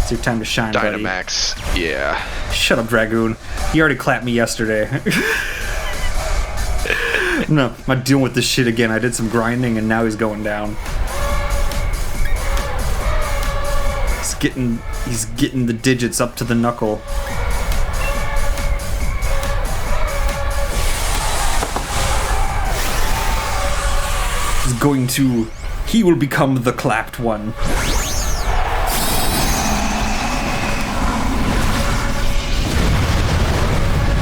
It's your time to shine, Dynamax, buddy. Yeah. Shut up, Dragoon. He already clapped me yesterday. No, I'm not dealing with this shit again. I did some grinding and now he's going down. He's getting the digits up to the knuckle. He will become the clapped one.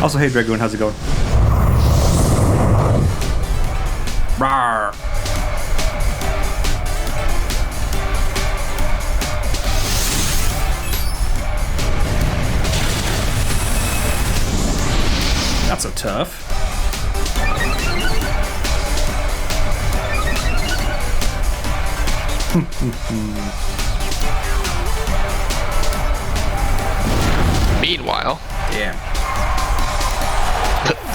Also, hey Dragoon, how's it going? Rawr. Not so tough. Meanwhile, yeah.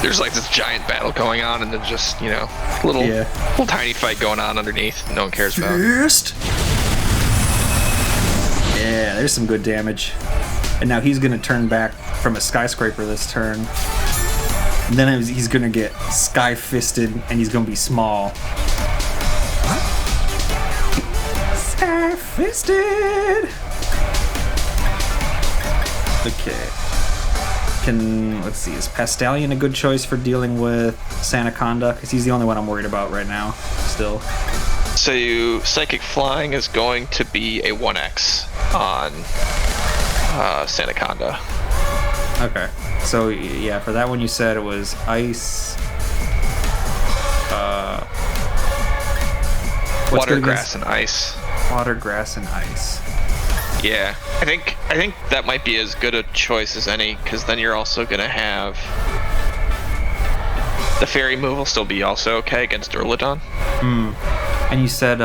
There's like this giant battle going on, and then just, you know, little tiny fight going on underneath. No one cares about. Yeah, there's some good damage. And now he's gonna turn back from a skyscraper this turn. And then he's gonna get sky fisted, and he's gonna be small. Sky fisted. Okay. Let's see, is Pastalion a good choice for dealing with Sandaconda? Because he's the only one I'm worried about right now, still. So Psychic Flying is going to be a 1x on Sandaconda. Okay. So, yeah, for that one you said it was ice... what's Water, good grass, against- and ice. Water, grass, and ice. Yeah, I think that might be as good a choice as any, because then you're also gonna have the fairy move will still be also okay against Duraludon. And you said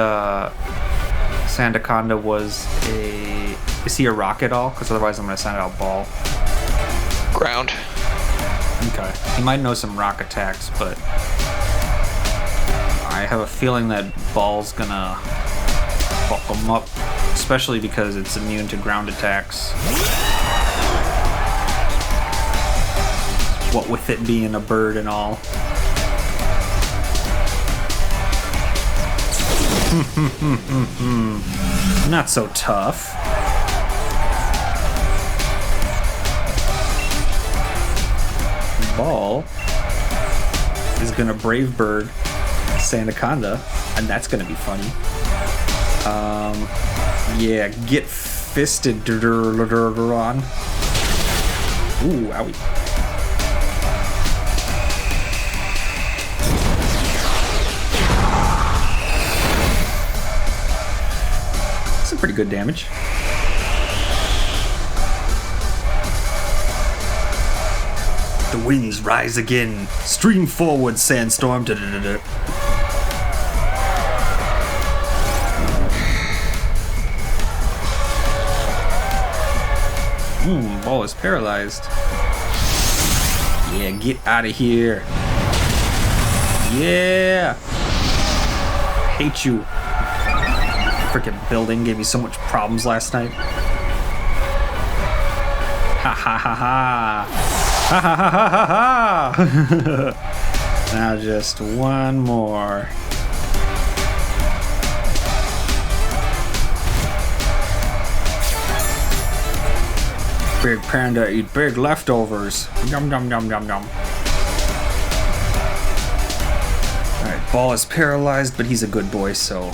Sandaconda was a... Is he a rock at all? Because otherwise I'm going to send out Ball. Ground. Okay. He might know some rock attacks, but I have a feeling that Ball's going to fuck him up, especially because it's immune to ground attacks. What with it being a bird and all. Not so tough. Ball is gonna Brave Bird Sandaconda, and that's gonna be funny. Yeah, get fisted, Duraludon. Ooh, owie. Some pretty good damage. The winds rise again. Stream forward, sandstorm. Da-da-da-da. Ball is paralyzed. Yeah, get out of here. Yeah. Hate you. Freaking building gave me so much problems last night. Ha ha ha ha. Ha ha ha ha ha ha. Now just one more. Big panda eat big leftovers. Yum yum yum yum yum. Alright, Ball is paralyzed, but he's a good boy, so.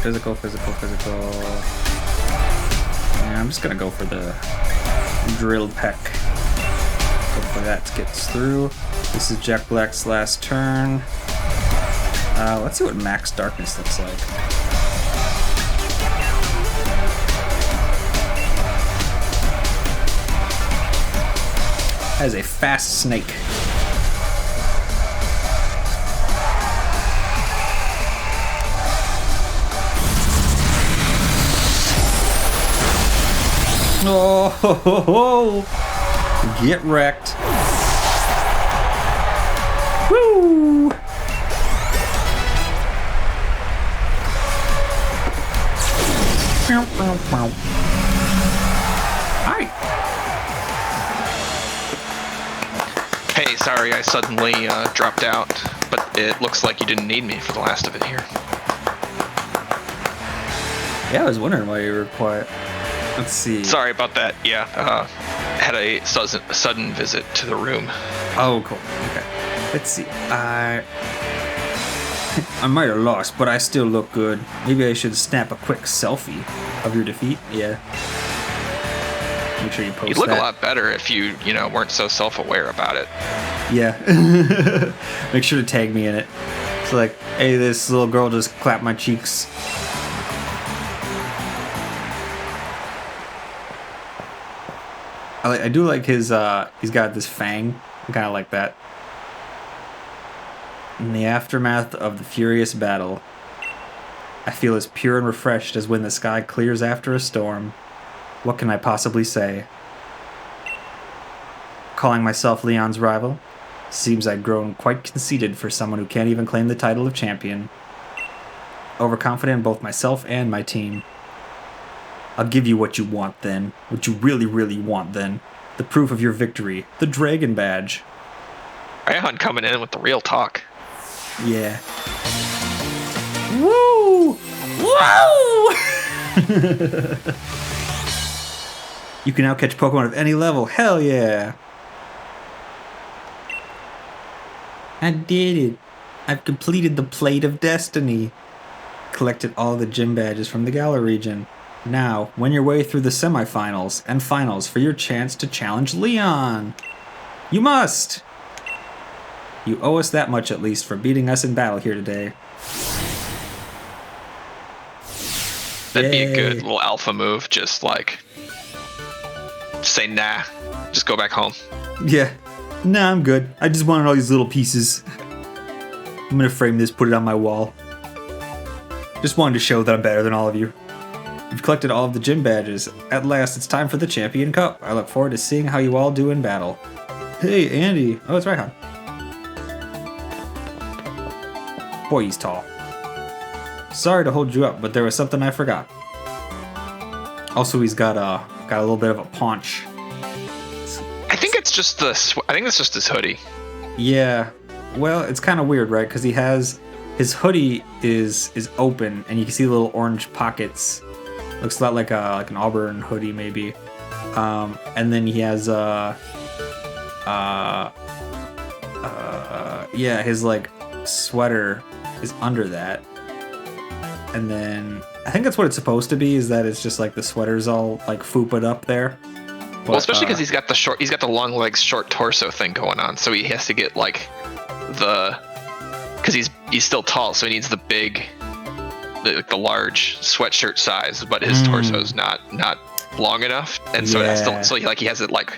Physical. Yeah, I'm just gonna go for the drilled peck. Hopefully that gets through. This is Jack Black's last turn. Let's see what Max Darkness looks like. That is a fast snake. Oh, get wrecked. Woo! Hi. Hey, sorry I suddenly dropped out, but it looks like you didn't need me for the last of it here. Yeah, I was wondering why you were quiet. Let's see. Sorry about that. Yeah, had a sudden visit to the room. Oh, cool. Okay. Let's see. I might have lost, but I still look good. Maybe I should snap a quick selfie of your defeat. Yeah. Make sure you post You'd look that. a lot better if you weren't so self-aware about it. Yeah. Make sure to tag me in it. It's like, hey, this little girl just clapped my cheeks. I do like his, he's got this fang. I kind of like that. In the aftermath of the furious battle, I feel as pure and refreshed as when the sky clears after a storm. What can I possibly say? Calling myself Leon's rival, seems I'd grown quite conceited for someone who can't even claim the title of champion. Overconfident in both myself and my team. I'll give you what you want then. What you really, really want then. The proof of your victory. The Dragon Badge. Rayhan coming in with the real talk. Yeah. Woo! Woo! You can now catch Pokemon of any level. Hell yeah! I did it. I've completed the Plate of Destiny. Collected all the gym badges from the Galar region. Now, win your way through the semifinals and finals for your chance to challenge Leon. You must! You owe us that much at least for beating us in battle here today. That'd be a Yay. good little alpha move. Just like say nah, just go back home. Yeah. Nah, I'm good. I just wanted all these little pieces. I'm gonna frame this, put it on my wall. Just wanted to show that I'm better than all of you. You've collected all of the gym badges. At last, it's time for the Champion Cup. I look forward to seeing how you all do in battle. Hey, Andy. Oh, it's Raihan. Boy, he's tall. Sorry to hold you up, but there was something I forgot. Also, he's got a little bit of a paunch. I think it's just his hoodie. Yeah. Well, it's kind of weird, right? Because he has his hoodie is open, and you can see little orange pockets. Looks a lot like an Auburn hoodie, maybe. And then he has his like sweater is under that. And then I think that's what it's supposed to be, is that it's just like the sweater's all like fooped up there. But, Well, especially because he's got the long legs, short torso thing going on, so he has to get like because he's still tall, so he needs the large sweatshirt size, but his torso's not long enough, and so he has it like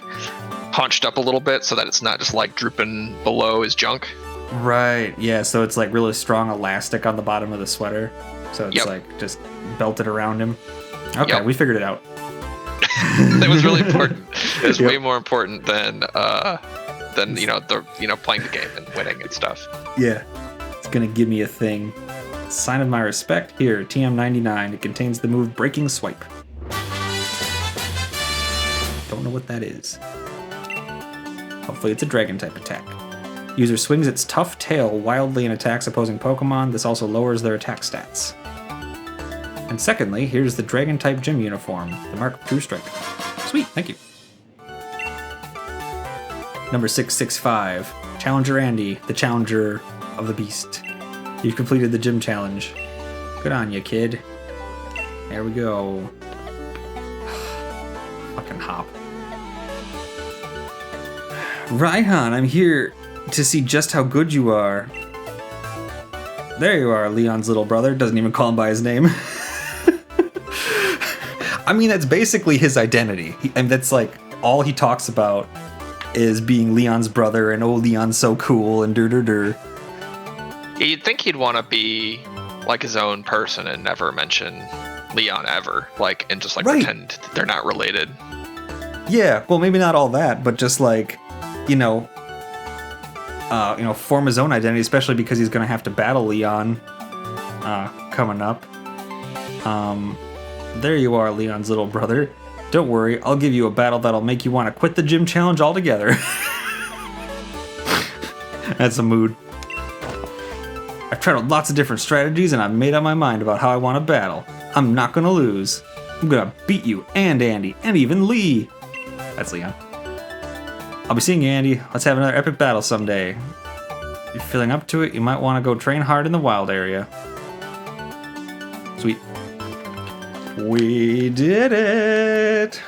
hunched up a little bit so that it's not just like drooping below his junk. Right. Yeah. So it's like really strong elastic on the bottom of the sweater. So it's like just belted around him. Okay, we figured it out. That was really important. It was way more important than playing the game and winning and stuff. Yeah. It's gonna give me a thing. Sign of my respect. Here, TM99. It contains the move Breaking Swipe. Don't know what that is. Hopefully it's a dragon type attack. User swings its tough tail wildly and attacks opposing Pokemon. This also lowers their attack stats. And secondly, here's the dragon type gym uniform, the mark of true strike. Sweet, thank you. Number 665, Challenger Andy, the challenger of the beast. You've completed the gym challenge. Good on you, kid. There we go. Fucking hop. Raihan, I'm here to see just how good you are. There you are, Leon's little brother. Doesn't even call him by his name. I mean, that's basically his identity. And that's like all he talks about is being Leon's brother and, oh, Leon's so cool and dur. You'd think he'd want to be like his own person and never mention Leon ever, like, and just like pretend they're not related. Yeah, well, maybe not all that, but just like, form his own identity, especially because he's gonna have to battle Leon coming up. There you are, Leon's little brother. Don't worry, I'll give you a battle that'll make you want to quit the gym challenge altogether. That's a mood. I've tried out lots of different strategies and I've made up my mind about how I want to battle. I'm not gonna lose. I'm gonna beat you and Andy and even Lee. That's Leon. I'll be seeing you, Andy. Let's have another epic battle someday. If you're feeling up to it, you might want to go train hard in the wild area. Sweet. We did it!